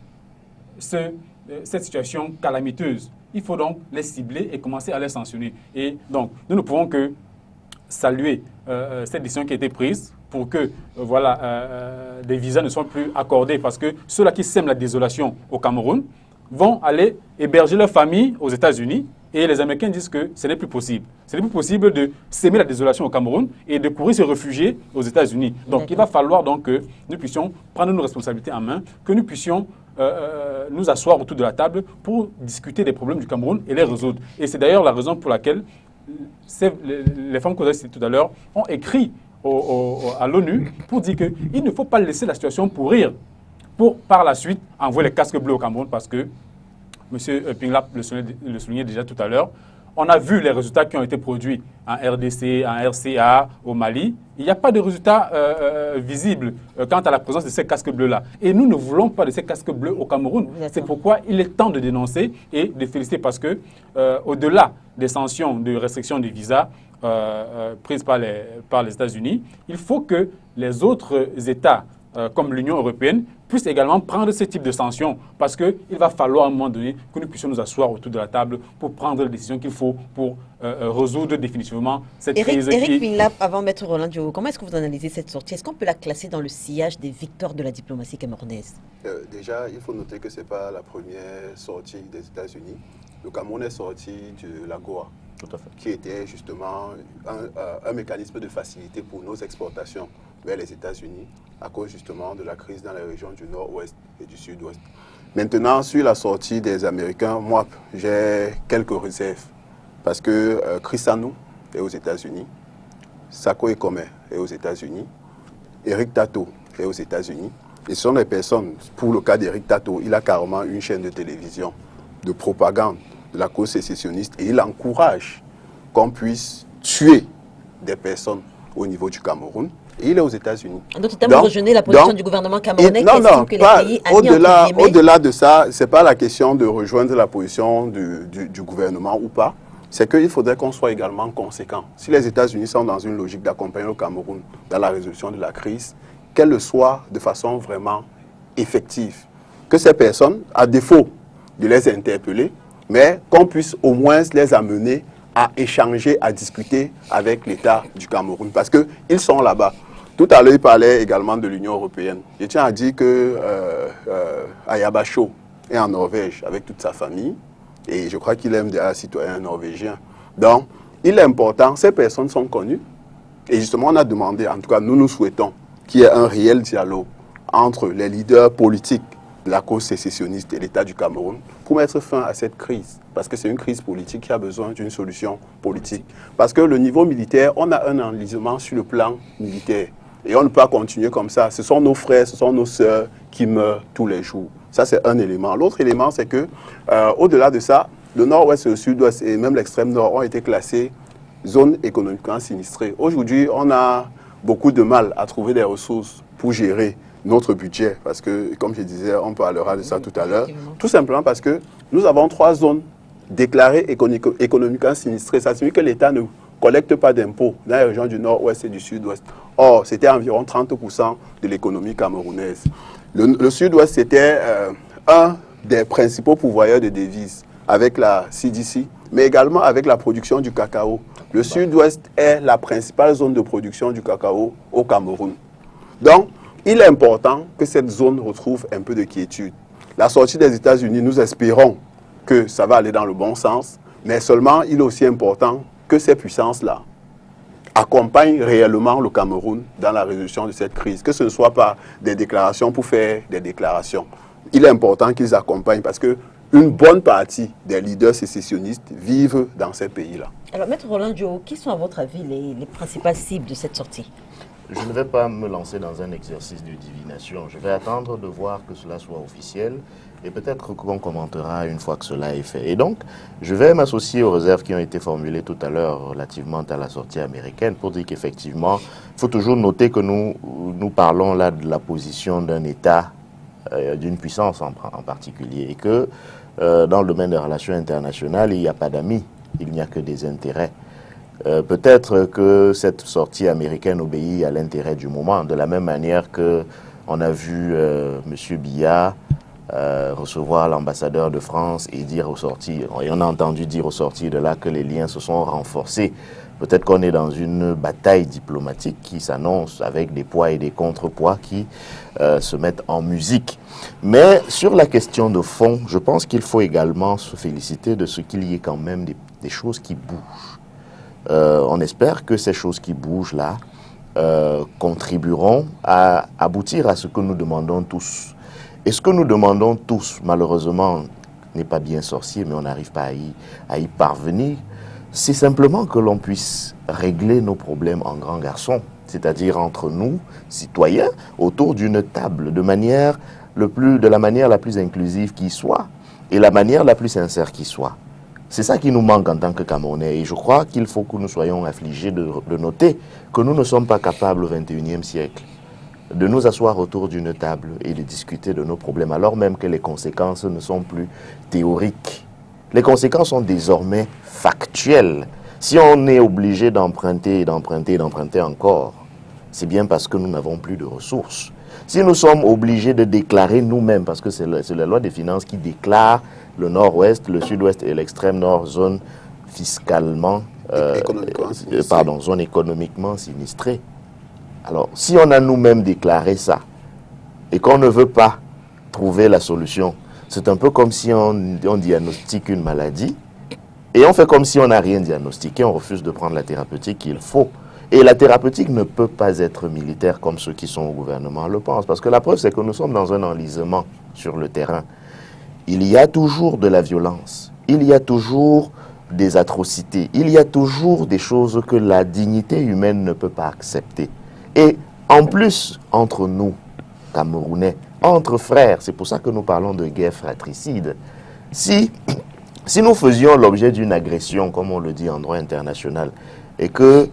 cette situation calamiteuse. Il faut donc les cibler et commencer à les sanctionner. Et donc, nous ne pouvons que saluer cette décision qui a été prise pour que des visas ne soient plus accordés parce que ceux-là qui sèment la désolation au Cameroun vont aller héberger leur famille aux États-Unis et les Américains disent que ce n'est plus possible. Ce n'est plus possible de s'aimer la désolation au Cameroun et de courir se réfugier aux États-Unis. Donc il va falloir donc que nous puissions prendre nos responsabilités en main, que nous puissions nous asseoir autour de la table pour discuter des problèmes du Cameroun et les résoudre. Et c'est d'ailleurs la raison pour laquelle les femmes que vous avez citées tout à l'heure ont écrit à l'ONU pour dire qu'il ne faut pas laisser la situation pourrir pour par la suite envoyer les casques bleus au Cameroun parce que M. Pinglap le soulignait déjà tout à l'heure. On a vu les résultats qui ont été produits en RDC, en RCA, au Mali. Il n'y a pas de résultats visibles quant à la présence de ces casques bleus-là. Et nous ne voulons pas de ces casques bleus au Cameroun. C'est pourquoi il est temps de dénoncer et de féliciter parce que, au-delà des sanctions de restriction des visas prises par les États-Unis, il faut que les autres États, comme l'Union européenne, puissent également prendre ce type de sanctions parce qu'il va falloir à un moment donné que nous puissions nous asseoir autour de la table pour prendre les décisions qu'il faut pour résoudre définitivement cette crise. Éric Pinglap, avant Maître Roland Diouf, comment est-ce que vous analysez cette sortie? Est-ce qu'on peut la classer dans le sillage des victoires de la diplomatie camerounaise? Déjà, il faut noter que ce n'est pas la première sortie des États-Unis. Le Cameroun est sorti de l'AGOA, qui était justement un mécanisme de facilité pour nos exportations vers les États-Unis à cause justement de la crise dans les régions du Nord-Ouest et du Sud-Ouest. Maintenant, sur la sortie des Américains, moi, j'ai quelques réserves parce que Chris Sanou est aux États-Unis, Sako Ekome est aux États-Unis, Eric Tato est aux États-Unis. Et ce sont des personnes, pour le cas d'Eric Tato, il a carrément une chaîne de télévision de propagande de la cause sécessionniste et il encourage qu'on puisse tuer des personnes au niveau du Cameroun. Et il est aux États-Unis. Donc, vous rejoignez la position du gouvernement camerounais qui estime que les pays au-delà de ça, ce n'est pas la question de rejoindre la position du gouvernement ou pas. C'est qu'il faudrait qu'on soit également conséquent. Si les États-Unis sont dans une logique d'accompagner le Cameroun dans la résolution de la crise, qu'elle le soit de façon vraiment effective. Que ces personnes, à défaut de les interpeller, mais qu'on puisse au moins les amener à échanger, à discuter avec l'État du Cameroun. Parce qu'ils sont là-bas. Tout à l'heure, il parlait également de l'Union européenne. Je tiens à dire que Ayabacho est en Norvège avec toute sa famille. Et je crois qu'il est un citoyen norvégien. Donc, il est important, ces personnes sont connues. Et justement, on a demandé, en tout cas, nous souhaitons qu'il y ait un réel dialogue entre les leaders politiques de la cause sécessionniste et l'État du Cameroun pour mettre fin à cette crise. Parce que c'est une crise politique qui a besoin d'une solution politique. Parce que le niveau militaire, on a un enlisement sur le plan militaire. Et on ne peut pas continuer comme ça. Ce sont nos frères, ce sont nos sœurs qui meurent tous les jours. Ça, c'est un élément. L'autre élément, c'est que, au-delà de ça, le nord-ouest et le sud-ouest et même l'extrême nord ont été classés zones économiquement sinistrées. Aujourd'hui, on a beaucoup de mal à trouver des ressources pour gérer notre budget. Parce que, comme je disais, on parlera de ça tout à l'heure. Tout simplement parce que nous avons 3 zones déclarées économiquement sinistrées. Ça signifie que l'État ne collecte pas d'impôts dans les régions du nord-ouest et du sud-ouest. Or, c'était environ 30% de l'économie camerounaise. Le sud-ouest, c'était un des principaux pourvoyeurs de devises avec la CDC, mais également avec la production du cacao. Le sud-ouest est la principale zone de production du cacao au Cameroun. Donc, il est important que cette zone retrouve un peu de quiétude. La sortie des États-Unis, nous espérons que ça va aller dans le bon sens, mais seulement il est aussi important que ces puissances-là accompagnent réellement le Cameroun dans la résolution de cette crise, que ce ne soit pas des déclarations pour faire des déclarations. Il est important qu'ils accompagnent parce qu'une bonne partie des leaders sécessionnistes vivent dans ces pays-là. Alors, Maître Roland Djo, qui sont à votre avis les principales cibles de cette sortie? Je ne vais pas me lancer dans un exercice de divination. Je vais attendre de voir que cela soit officiel et peut-être qu'on commentera une fois que cela est fait. Et donc, je vais m'associer aux réserves qui ont été formulées tout à l'heure relativement à la sortie américaine pour dire qu'effectivement, il faut toujours noter que nous parlons là de la position d'un État, d'une puissance en particulier, et que dans le domaine des relations internationales, il n'y a pas d'amis, il n'y a que des intérêts. Peut-être que cette sortie américaine obéit à l'intérêt du moment, de la même manière que on a vu M. Biya recevoir l'ambassadeur de France et dire au sorti, et on a entendu dire au sorti de là que les liens se sont renforcés. Peut-être qu'on est dans une bataille diplomatique qui s'annonce avec des poids et des contrepoids qui se mettent en musique. Mais sur la question de fond, je pense qu'il faut également se féliciter de ce qu'il y ait quand même des choses qui bougent. On espère que ces choses qui bougent là contribueront à aboutir à ce que nous demandons tous. Et ce que nous demandons tous, malheureusement, n'est pas bien sorcier, mais on n'arrive pas à y parvenir. C'est simplement que l'on puisse régler nos problèmes en grands garçons, c'est-à-dire entre nous, citoyens, autour d'une table, de la manière la plus inclusive qui soit et la manière la plus sincère qui soit. C'est ça qui nous manque en tant que Camerounais. Et je crois qu'il faut que nous soyons affligés de noter que nous ne sommes pas capables au XXIe siècle de nous asseoir autour d'une table et de discuter de nos problèmes, alors même que les conséquences ne sont plus théoriques. Les conséquences sont désormais factuelles. Si on est obligé d'emprunter encore, c'est bien parce que nous n'avons plus de ressources. Si nous sommes obligés de déclarer nous-mêmes, parce que c'est la loi des finances qui déclare le nord-ouest, le sud-ouest et l'extrême nord, zone fiscalement, zone économiquement sinistrée. Alors, si on a nous-mêmes déclaré ça et qu'on ne veut pas trouver la solution, c'est un peu comme si on diagnostique une maladie et on fait comme si on n'a rien diagnostiqué, on refuse de prendre la thérapeutique qu'il faut. Et la thérapeutique ne peut pas être militaire comme ceux qui sont au gouvernement le pensent, parce que la preuve, c'est que nous sommes dans un enlisement sur le terrain. Il y a toujours de la violence, il y a toujours des atrocités, il y a toujours des choses que la dignité humaine ne peut pas accepter. Et en plus, entre nous, Camerounais, entre frères, c'est pour ça que nous parlons de guerre fratricide. Si nous faisions l'objet d'une agression, comme on le dit en droit international, et que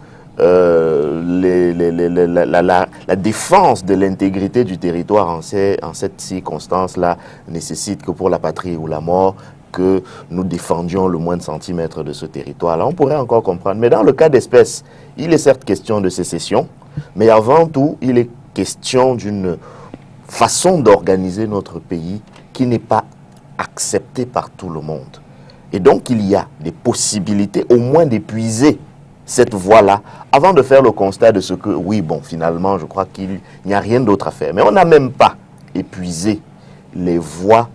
la défense de l'intégrité du territoire en cette circonstance-là nécessite que pour la patrie ou la mort, que nous défendions le moins de centimètres de ce territoire-là, on pourrait encore comprendre. Mais dans le cas d'espèce, il est certes question de sécession, mais avant tout, il est question d'une façon d'organiser notre pays qui n'est pas acceptée par tout le monde. Et donc, il y a des possibilités au moins d'épuiser cette voie-là avant de faire le constat de ce que, oui, bon, finalement, je crois qu'il n'y a rien d'autre à faire. Mais on n'a même pas épuisé les voies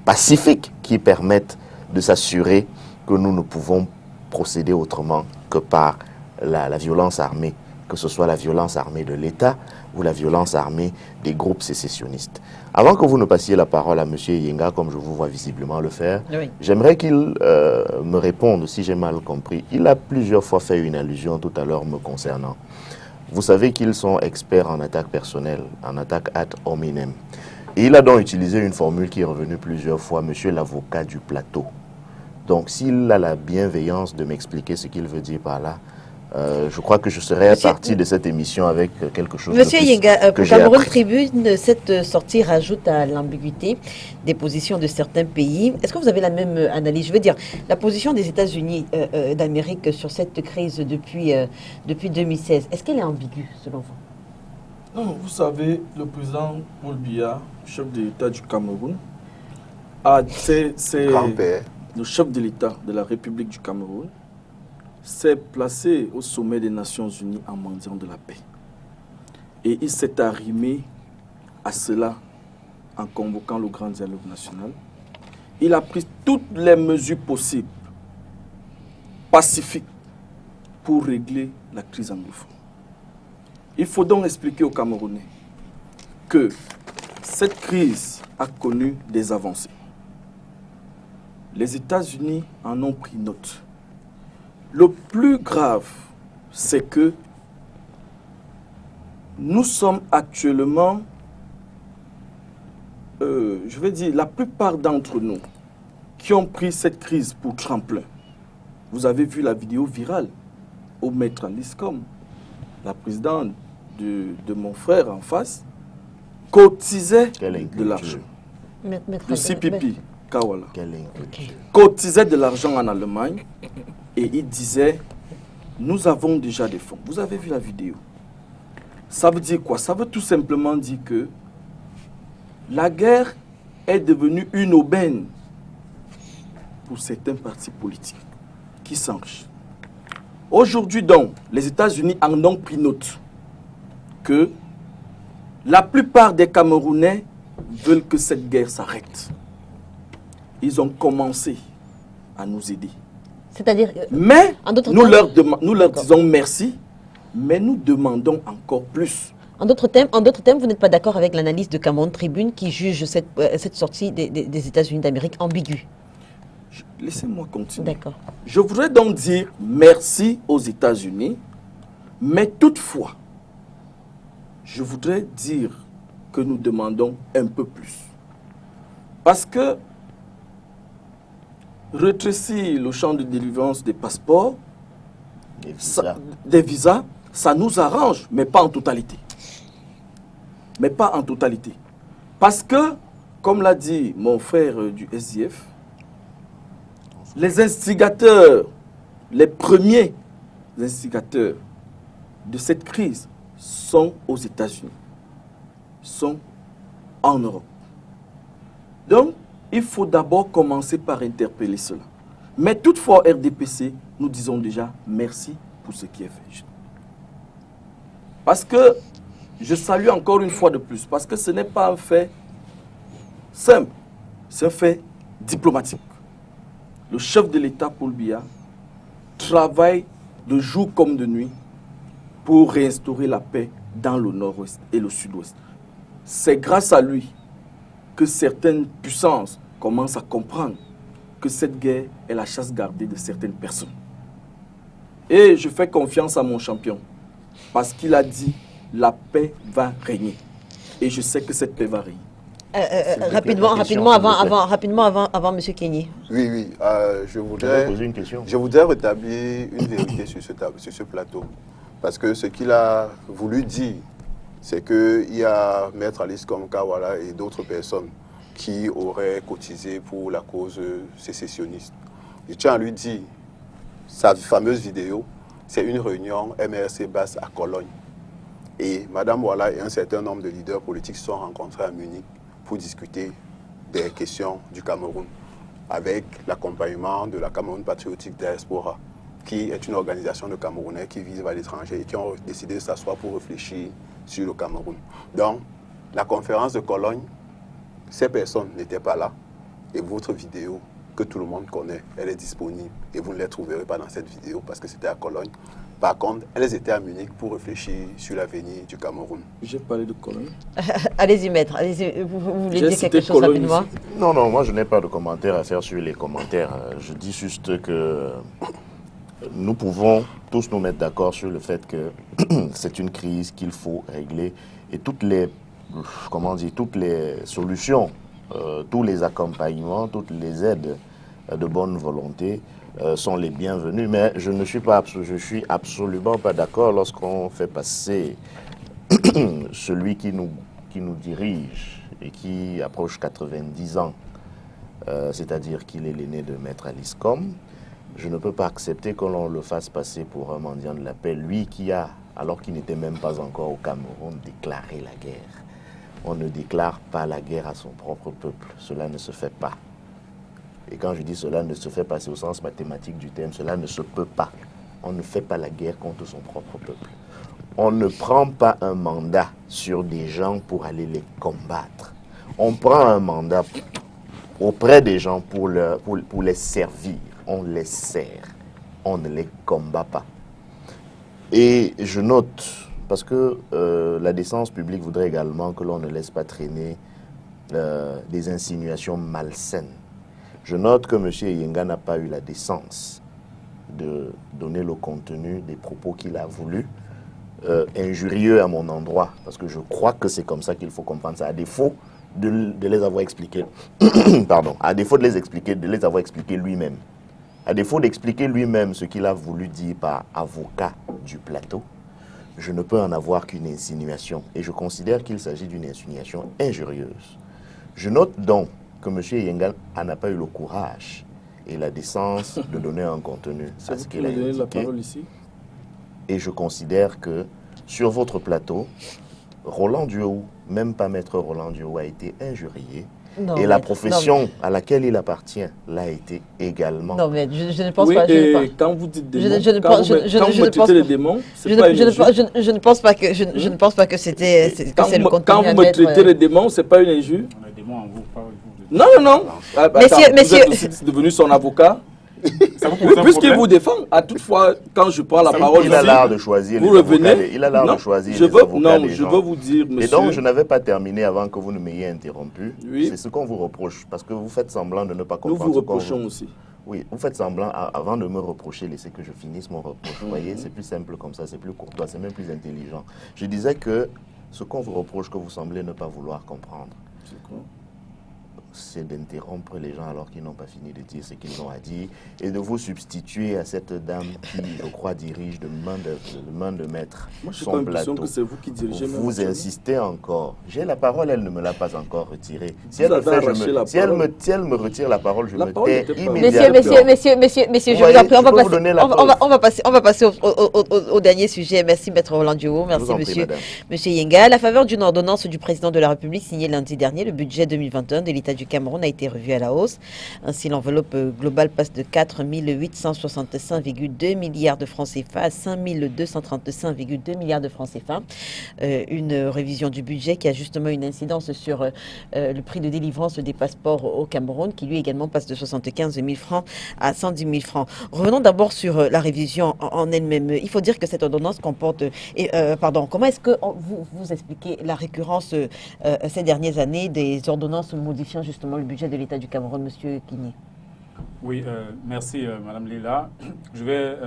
pacifiques qui permettent de s'assurer que nous ne pouvons procéder autrement que par la violence armée, que ce soit la violence armée de l'État ou la violence armée des groupes sécessionnistes. Avant que vous ne passiez la parole à M. Yenga, comme je vous vois visiblement le faire, oui, j'aimerais qu'il me réponde si j'ai mal compris. Il a plusieurs fois fait une allusion tout à l'heure me concernant. Vous savez qu'ils sont experts en attaque personnelle, en attaque ad hominem. Et il a donc utilisé une formule qui est revenue plusieurs fois, monsieur l'avocat du plateau. Donc, s'il a la bienveillance de m'expliquer ce qu'il veut dire par là, je crois que je serai parti de cette émission avec quelque chose Monsieur de plus Yenga, que pour j'ai Cameroun appris. Tribune, cette sortie rajoute à l'ambiguïté des positions de certains pays. Est-ce que vous avez la même analyse? Je veux dire, la position des États-Unis d'Amérique sur cette crise depuis 2016, est-ce qu'elle est ambiguë selon vous? Non, vous savez, le président Paul Biya, chef de l'État du Cameroun, c'est Grand-père. le chef de l'État de la République du Cameroun, s'est placé au sommet des Nations Unies en mendiant de la paix. Et il s'est arrimé à cela en convoquant le grand dialogue national. Il a pris toutes les mesures possibles, pacifiques, pour régler la crise anglophone. Il faut donc expliquer aux Camerounais que cette crise a connu des avancées. Les États-Unis en ont pris note. Le plus grave, c'est que nous sommes actuellement, je vais dire, la plupart d'entre nous qui ont pris cette crise pour tremplin. Vous avez vu la vidéo virale au maître Liscom, la présidente de mon frère en face, cotisait de l'argent. Le CPP, Kawala. Cotisait de l'argent en Allemagne. Et il disait, nous avons déjà des fonds. Vous avez vu la vidéo. Ça veut dire quoi? Ça veut tout simplement dire que la guerre est devenue une aubaine pour certains partis politiques qui s'enrichissent. Aujourd'hui donc, les États-Unis en ont pris note que la plupart des Camerounais veulent que cette guerre s'arrête. Ils ont commencé à nous aider. C'est-à-dire, mais nous leur disons merci, mais nous demandons encore plus. En d'autres termes, vous n'êtes pas d'accord avec l'analyse de Cameroun Tribune qui juge cette sortie des États-Unis d'Amérique ambiguë? Laissez-moi continuer. D'accord. Je voudrais donc dire merci aux États-Unis, mais toutefois, je voudrais dire que nous demandons un peu plus. Parce que rétrécir le champ de délivrance des passeports, des visas, ça nous arrange, mais pas en totalité. Mais pas en totalité. Parce que, comme l'a dit mon frère du SDF, les instigateurs, les premiers instigateurs de cette crise sont aux États-Unis, sont en Europe. Donc, il faut d'abord commencer par interpeller cela. Mais toutefois, RDPC, nous disons déjà merci pour ce qui est fait. Parce que, je salue encore une fois de plus, parce que ce n'est pas un fait simple, c'est un fait diplomatique. Le chef de l'État, Paul Biya, travaille de jour comme de nuit pour réinstaurer la paix dans le nord-ouest et le sud-ouest. C'est grâce à lui que certaines puissances commencent à comprendre que cette guerre est la chasse gardée de certaines personnes. Et je fais confiance à mon champion, parce qu'il a dit la paix va régner. Et je sais que cette paix va régner. Rapidement, avant M. Kenny. Oui, je voudrais poser une question. Je voudrais rétablir une vérité sur ce plateau. Parce que ce qu'il a voulu dire, c'est qu'il y a Maître Alice Kawala et d'autres personnes qui auraient cotisé pour la cause sécessionniste. Je tiens à lui dire, sa fameuse vidéo, c'est une réunion MRC basse à Cologne. Et Mme Wala et un certain nombre de leaders politiques se sont rencontrés à Munich pour discuter des questions du Cameroun, avec l'accompagnement de la Cameroun Patriotique Diaspora, qui est une organisation de Camerounais qui vivent à l'étranger et qui ont décidé de s'asseoir pour réfléchir sur le Cameroun. Donc, la conférence de Cologne, ces personnes n'étaient pas là. Et votre vidéo, que tout le monde connaît, elle est disponible. Et vous ne les trouverez pas dans cette vidéo parce que c'était à Cologne. Par contre, elles étaient à Munich pour réfléchir sur l'avenir du Cameroun. J'ai parlé de Cologne. Allez-y, maître. Allez-y. Vous voulez dire quelque chose rapidement? Non, moi je n'ai pas de commentaires à faire sur les commentaires. Je dis juste que nous pouvons tous nous mettre d'accord sur le fait que c'est une crise qu'il faut régler et toutes les solutions, tous les accompagnements, toutes les aides de bonne volonté sont les bienvenus. Mais je suis absolument pas d'accord lorsqu'on fait passer celui qui nous dirige et qui approche 90 ans, c'est-à-dire qu'il est l'aîné de Maître Alice Combes. Je ne peux pas accepter que l'on le fasse passer pour un mendiant de la paix, lui qui a, alors qu'il n'était même pas encore au Cameroun, déclaré la guerre. On ne déclare pas la guerre à son propre peuple, cela ne se fait pas. Et quand je dis cela ne se fait pas, c'est au sens mathématique du terme, cela ne se peut pas. On ne fait pas la guerre contre son propre peuple. On ne prend pas un mandat sur des gens pour aller les combattre. On prend un mandat auprès des gens pour les servir. On les sert, on ne les combat pas. Et je note, parce que la décence publique voudrait également que l'on ne laisse pas traîner des insinuations malsaines. Je note que M. Yenga n'a pas eu la décence de donner le contenu des propos qu'il a voulu, injurieux à mon endroit, parce que je crois que c'est comme ça qu'il faut comprendre ça, à défaut de les avoir expliqués, pardon, à défaut de les avoir expliqués lui-même. À défaut d'expliquer lui-même ce qu'il a voulu dire par avocat du plateau, je ne peux en avoir qu'une insinuation. Et je considère qu'il s'agit d'une insinuation injurieuse. Je note donc que M. Yenga n'a pas eu le courage et la décence de donner un contenu à ce qu'il a indiqué. La parole ici. Et je considère que sur votre plateau, Roland Diouf, même pas Maître Roland Diouf, a été injurié. Non, et la profession à laquelle il appartient l'a été également. Non, mais je ne pense oui, pas. Quand vous dites démons, quand vous mettez les démons, c'est pas une injure. Je ne pense pas que c'était le contenu. Quand vous me traitez les démons, c'est pas une injure. On a des démons en vous, pas vous. Non, non, non. Vous êtes aussi devenu son avocat. Puisqu'il vous défend, à toutefois, quand je prends la parole, il a l'art de choisir. Vous revenez. Il a l'art de choisir. Je veux vous dire, monsieur. Et donc, je n'avais pas terminé avant que vous ne m'ayez interrompu. Oui. C'est ce qu'on vous reproche, parce que vous faites semblant de ne pas comprendre. Nous vous reprochons aussi. Oui, vous faites semblant, avant de me reprocher, laissez que je finisse mon reproche. Vous voyez, c'est plus simple comme ça, c'est plus courtois, c'est même plus intelligent. Je disais que ce qu'on vous reproche, que vous semblez ne pas vouloir comprendre, c'est d'interrompre les gens alors qu'ils n'ont pas fini de dire ce qu'ils ont à dire et de vous substituer à cette dame qui, je crois, dirige de main de maître son plateau. Que c'est vous qui dirigez. Vous insistez encore. J'ai la parole, elle ne me l'a pas encore retirée. Si elle me retire la parole, je me tais immédiatement. Messieurs, je vous en prie, on va passer au dernier sujet. Merci, Maître Roland Diouf. Merci, monsieur Yenga. À la faveur d'une ordonnance du président de la République signée lundi dernier, le budget 2021 de l'État du Cameroun a été revu à la hausse. Ainsi, l'enveloppe globale passe de 4 865,2 milliards de francs CFA à 5 235,2 milliards de francs CFA. Une révision du budget qui a justement une incidence sur le prix de délivrance des passeports au Cameroun, qui lui également passe de 75 000 francs à 110 000 francs. Revenons d'abord sur la révision en elle-même. Il faut dire que cette ordonnance comporte... comment est-ce que vous expliquez la récurrence ces dernières années des ordonnances modifiant justement le budget de l'État du Cameroun, Monsieur Kini? Oui, merci Madame Leila. Je vais,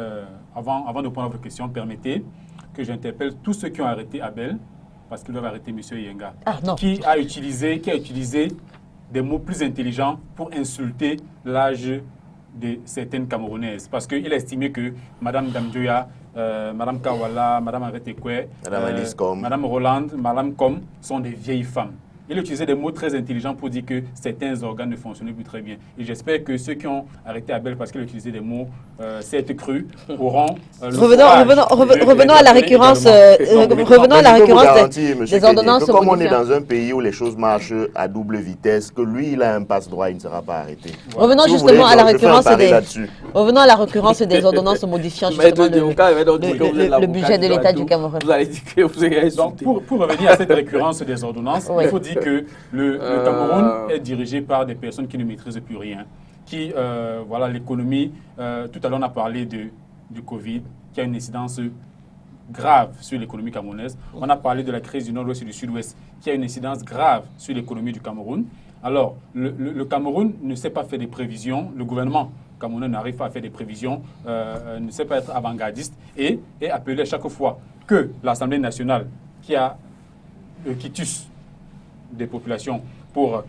avant de prendre votre question, permettez que j'interpelle tous ceux qui ont arrêté Abel, parce qu'ils doivent arrêter Monsieur Yenga, qui a utilisé des mots plus intelligents pour insulter l'âge de certaines Camerounaises. Parce qu'il a estimé que Madame Damdjoya, Madame Kawala, Madame Aretekwe, Madame Roland, Madame Com sont des vieilles femmes. Il utilisait des mots très intelligents pour dire que certains organes ne fonctionnaient plus très bien. Et j'espère que ceux qui ont arrêté Abel parce qu'il utilisait des mots certes crus auront... revenons à la récurrence, des ordonnances. Comme on est dans un pays où les choses marchent à double vitesse, que lui, il a un passe-droit, il ne sera pas arrêté. Revenons justement à la récurrence des ordonnances modifiant justement le budget de l'État du Cameroun. Vous allez dire que vous avez insulté. Donc, pour revenir à cette récurrence des ordonnances, il faut dire que le Cameroun est dirigé par des personnes qui ne maîtrisent plus rien. Voilà, l'économie, tout à l'heure on a parlé du Covid, qui a une incidence grave sur l'économie camerounaise. On a parlé de la crise du Nord-Ouest et du Sud-Ouest, qui a une incidence grave sur l'économie du Cameroun. Alors, le Cameroun ne sait pas faire des prévisions, le gouvernement Camerounais n'arrive pas à faire des prévisions, ne sait pas être avant-gardiste et appeler à chaque fois que l'Assemblée nationale, qui a le quitus des populations pour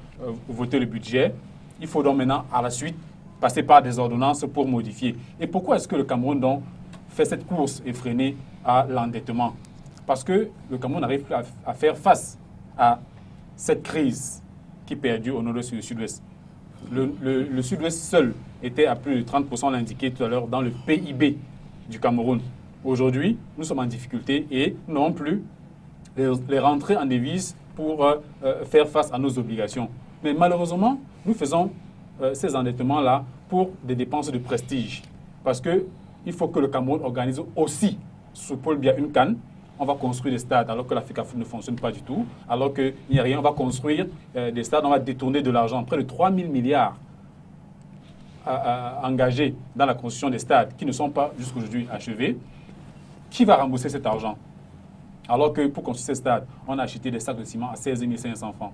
voter le budget, il faut donc maintenant, à la suite, passer par des ordonnances pour modifier. Et pourquoi est-ce que le Cameroun donc fait cette course effrénée à l'endettement? Parce que le Cameroun n'arrive plus à faire face à cette crise qui perdure au nord-ouest et au sud-ouest. Le sud-ouest seul était à plus de 30%, l'indiqué tout à l'heure, dans le PIB du Cameroun. Aujourd'hui, nous sommes en difficulté et non plus les rentrées en devises pour faire face à nos obligations. Mais malheureusement, nous faisons ces endettements-là pour des dépenses de prestige. Parce qu'il faut que le Cameroun organise aussi, sous Paul Biya, une canne. On va construire des stades alors que la FECAFOOT ne fonctionne pas du tout, alors qu'il n'y a rien. On va construire des stades, on va détourner de l'argent, près de 3 000 milliards engagés dans la construction des stades qui ne sont pas jusqu'aujourd'hui achevés. Qui va rembourser cet argent? Alors que pour construire ces stades, on a acheté des sacs de ciment à 16 500 francs.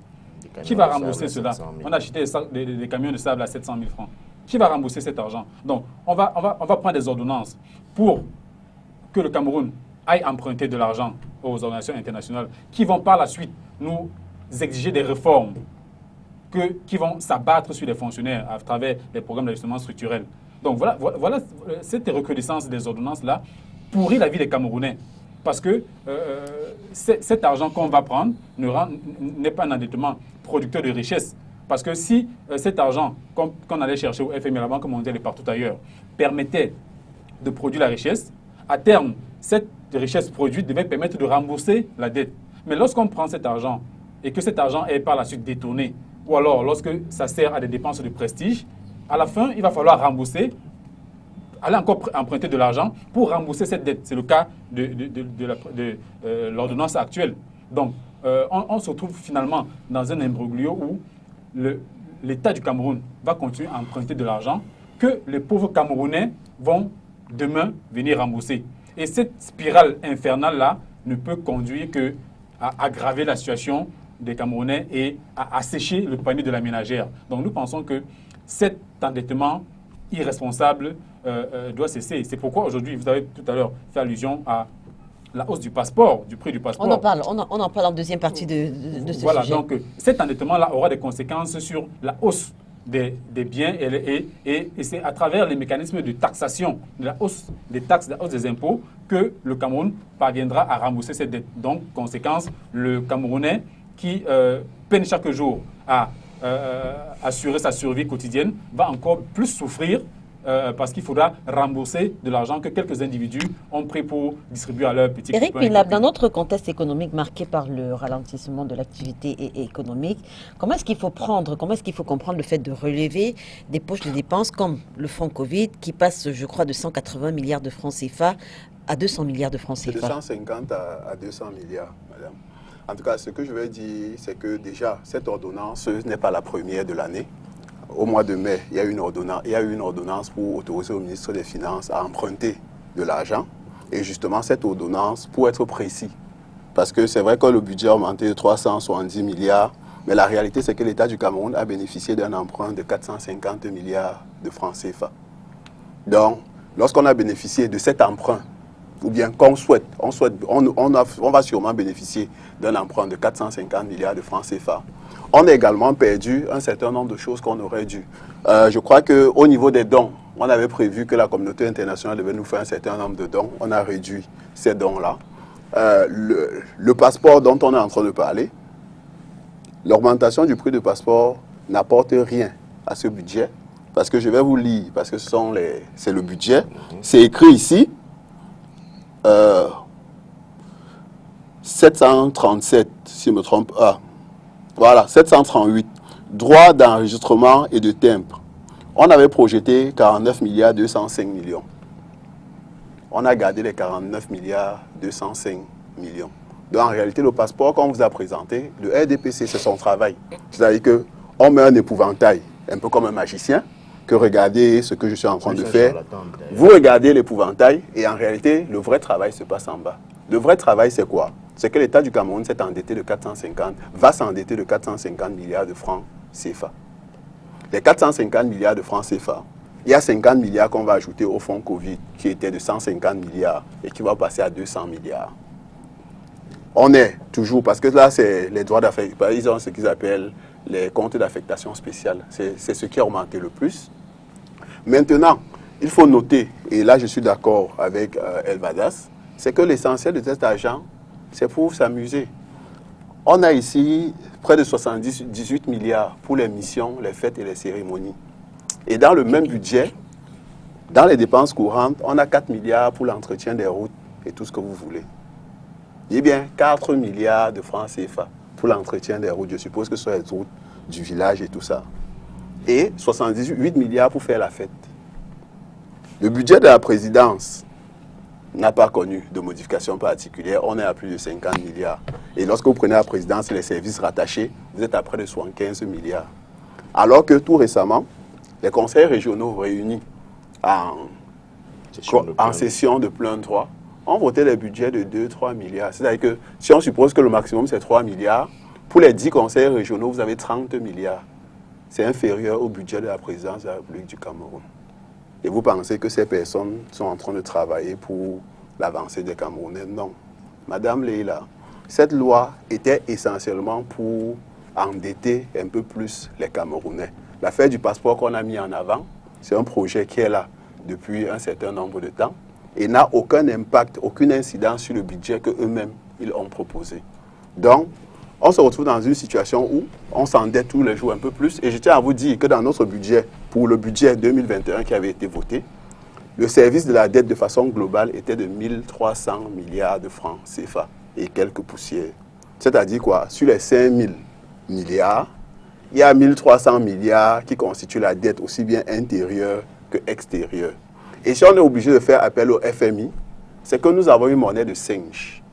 Qui va rembourser cela? On a acheté des camions de sable à 700 000 francs. Qui va rembourser cet argent? Donc, on va prendre des ordonnances pour que le Cameroun aille emprunter de l'argent aux organisations internationales qui vont par la suite nous exiger des réformes qui vont s'abattre sur les fonctionnaires à travers les programmes d'ajustement structurel. Donc voilà cette recrudescence des ordonnances-là pourrit la vie des Camerounais. Parce que cet argent qu'on va prendre n'est pas un endettement producteur de richesse. Parce que si cet argent qu'on allait chercher au FMI, à la Banque mondiale et partout ailleurs, permettait de produire la richesse, à terme, cette richesse produite devait permettre de rembourser la dette. Mais lorsqu'on prend cet argent et que cet argent est par la suite détourné, ou alors lorsque ça sert à des dépenses de prestige, à la fin, il va falloir rembourser, aller encore emprunter de l'argent pour rembourser cette dette. C'est le cas de l'ordonnance actuelle. Donc, on se retrouve finalement dans un imbroglio où l'État du Cameroun va continuer à emprunter de l'argent que les pauvres Camerounais vont demain venir rembourser. Et cette spirale infernale-là ne peut conduire qu'à aggraver la situation des Camerounais et à assécher le panier de la ménagère. Donc nous pensons que cet endettement irresponsable doit cesser. C'est pourquoi aujourd'hui, vous avez tout à l'heure fait allusion à la hausse du passeport, du prix du passeport. On en parle en deuxième partie de ce sujet. Voilà, donc cet endettement-là aura des conséquences sur la hausse des biens et c'est à travers les mécanismes de taxation, de la hausse des taxes, de la hausse des impôts, que le Cameroun parviendra à rembourser cette dette. Donc, conséquence, le Camerounais qui peine chaque jour à assurer sa survie quotidienne va encore plus souffrir parce qu'il faudra rembourser de l'argent que quelques individus ont pris pour distribuer à leurs petits Éric Pilab, dans notre contexte économique marqué par le ralentissement de l'activité économique, comment est-ce qu'il faut comprendre le fait de relever des poches de dépenses comme le fonds Covid qui passe, je crois, de 180 milliards de francs CFA à 200 milliards de francs CFA? De 150 à 200 milliards, madame. En tout cas, ce que je vais dire, c'est que déjà, cette ordonnance n'est pas la première de l'année. Au mois de mai, il y a eu une ordonnance pour autoriser au ministre des Finances à emprunter de l'argent. Et justement, cette ordonnance, pour être précis, parce que c'est vrai que le budget a augmenté de 370 milliards, mais la réalité, c'est que l'État du Cameroun a bénéficié d'un emprunt de 450 milliards de francs CFA. Donc, lorsqu'on a bénéficié de cet emprunt, ou bien qu'on souhaite, on va sûrement bénéficier d'un emprunt de 450 milliards de francs CFA. On a également perdu un certain nombre de choses qu'on aurait dû. Je crois qu'au niveau des dons, on avait prévu que la communauté internationale devait nous faire un certain nombre de dons. On a réduit ces dons-là. Le passeport dont on est en train de parler, l'augmentation du prix du passeport n'apporte rien à ce budget. Parce que je vais vous lire, parce que c'est le budget. C'est écrit ici. 737, si je ne me trompe pas. Voilà, 738. Droits d'enregistrement et de timbre. On avait projeté 49 milliards 205 millions. On a gardé les 49 milliards 205 millions. Donc en réalité, le passeport qu'on vous a présenté, le RDPC, c'est son travail. C'est-à-dire qu'on met un épouvantail, un peu comme un magicien, que regardez ce que je suis en train de faire. Vous regardez l'épouvantail et en réalité, le vrai travail se passe en bas. Le vrai travail, c'est quoi? C'est que l'État du Cameroun s'est endetté de 450, va s'endetter de 450 milliards de francs CFA. Les 450 milliards de francs CFA, il y a 50 milliards qu'on va ajouter au fonds Covid, qui était de 150 milliards et qui va passer à 200 milliards. On est toujours, parce que là, c'est les droits d'affectation, ils ont ce qu'ils appellent les comptes d'affectation spéciale. C'est ce qui a augmenté le plus. Maintenant, il faut noter, et là je suis d'accord avec Elvadas, c'est que l'essentiel de cet argent, c'est pour s'amuser. On a ici près de 18 milliards pour les missions, les fêtes et les cérémonies. Et dans le même budget, dans les dépenses courantes, on a 4 milliards pour l'entretien des routes et tout ce que vous voulez. Eh bien, 4 milliards de francs CFA pour l'entretien des routes. Je suppose que ce sont les routes du village et tout ça. Et 78 milliards pour faire la fête. Le budget de la présidence n'a pas connu de modification particulière. On est à plus de 50 milliards. Et lorsque vous prenez la présidence et les services rattachés, vous êtes à près de 75 milliards. Alors que tout récemment, les conseils régionaux réunis en session de plein droit ont voté les budgets de 2-3 milliards. C'est-à-dire que si on suppose que le maximum c'est 3 milliards, pour les 10 conseils régionaux, vous avez 30 milliards. C'est inférieur au budget de la présidence de la République du Cameroun. Et vous pensez que ces personnes sont en train de travailler pour l'avancée des Camerounais? Non. Madame Leila, cette loi était essentiellement pour endetter un peu plus les Camerounais. L'affaire du passeport qu'on a mis en avant, c'est un projet qui est là depuis un certain nombre de temps et n'a aucun impact, aucune incidence sur le budget qu'eux-mêmes ils ont proposé. Donc, on se retrouve dans une situation où on s'endette tous les jours un peu plus. Et je tiens à vous dire que dans notre budget, pour le budget 2021 qui avait été voté, le service de la dette de façon globale était de 1300 milliards de francs CFA et quelques poussières. C'est-à-dire quoi? Sur les 5000 milliards, il y a 1300 milliards qui constituent la dette aussi bien intérieure que extérieure. Et si on est obligé de faire appel au FMI, c'est que nous avons une monnaie de singe.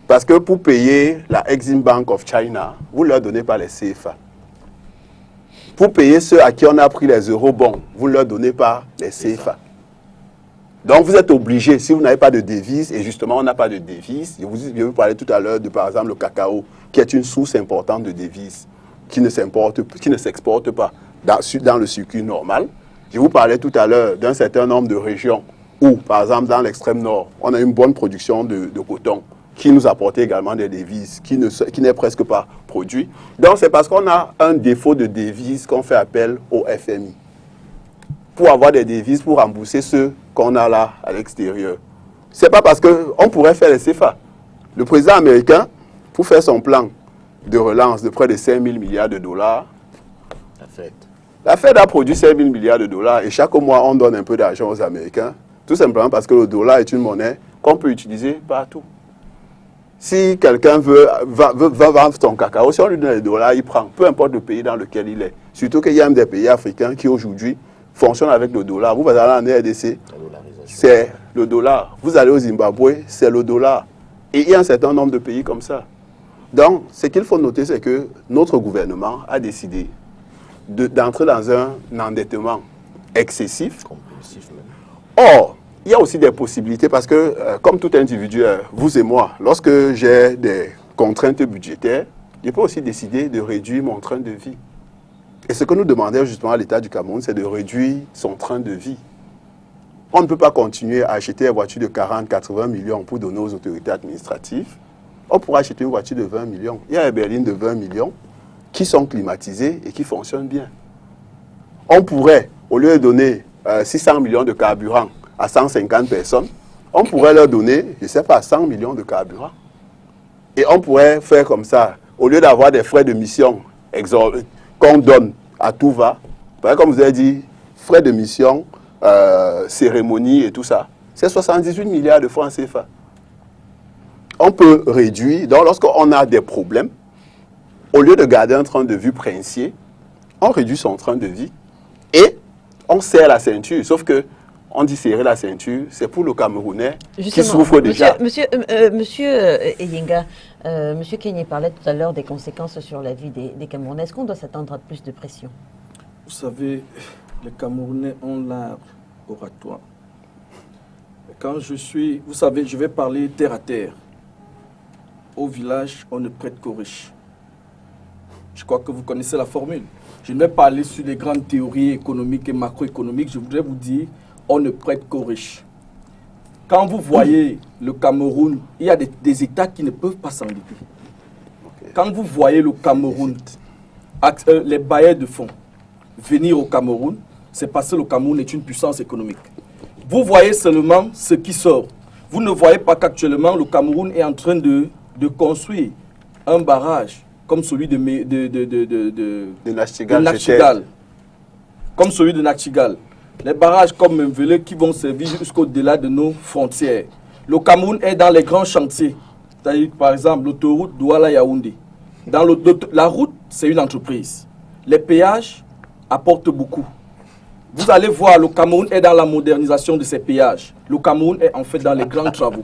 Parce que pour payer la Exim Bank of China, vous ne leur donnez pas les CFA. Pour payer ceux à qui on a pris les eurobonds, vous ne leur donnez pas les CFA. Donc vous êtes obligé, si vous n'avez pas de devise, et justement on n'a pas de devise, je vous parlais tout à l'heure de par exemple le cacao, qui est une source importante de devises, qui ne s'exporte pas dans le circuit normal. Je vous parlais tout à l'heure d'un certain nombre de régions où, par exemple dans l'extrême nord, on a une bonne production de coton, qui nous apportait également des devises, qui n'est presque pas produit. Donc c'est parce qu'on a un défaut de devises qu'on fait appel au FMI. Pour avoir des devises, pour rembourser ceux qu'on a là à l'extérieur. C'est pas parce qu'on pourrait faire les CFA. Le président américain, pour faire son plan de relance de près de 5 000 milliards de dollars, la Fed a produit 5 000 milliards de dollars et chaque mois on donne un peu d'argent aux Américains, tout simplement parce que le dollar est une monnaie qu'on peut utiliser partout. Si quelqu'un veut vendre son cacao, si on lui donne les dollars, il prend, peu importe le pays dans lequel il est. Surtout qu'il y a même des pays africains qui aujourd'hui fonctionnent avec le dollar. Vous allez en RDC, c'est le dollar. Vous allez au Zimbabwe, c'est le dollar. Et il y a un certain nombre de pays comme ça. Donc, ce qu'il faut noter, c'est que notre gouvernement a décidé d'entrer dans un endettement excessif. Compulsif même. Or, il y a aussi des possibilités parce que, comme tout individu, vous et moi, lorsque j'ai des contraintes budgétaires, je peux aussi décider de réduire mon train de vie. Et ce que nous demandons justement à l'État du Cameroun, c'est de réduire son train de vie. On ne peut pas continuer à acheter une voiture de 40-80 millions pour donner aux autorités administratives. On pourra acheter une voiture de 20 millions. Il y a des berlines de 20 millions qui sont climatisées et qui fonctionnent bien. On pourrait, au lieu de donner 600 millions de carburant à 150 personnes, on pourrait leur donner, je ne sais pas, 100 millions de carburant. Et on pourrait faire comme ça, au lieu d'avoir des frais de mission qu'on donne à tout va, comme vous avez dit, frais de mission, cérémonie et tout ça, c'est 78 milliards de francs CFA. On peut réduire, donc lorsqu'on a des problèmes, au lieu de garder un train de vie princier, on réduit son train de vie et on serre la ceinture, sauf que on dit serrer la ceinture, c'est pour le Camerounais qui souffre déjà. Monsieur Eyenga, Monsieur Kenyé parlait tout à l'heure des conséquences sur la vie des Camerounais. Est-ce qu'on doit s'attendre à plus de pression? Vous savez, les Camerounais ont l'art oratoire. Quand vous savez, je vais parler terre à terre. Au village, on ne prête qu'aux riches. Je crois que vous connaissez la formule. Je ne vais pas aller sur les grandes théories économiques et macroéconomiques. Je voudrais vous dire, on ne prête qu'aux riches. Quand vous voyez le Cameroun, il y a des États qui ne peuvent pas s'endetter. Quand vous voyez le Cameroun, les bailleurs de fonds venir au Cameroun, c'est parce que le Cameroun est une puissance économique. Vous voyez seulement ce qui sort. Vous ne voyez pas qu'actuellement, le Cameroun est en train de construire un barrage comme celui de Nachtigal. Comme celui de Nachtigal. Les barrages comme Mvele qui vont servir jusqu'au-delà de nos frontières. Le Cameroun est dans les grands chantiers. C'est-à-dire, par exemple, l'autoroute Douala-Yaoundé. La route, c'est une entreprise. Les péages apportent beaucoup. Vous allez voir, le Cameroun est dans la modernisation de ses péages. Le Cameroun est en fait dans les grands travaux.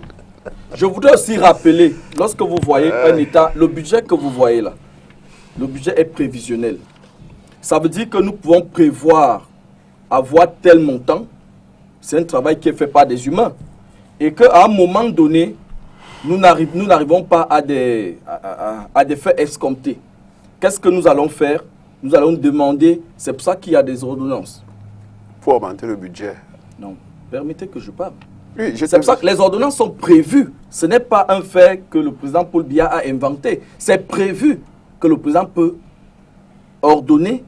Je voudrais aussi rappeler, lorsque vous voyez un État, le budget que vous voyez là, le budget est prévisionnel. Ça veut dire que nous pouvons prévoir avoir tel montant. C'est un travail qui est fait par des humains. Et qu'à un moment donné, nous n'arrivons pas à des faits escomptés. Qu'est-ce que nous allons faire? Nous allons demander, c'est pour ça qu'il y a des ordonnances. Pour augmenter le budget. Non, permettez que je parle. Oui, c'est pour ça que les ordonnances sont prévues. Ce n'est pas un fait que le président Paul Biya a inventé. C'est prévu que le président peut ordonner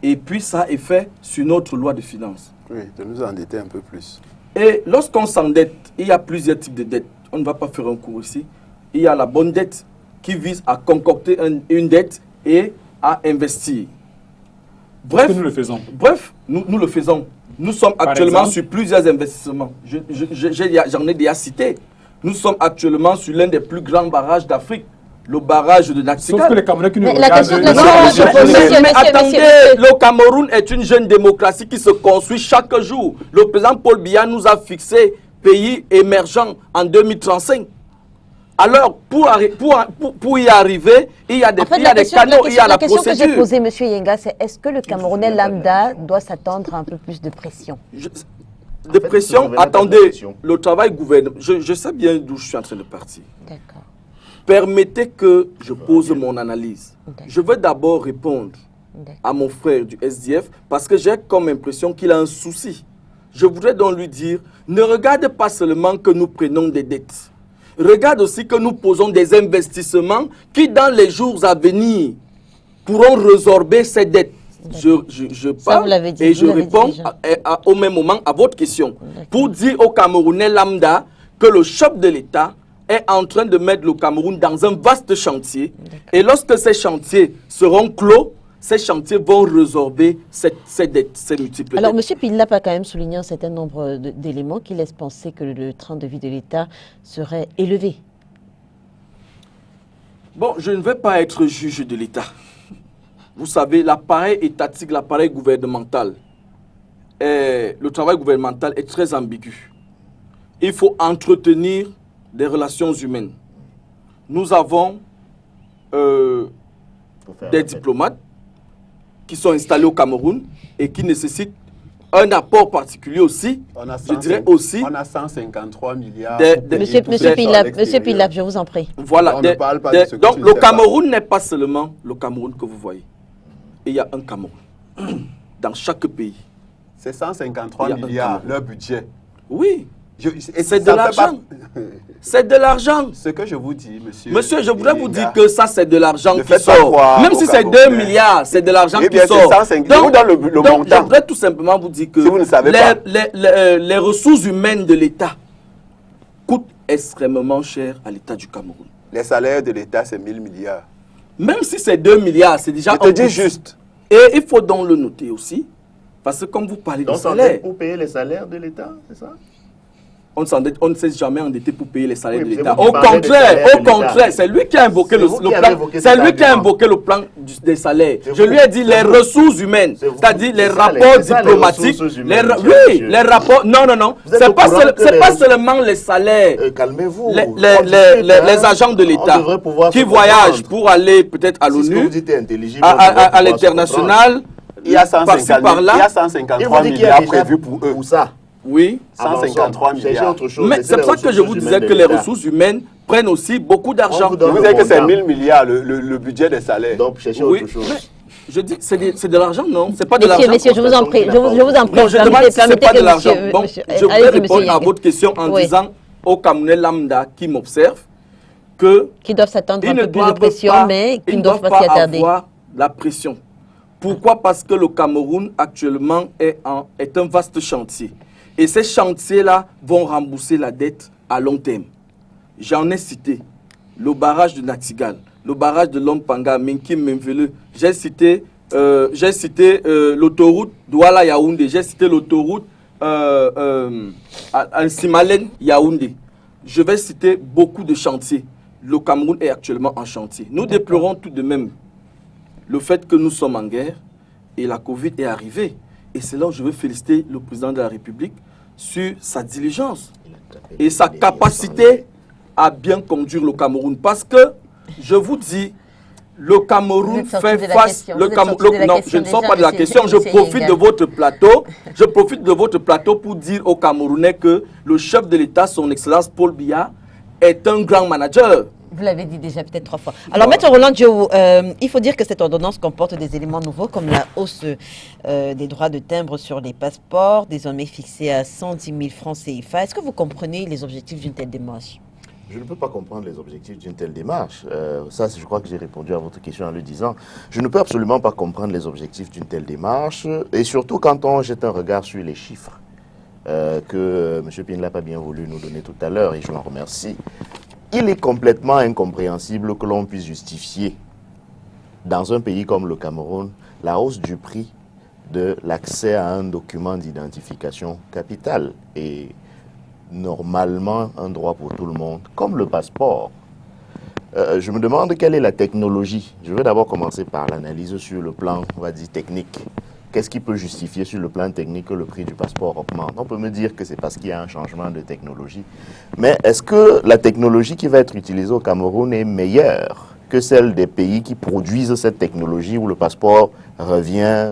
et puis ça a effet sur notre loi de finances. Oui, de nous endetter un peu plus. Et lorsqu'on s'endette, il y a plusieurs types de dettes. On ne va pas faire un cours ici. Il y a la bonne dette qui vise à concocter une dette et à investir. Bref, nous le faisons. Bref, nous le faisons. Nous sommes actuellement sur plusieurs investissements. J'en ai déjà cité. Nous sommes actuellement sur l'un des plus grands barrages d'Afrique, le barrage de Nachtigal. Sauf que les Camerounais qui nous regardent... Mais attendez, le Cameroun est une jeune démocratie qui se construit chaque jour. Le président Paul Biya nous a fixé pays émergent en 2035. Alors, pour y arriver, il y a des canaux, il y a la procédure. La question que j'ai posée, M. Yenga, c'est est-ce que le Camerounais lambda doit s'attendre à un peu plus de pression? De pression, attendez, le travail gouvernemental, je sais bien d'où je suis en train de partir. D'accord. Permettez que je pose mon analyse. Je veux d'abord répondre à mon frère du SDF parce que j'ai comme impression qu'il a un souci. Je voudrais donc lui dire, ne regarde pas seulement que nous prenons des dettes. Regarde aussi que nous posons des investissements qui, dans les jours à venir, pourront résorber ces dettes. Je parle et je réponds au même moment à votre question. Pour dire aux Camerounais lambda que le chef de l'État est en train de mettre le Cameroun dans un vaste chantier. Et lorsque ces chantiers seront clos, ces chantiers vont résorber ces dettes, ces multiples Alors, dettes. M. Pillap a quand même souligné un certain nombre d'éléments qui laissent penser que le train de vie de l'État serait élevé. Bon, je ne vais pas être juge de l'État. Vous savez, l'appareil étatique, l'appareil gouvernemental, le travail gouvernemental est très ambigu. Il faut entretenir des relations humaines. Nous avons des diplomates qui sont installés au Cameroun et qui nécessitent un apport particulier aussi. On a 153 milliards. Monsieur Pillap, je vous en prie. Voilà. Donc le Cameroun n'est pas seulement le Cameroun que vous voyez. Il y a un Cameroun dans chaque pays. C'est 153 milliards, leur budget. Oui. C'est de l'argent. C'est de l'argent. Ce que je vous dis, monsieur. Monsieur, je voudrais vous dire que ça, c'est de l'argent qui sort. Même si c'est 2 milliards, c'est de l'argent qui sort. Donc, je voudrais tout simplement vous dire que si vous ne savez pas, les ressources humaines de l'État coûtent extrêmement cher à l'État du Cameroun. Les salaires de l'État, c'est 1000 milliards. Même si c'est 2 milliards, c'est déjà... Je te dis juste. Et il faut donc le noter aussi, parce que comme vous parlez de salaire... pour payer les salaires de l'État, c'est ça? On ne s'est jamais endetté pour payer les salaires de l'État. Au contraire, c'est lui qui a invoqué le plan. C'est lui qui a invoqué le plan des salaires. Je lui ai dit les ressources humaines, c'est-à-dire les rapports diplomatiques. Oui, les rapports. Non. C'est pas seulement les salaires. Calmez-vous. Les agents de l'État qui voyagent pour aller peut-être à l'ONU, à l'international. Il y a 153 milliards prévus pour eux. Où ça? Oui. 153 Cherchez milliards. autre chose. Mais Laissez c'est les pour ça que je ressources vous humaines disais de que les l'État. ressources humaines prennent aussi beaucoup d'argent. On vous donne Vous le savez que c'est montant. 1000 milliards le budget des salaires. Donc, cherchez Oui, autre chose. mais je dis que c'est de l'argent, non? C'est pas de Messieurs, l'argent. messieurs, je vous en prie, je vous en prie. Non, je demande si ce n'est pas de l'argent. Bon, monsieur, je voulais allez-y, répondre monsieur à Yang. votre question en Oui. disant aux Camerounais lambda qui m'observent que Qui doivent s'attendre ils un ne peu plus de doivent pression, pas, mais qui ils ne ne doivent doivent pas s'y pas attarder. avoir la pression. Pourquoi? Parce que le Cameroun actuellement est un vaste chantier. Et ces chantiers-là vont rembourser la dette à long terme. J'en ai cité le barrage de Natigal, le barrage de Lompanga, Menkim, Memvele. J'ai cité l'autoroute Douala-Yaoundé. J'ai cité l'autoroute Simalen-Yaoundé. Je vais citer beaucoup de chantiers. Le Cameroun est actuellement en chantier. Nous déplorons tout de même le fait que nous sommes en guerre et la Covid est arrivée. Et c'est là où je veux féliciter le président de la République sur sa diligence et sa capacité à bien conduire le Cameroun. Parce que, je vous dis, le Cameroun fait face... Non, je ne sors pas de la question. Je profite de votre plateau. Je profite de votre plateau pour dire aux Camerounais que le chef de l'État, son Excellence Paul Biya, est un grand manager. Vous l'avez dit déjà peut-être 3 fois. Alors, Maître Roland Diouf, il faut dire que cette ordonnance comporte des éléments nouveaux comme la hausse des droits de timbre sur les passeports, désormais fixés à 110 000 francs CFA. Est-ce que vous comprenez les objectifs d'une telle démarche? Je ne peux pas comprendre les objectifs d'une telle démarche. Ça, je crois que j'ai répondu à votre question en le disant. Je ne peux absolument pas comprendre les objectifs d'une telle démarche, et surtout quand on jette un regard sur les chiffres que M. Pin n'a pas bien voulu nous donner tout à l'heure, et je l'en remercie. Il est complètement incompréhensible que l'on puisse justifier, dans un pays comme le Cameroun, la hausse du prix de l'accès à un document d'identification capitale et normalement un droit pour tout le monde, comme le passeport. Je me demande quelle est la technologie. Je vais d'abord commencer par l'analyse sur le plan, on va dire, technique. Qu'est-ce qui peut justifier sur le plan technique que le prix du passeport augmente? On peut me dire que c'est parce qu'il y a un changement de technologie. Mais est-ce que la technologie qui va être utilisée au Cameroun est meilleure que celle des pays qui produisent cette technologie où le passeport revient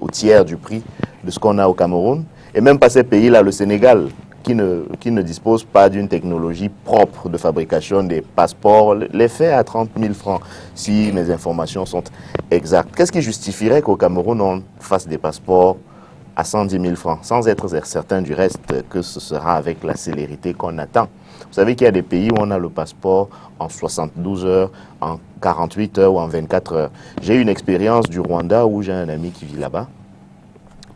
au tiers du prix de ce qu'on a au Cameroun? Et même pas ces pays-là, le Sénégal, qui ne dispose pas d'une technologie propre de fabrication des passeports, les fait à 30 000 francs, si mes informations sont exactes. Qu'est-ce qui justifierait qu'au Cameroun, on fasse des passeports à 110 000 francs, sans être certain du reste que ce sera avec la célérité qu'on attend? Vous savez qu'il y a des pays où on a le passeport en 72 heures, en 48 heures ou en 24 heures. J'ai eu une expérience du Rwanda où j'ai un ami qui vit là-bas,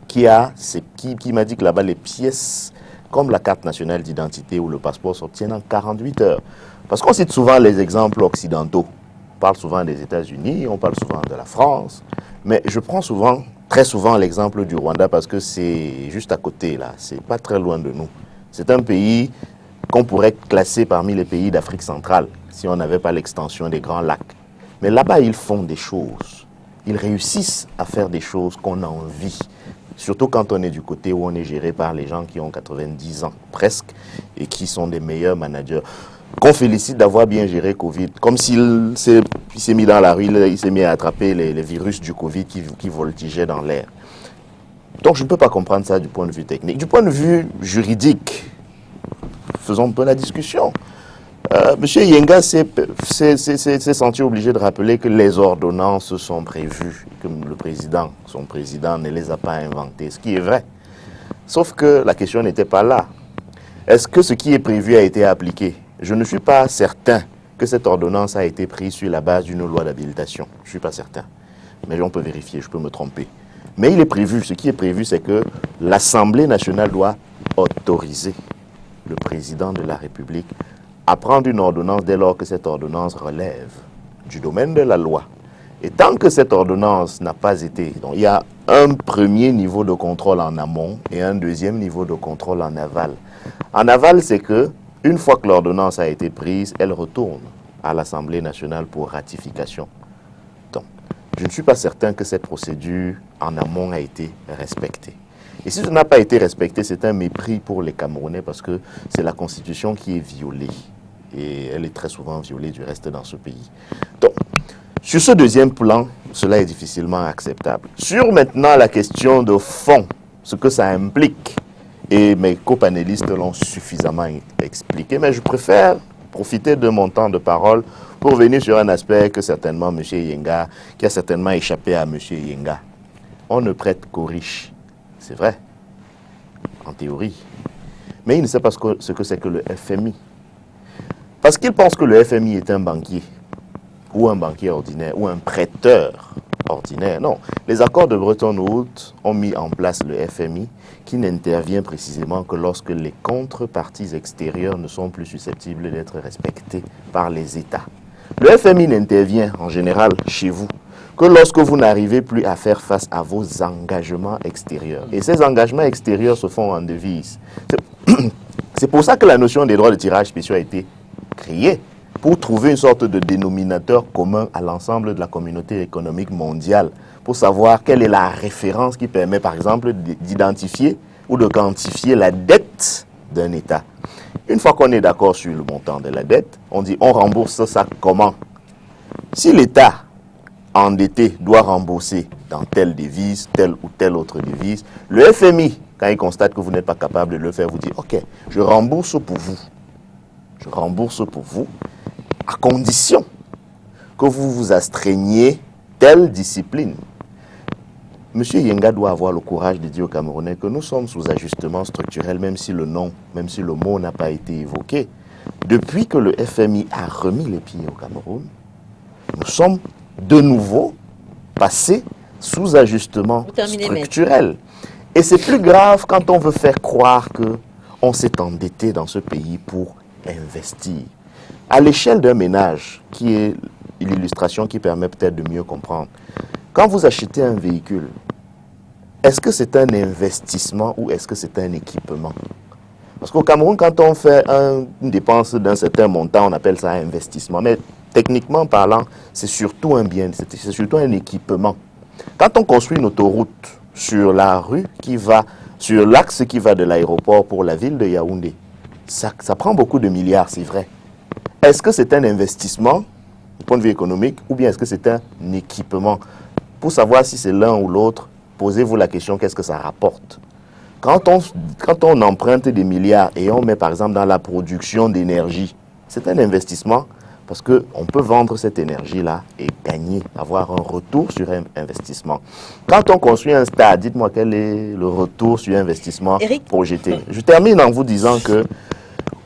qui m'a dit que là-bas, les pièces comme la carte nationale d'identité ou le passeport s'obtiennent en 48 heures. Parce qu'on cite souvent les exemples occidentaux. On parle souvent des États-Unis, on parle souvent de la France. Mais je prends très souvent l'exemple du Rwanda parce que c'est juste à côté, là. C'est pas très loin de nous. C'est un pays qu'on pourrait classer parmi les pays d'Afrique centrale si on n'avait pas l'extension des grands lacs. Mais là-bas, ils font des choses. Ils réussissent à faire des choses qu'on a envie. Surtout quand on est du côté où on est géré par les gens qui ont 90 ans presque et qui sont des meilleurs managers. Qu'on félicite d'avoir bien géré Covid. Comme s'il s'est mis dans la rue, il s'est mis à attraper les virus du Covid qui voltigeaient dans l'air. Donc je ne peux pas comprendre ça du point de vue technique. Du point de vue juridique, faisons un peu la discussion. Monsieur Yenga s'est senti obligé de rappeler que les ordonnances sont prévues, que son président ne les a pas inventées, ce qui est vrai. Sauf que la question n'était pas là. Est-ce que ce qui est prévu a été appliqué? Je ne suis pas certain que cette ordonnance a été prise sur la base d'une loi d'habilitation. Je ne suis pas certain. Mais on peut vérifier, je peux me tromper. Mais il est prévu, ce qui est prévu, c'est que l'Assemblée nationale doit autoriser le président de la République à prendre une ordonnance dès lors que cette ordonnance relève du domaine de la loi. Et tant que cette ordonnance n'a pas été... Donc il y a un premier niveau de contrôle en amont et un deuxième niveau de contrôle en aval. En aval, c'est que une fois que l'ordonnance a été prise, elle retourne à l'Assemblée nationale pour ratification. Donc, je ne suis pas certain que cette procédure en amont a été respectée. Et si ça n'a pas été respecté, c'est un mépris pour les Camerounais parce que c'est la Constitution qui est violée. Et elle est très souvent violée du reste dans ce pays. Donc, sur ce deuxième plan, cela est difficilement acceptable. Sur maintenant la question de fond, ce que ça implique et mes copanélistes l'ont suffisamment expliqué, mais je préfère profiter de mon temps de parole pour venir sur un aspect que certainement M. Yenga, qui a certainement échappé à M. Yenga. On ne prête qu'aux riches, c'est vrai, en théorie. Mais il ne sait pas ce que c'est que le FMI. Parce qu'il pense que le FMI est un banquier, ou un banquier ordinaire, ou un prêteur ordinaire. Non, les accords de Bretton Woods ont mis en place le FMI, qui n'intervient précisément que lorsque les contreparties extérieures ne sont plus susceptibles d'être respectées par les États. Le FMI n'intervient en général chez vous que lorsque vous n'arrivez plus à faire face à vos engagements extérieurs. Et ces engagements extérieurs se font en devise. C'est pour ça que la notion des droits de tirage spéciaux a été créée, pour trouver une sorte de dénominateur commun à l'ensemble de la communauté économique mondiale, pour savoir quelle est la référence qui permet, par exemple, d'identifier ou de quantifier la dette d'un État. Une fois qu'on est d'accord sur le montant de la dette, on dit on rembourse ça comment? Si l'État endetté doit rembourser dans telle devise, telle ou telle autre devise, le FMI, quand il constate que vous n'êtes pas capable de le faire, vous dit ok, je rembourse pour vous. Je rembourse pour vous, à condition que vous vous astreigniez telle discipline. Monsieur Yenga doit avoir le courage de dire aux Camerounais que nous sommes sous ajustement structurel, même si le mot n'a pas été évoqué. Depuis que le FMI a remis les pieds au Cameroun, nous sommes de nouveau passés sous ajustement structurel. Et c'est plus grave quand on veut faire croire qu'on s'est endetté dans ce pays pour investir. À l'échelle d'un ménage, qui est l'illustration qui permet peut-être de mieux comprendre, quand vous achetez un véhicule, est-ce que c'est un investissement ou est-ce que c'est un équipement? Parce qu'au Cameroun, quand on fait une dépense d'un certain montant, on appelle ça un investissement. Mais techniquement parlant, c'est surtout un bien, c'est surtout un équipement. Quand on construit une autoroute sur la rue qui va, sur l'axe qui va de l'aéroport pour la ville de Yaoundé, ça prend beaucoup de milliards, c'est vrai. Est-ce que c'est un investissement du point de vue économique ou bien est-ce que c'est un équipement? Pour savoir si c'est l'un ou l'autre, posez-vous la question, qu'est-ce que ça rapporte? Quand on emprunte des milliards et on met par exemple dans la production d'énergie, c'est un investissement parce qu'on peut vendre cette énergie-là et gagner, avoir un retour sur un investissement. Quand on construit un stade, dites-moi quel est le retour sur investissement projeté. Je termine en vous disant que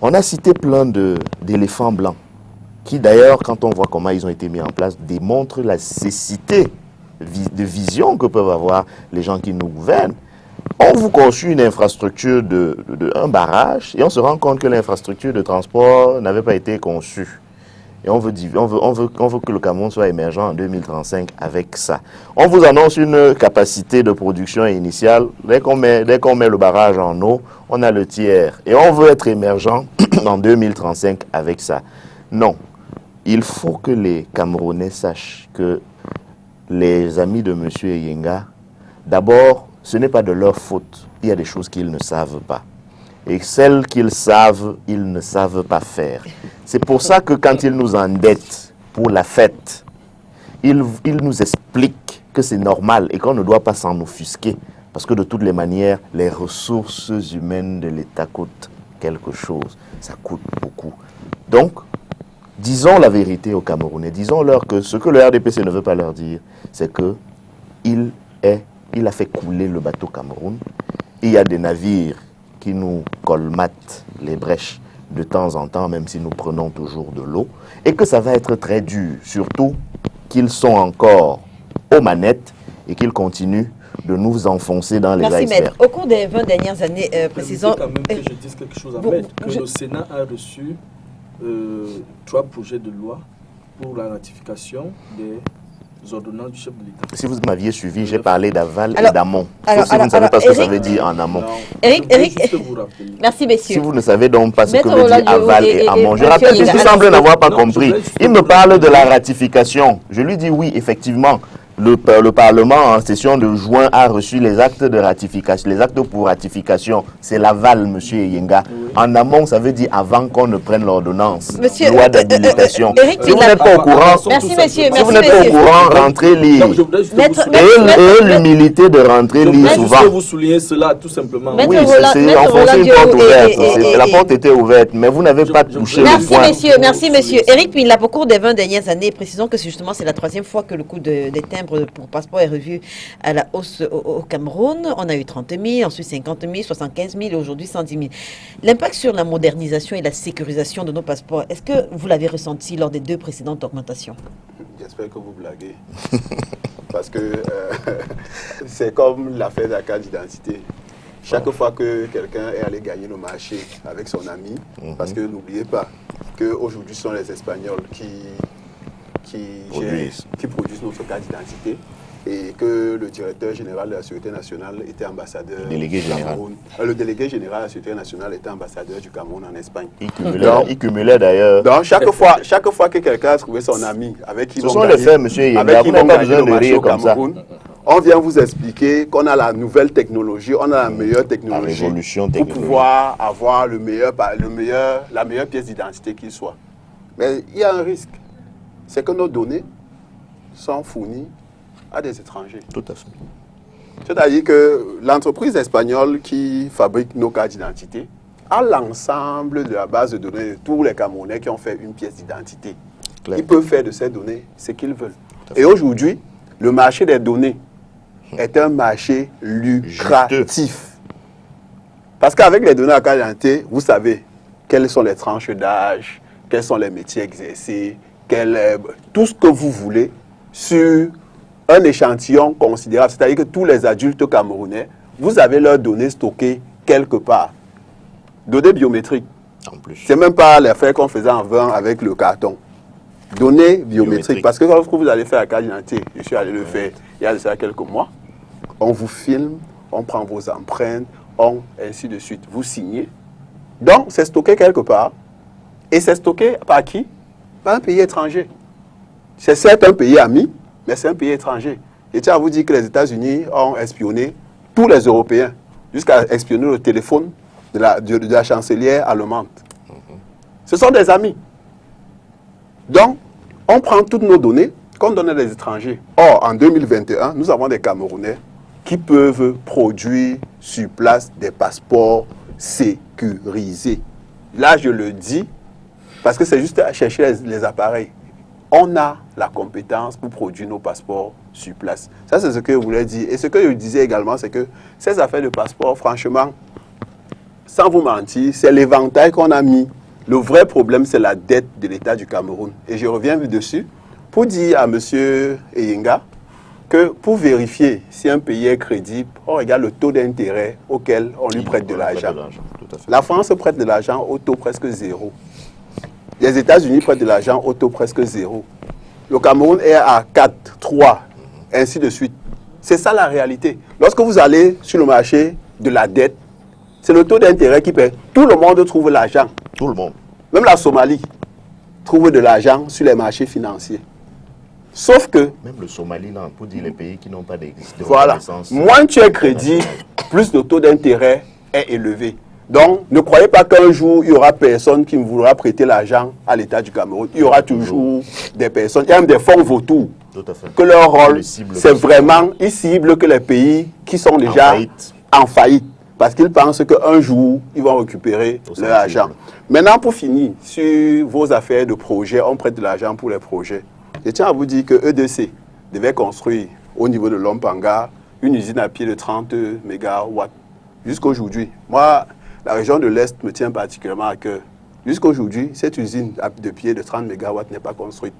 on a cité plein d'éléphants blancs qui d'ailleurs, quand on voit comment ils ont été mis en place, démontrent la cécité de vision que peuvent avoir les gens qui nous gouvernent. On vous construit une infrastructure un barrage et on se rend compte que l'infrastructure de transport n'avait pas été conçue. Et on veut que le Cameroun soit émergent en 2035 avec ça. On vous annonce une capacité de production initiale. Dès qu'on met le barrage en eau, on a le tiers. Et on veut être émergent en 2035 avec ça. Non. Il faut que les Camerounais sachent que les amis de M. Yenga, d'abord, ce n'est pas de leur faute. Il y a des choses qu'ils ne savent pas. Et celles qu'ils savent, ils ne savent pas faire. C'est pour ça que quand ils nous endettent pour la fête, ils nous expliquent que c'est normal et qu'on ne doit pas s'en offusquer. Parce que de toutes les manières, les ressources humaines de l'État coûtent quelque chose. Ça coûte beaucoup. Donc, disons la vérité aux Camerounais. Disons-leur que ce que le RDPC ne veut pas leur dire, c'est qu'il a fait couler le bateau Cameroun. Il y a des navires qui nous colmatent les brèches de temps en temps, même si nous prenons toujours de l'eau, et que ça va être très dur, surtout qu'ils sont encore aux manettes et qu'ils continuent de nous enfoncer dans les icebergs. Merci, Maître. Au cours des 20 dernières années, précisons... quand même que je dise quelque chose à Maître, que le Sénat a reçu 3 projets de loi pour la ratification des ordonnances du chef de l'État. Si vous m'aviez suivi, j'ai parlé d'aval et d'amont. Sauf si vous ne savez pas ce que ça veut dire en amont. Eric, merci messieurs. Si vous ne savez donc pas ce que veut dire aval et amont. Je rappelle qu'il semble n'avoir pas compris. Il me parle de la ratification. Je lui dis oui, effectivement. le Parlement, en session de juin, a reçu les actes de ratification, les actes pour ratification. C'est l'aval, monsieur Yenga. Oui. En amont, ça veut dire avant qu'on ne prenne l'ordonnance. Loi d'habilitation. Si vous n'êtes pas au courant, merci, monsieur. Si vous n'êtes pas au courant, rentrez lire. Et l'humilité de rentrer lire souvent. Je vous souligner cela, tout simplement. Oui, c'est enfoncer une porte ouverte. La porte était ouverte, mais vous n'avez pas touché le point. Merci, monsieur. Éric Mila, au cours des 20 dernières années, précisons que justement, c'est la 3e fois que le coût des timbres pour passeport est revu à la hausse au Cameroun. On a eu 30 000, ensuite 50 000, 75 000 et aujourd'hui 110 000. L'impact sur la modernisation et la sécurisation de nos passeports, est-ce que vous l'avez ressenti lors des 2 précédentes augmentations? J'espère que vous blaguez. Parce que c'est comme l'affaire de la carte d'identité. Chaque fois que quelqu'un est allé gagner le marché avec son ami, parce que n'oubliez pas qu'aujourd'hui, ce sont les Espagnols qui produisent notre carte d'identité et que le directeur général de la Sécurité nationale était ambassadeur délégué du Cameroun. Le délégué général de la Sécurité nationale était ambassadeur du Cameroun en Espagne. Il cumulait d'ailleurs. Donc chaque fois que quelqu'un a trouvé son ami avec qui ce sont les faits, monsieur Yenga, vous n'avez pas besoin de rire comme ça. On vient vous expliquer qu'on a la nouvelle technologie, on a la meilleure technologie pour pouvoir avoir la meilleure pièce d'identité qu'il soit. Mais il y a un risque. C'est que nos données sont fournies à des étrangers. Tout à fait. C'est-à-dire que l'entreprise espagnole qui fabrique nos cartes d'identité a l'ensemble de la base de données de tous les Camerounais qui ont fait une pièce d'identité. Ils peuvent faire de ces données ce qu'ils veulent. Et aujourd'hui, le marché des données est un marché lucratif. Parce qu'avec les données à carte d'identité, vous savez quelles sont les tranches d'âge, quels sont les métiers exercés, tout ce que vous voulez sur un échantillon considérable. C'est-à-dire que tous les adultes camerounais, vous avez leurs données stockées quelque part. Données biométriques. En plus. C'est même pas l'affaire qu'on faisait avant avec le carton. Données biométriques. Parce que lorsque vous allez faire la carte d'identité, je suis allé le faire il y a de ça quelques mois, on vous filme, on prend vos empreintes, ainsi de suite. Vous signez. Donc, c'est stocké quelque part. Et c'est stocké par qui? Par un pays étranger. C'est certes un pays ami, mais c'est un pays étranger. Et tiens à vous dire que les États-Unis ont espionné tous les Européens, jusqu'à espionner le téléphone de la chancelière allemande. Ce sont des amis. Donc, on prend toutes nos données qu'on donne à des étrangers. Or, en 2021, nous avons des Camerounais qui peuvent produire sur place des passeports sécurisés. Là, je le dis parce que c'est juste à chercher les appareils. On a la compétence pour produire nos passeports sur place. Ça, c'est ce que je voulais dire. Et ce que je disais également, c'est que ces affaires de passeport, franchement, sans vous mentir, c'est l'éventail qu'on a mis. Le vrai problème, c'est la dette de l'État du Cameroun. Et je reviens dessus pour dire à M. Yenga que pour vérifier si un pays est crédible, on regarde le taux d'intérêt auquel on lui prête de l'argent. La France prête de l'argent au taux presque zéro. Les États-Unis prêtent de l'argent au taux presque zéro. Le Cameroun est à 4, 3, ainsi de suite. C'est ça la réalité. Lorsque vous allez sur le marché de la dette, c'est le taux d'intérêt qui paie. Tout le monde trouve l'argent. Tout le monde. Même la Somalie trouve de l'argent sur les marchés financiers. Sauf que... Même le Somaliland, pour dire les pays qui n'ont pas d'existence. Voilà. Moins tu es crédible, plus le taux d'intérêt est élevé. Donc, ne croyez pas qu'un jour, il y aura personne qui voudra prêter l'argent à l'État du Cameroun. Il y aura toujours des personnes, il y a même des fonds vautours. Tout à fait. Que leur rôle, c'est vraiment, ils ciblent que les pays qui sont déjà en faillite. Parce qu'ils pensent qu'un jour, ils vont récupérer leur argent. Maintenant, pour finir, sur vos affaires de projet, on prête de l'argent pour les projets. Je tiens à vous dire que EDC devait construire au niveau de Lompanga une usine à pied de 30 mégawatts. Jusqu'aujourd'hui, moi, la région de l'Est me tient particulièrement à cœur. Jusqu'aujourd'hui, cette usine de pied de 30 mégawatts n'est pas construite.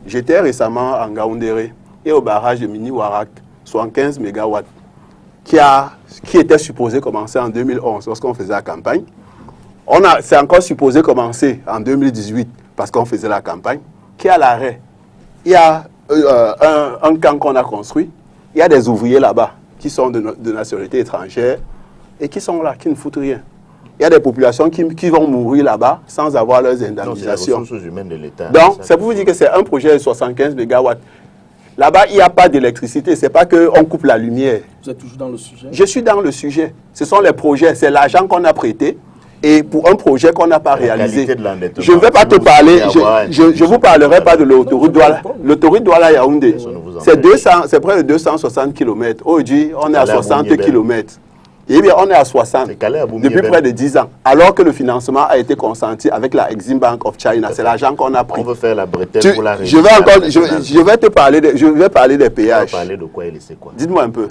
J'étais récemment en Ngaoundéré et au barrage de Mini-Warak, 75 mégawatts, qui était supposé commencer en 2011 lorsqu'on faisait la campagne. C'est encore supposé commencer en 2018 parce qu'on faisait la campagne, qui est à l'arrêt. Il y a un camp qu'on a construit, il y a des ouvriers là-bas qui sont de nationalité étrangère et qui sont là, qui ne foutent rien. Il y a des populations qui vont mourir là-bas sans avoir leurs indemnisations. Non, c'est les ressources humaines de l'État. Donc, c'est pour vous dire que c'est un projet de 75 mégawatts. Là-bas, il n'y a pas d'électricité. Ce n'est pas qu'on coupe la lumière. Vous êtes toujours dans le sujet? Je suis dans le sujet. Ce sont les projets. C'est l'argent qu'on a prêté et pour un projet qu'on n'a pas réalisé. Je ne vais pas te parler, je ne vous parlerai pas de l'autoroute Douala. L'autoroute Douala-Yaoundé, c'est près de 260 km. Aujourd'hui, on est à 60 km. Eh bien, on est à 60 depuis près de 10 ans. Alors que le financement a été consenti avec la Exim Bank of China. C'est l'argent qu'on a pris. On veut faire la bretelle pour la région. Je vais te parler, je vais parler des péages. On va parler de quoi et laisser quoi? Dites-moi un peu.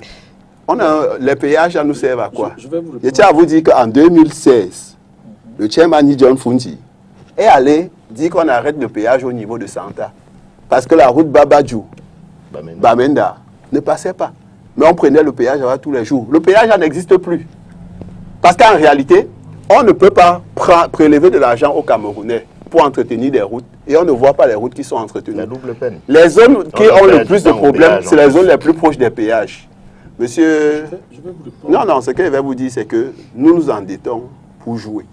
Les péages, ça nous sert à quoi? Je tiens à vous dire qu'en 2016, le chairman John Fungi est allé dire qu'on arrête le péage au niveau de Santa. Parce que la route Bamenda ne passait pas. Mais on prenait le péage tous les jours. Le péage n'existe plus. Parce qu'en réalité, on ne peut pas prélever de l'argent aux Camerounais pour entretenir des routes. Et on ne voit pas les routes qui sont entretenues. La double peine. Les zones qui ont le plus de problèmes, c'est les zones les plus proches des péages. Monsieur... Non, ce que je vais vous dire, c'est que nous nous endettons pour jouer,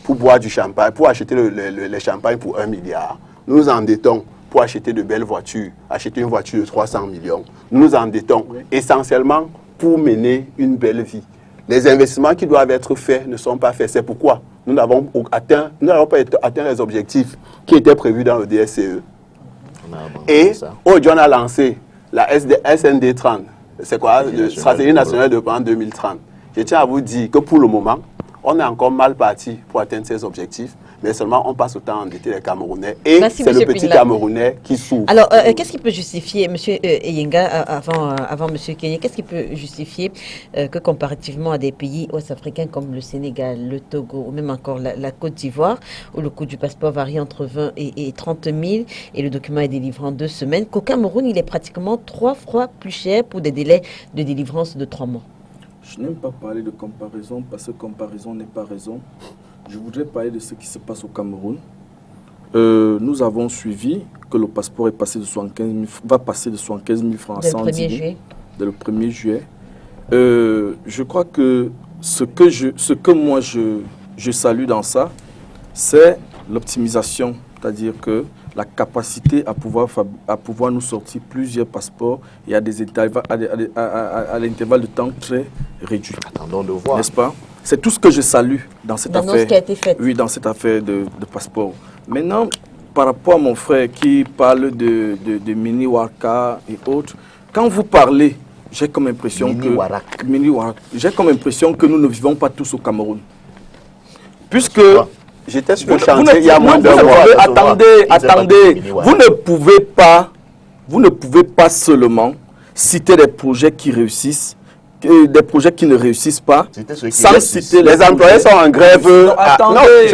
pour boire du champagne, pour acheter les champagnes pour 1 milliard. Nous nous endettons pour acheter de belles voitures, acheter une voiture de 300 millions. Nous nous endettons essentiellement pour mener une belle vie. Les investissements qui doivent être faits ne sont pas faits. C'est pourquoi nous n'avons pas atteint les objectifs qui étaient prévus dans le DSCE. Et aujourd'hui, on a lancé la SND 30. C'est quoi? La Stratégie nationale de développement 2030. Je tiens à vous dire que pour le moment, on est encore mal parti pour atteindre ces objectifs. Mais seulement on passe autant à endetter les Camerounais. Et c'est le petit Camerounais qui souffre. Alors, qu'est-ce qui peut justifier, M. Eyenga, avant M. Kenya, qu'est-ce qui peut justifier que comparativement à des pays ouest-africains comme le Sénégal, le Togo, ou même encore la Côte d'Ivoire, où le coût du passeport varie entre 20 et 30 000 et le document est délivré en 2 semaines, qu'au Cameroun, il est pratiquement 3 fois plus cher pour des délais de délivrance de 3 mois? Je n'aime pas parler de comparaison parce que comparaison n'est pas raison. Je voudrais parler de ce qui se passe au Cameroun. Nous avons suivi que le passeport est passé de 75 000, va passer de 75 000 francs à 110 000 dès le 1er juillet. Je crois que ce que moi je salue dans ça, c'est l'optimisation, c'est-à-dire que la capacité à pouvoir nous sortir plusieurs passeports et à l'intervalle de temps très réduit. Attendons de voir. N'est-ce pas? C'est tout ce que je salue dans cette affaire. Qui a été faite. Oui, dans cette affaire de passeport. Maintenant, par rapport à mon frère qui parle de Mini Waraka et autres, quand vous parlez, j'ai comme impression j'ai comme impression que nous ne vivons pas tous au Cameroun. Puisque j'étais sur le chantier il y a moins de mois. Attendez. Vous ne pouvez pas seulement citer des projets qui réussissent, des projets qui ne réussissent pas, sans citer les employés sont en grève. Attendez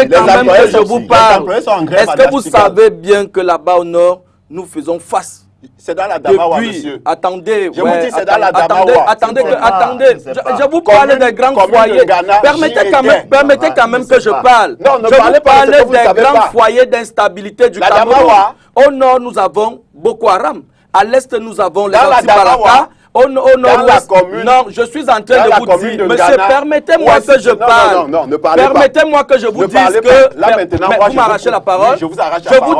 quand même que je vous parle. Est-ce que vous savez bien que là-bas au nord, nous faisons face? C'est dans la Damawa, monsieur. Attendez, je vous dis, c'est dans la Damawa. Attendez, je vous parle des grands foyers. Permettez quand même que je parle. Non, ne parlez pas de ce que vous ne savez pas. Des grands foyers d'instabilité du Cameroun. Au nord, nous avons Boko Haram. À l'est, nous avons les anti-Balaka. Au nord-ouest, non, je suis en train de vous dire, monsieur, permettez-moi que je parle. Non, ne parlez pas. Permettez-moi que je vous dise que... Là, maintenant, vous m'arrachez la parole. Je vous arrache la parole. Je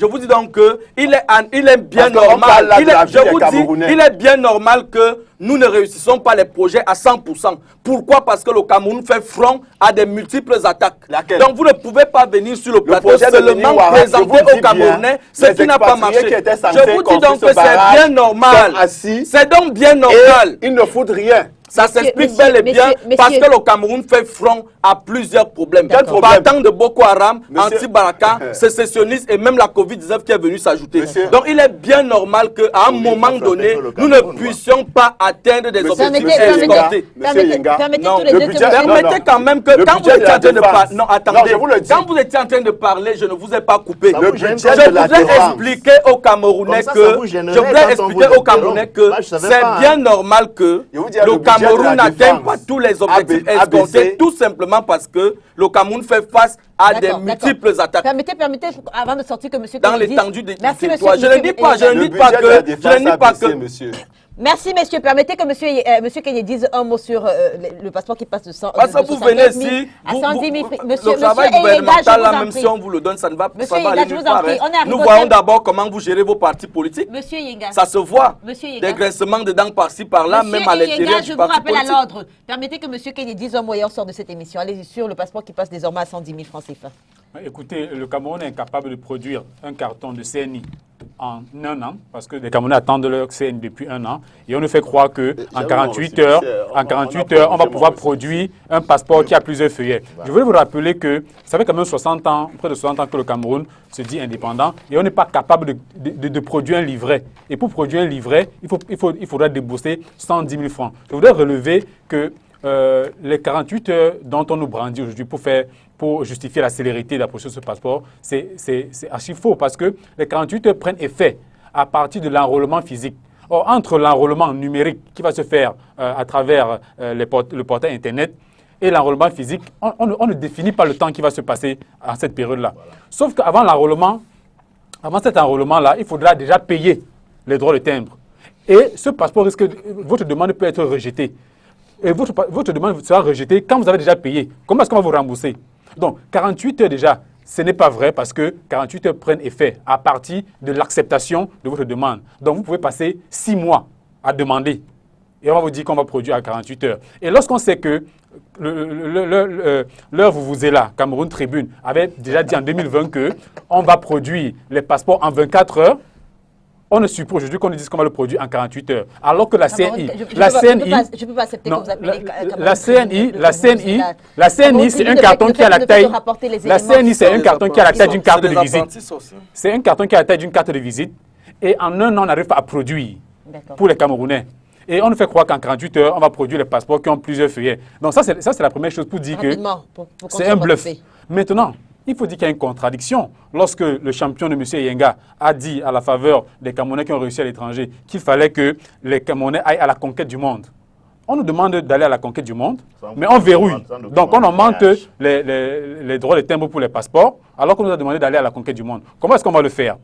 vous dis donc que il est bien normal. Il est bien normal que nous ne réussissons pas les projets à 100%. Pourquoi? Parce que le Cameroun fait front à des multiples attaques. Donc vous ne pouvez pas venir sur le plateau seulement présenter aux Camerounais ce qui n'a pas marché. Je vous dis donc que c'est bien normal. C'est donc bien normal. Ils ne foutent rien. Ça s'explique bel et bien parce que le Cameroun fait front à plusieurs problèmes. Partant de Boko Haram, anti-Baraka, sécessionnistes et même la Covid-19 qui est venue s'ajouter. Donc il est bien normal qu'à un moment donné, nous ne puissions pas atteindre des objectifs escomptés. Permettez quand même que quand vous étiez en train de parler... Non, attendez. Quand vous étiez en train de parler, je ne vous ai pas coupé. Je voudrais expliquer aux Camerounais que c'est bien normal que le Cameroun n'atteint pas tous les objectifs escomptés, tout simplement parce que le Cameroun fait face à des multiples attaques. Permettez, avant de sortir que M. Dans l'étendue des territoires. Je ne dis pas que... Merci, messieurs. Permettez que monsieur Kenyé dise un mot sur le passeport qui passe de 100 Parce que vous venez ici, à 110 000 le travail gouvernemental, là, même si on vous le donne, ça ne va, Monsieur ça va Yenga, aller je nulle vous en part. prie. On est arrivé Nous au voyons thème. d'abord comment vous gérez vos partis politiques. Monsieur Yenga. Ça se voit. Monsieur Yenga. Des graissements de dents par-ci, par-là, Monsieur même à Yenga, l'intérieur je du vous parti rappelle à politique. l'ordre. Permettez que monsieur Kenyé dise un mot et on sort de cette émission. Allez-y sur le passeport qui passe désormais à 110 000 francs CFA. Écoutez, le Cameroun est incapable de produire un carton de CNI en un an, parce que les Camerounais attendent leur CNI depuis un an, et on nous fait croire qu'en 48 heures, on va pouvoir produire un passeport qui a plusieurs feuillets. Je voulais vous rappeler que ça fait quand même 60 ans, près de 60 ans que le Cameroun se dit indépendant, et on n'est pas capable de produire un livret. Et pour produire un livret, il faudra débourser 110 000 francs. Je voudrais relever que les 48 heures dont on nous brandit aujourd'hui pour justifier la célérité d'approcher ce passeport, c'est archi faux parce que les 48 heures prennent effet à partir de l'enrôlement physique. Or, entre l'enrôlement numérique qui va se faire à travers le portail Internet et l'enrôlement physique, on ne définit pas le temps qui va se passer à cette période-là. Sauf qu'avant l'enrôlement, avant cet enrôlement-là, il faudra déjà payer les droits de timbre. Et ce passeport votre demande peut être rejetée. Et votre demande sera rejetée quand vous avez déjà payé. Comment est-ce qu'on va vous rembourser? Donc, 48 heures déjà, ce n'est pas vrai parce que 48 heures prennent effet à partir de l'acceptation de votre demande. Donc, vous pouvez passer 6 mois à demander. Et on va vous dire qu'on va produire à 48 heures. Et lorsqu'on sait que l'heure vous est là, Cameroun Tribune avait déjà dit en 2020 qu'on va produire les passeports en 24 heures, on ne suppose aujourd'hui qu'on nous dise qu'on va le produire en 48 heures. Alors que la CNI... Je ne peux pas accepter que vous appelez la CNI, c'est un carton qui a la taille... La CNI, c'est un carton qui a la taille d'une carte de visite. C'est un carton qui a la taille d'une carte de visite. Et en un an, on n'arrive pas à produire pour les Camerounais. Et on nous fait croire qu'en 48 heures, on va produire les passeports qui ont plusieurs feuillets. Donc ça, c'est la première chose pour dire que c'est un bluff. Maintenant, il faut dire qu'il y a une contradiction. Lorsque le champion de M. Yenga a dit à la faveur des Camerounais qui ont réussi à l'étranger qu'il fallait que les Camerounais aillent à la conquête du monde. On nous demande d'aller à la conquête du monde, mais on verrouille. Donc on augmente les droits de timbre pour les passeports, alors qu'on nous a demandé d'aller à la conquête du monde. Comment est-ce qu'on va le faire?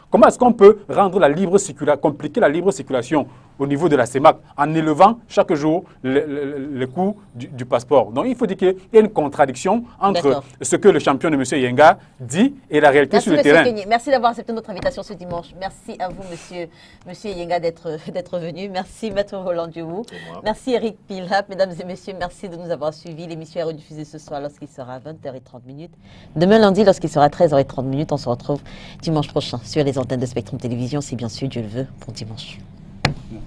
Comment est-ce qu'on peut rendre la libre circulation, compliquer la libre circulation au niveau de la CEMAC en élevant chaque jour le coût du passeport? Donc il faut dire qu'il y a une contradiction entre ce que le champion de M. Yenga dit et la réalité sur le terrain. Kenny. Merci d'avoir accepté notre invitation ce dimanche. Merci à vous, monsieur Yenga, d'être venu. Merci, Maître Roland Diobou. Merci, Eric Pilhap. Mesdames et messieurs, merci de nous avoir suivis. L'émission est rediffusée ce soir lorsqu'il sera 20h30. Demain lundi, lorsqu'il sera 13h30. On se retrouve dimanche prochain sur les antennes de Spectrum Télévision, si bien sûr Dieu le veut. Bon dimanche. Merci.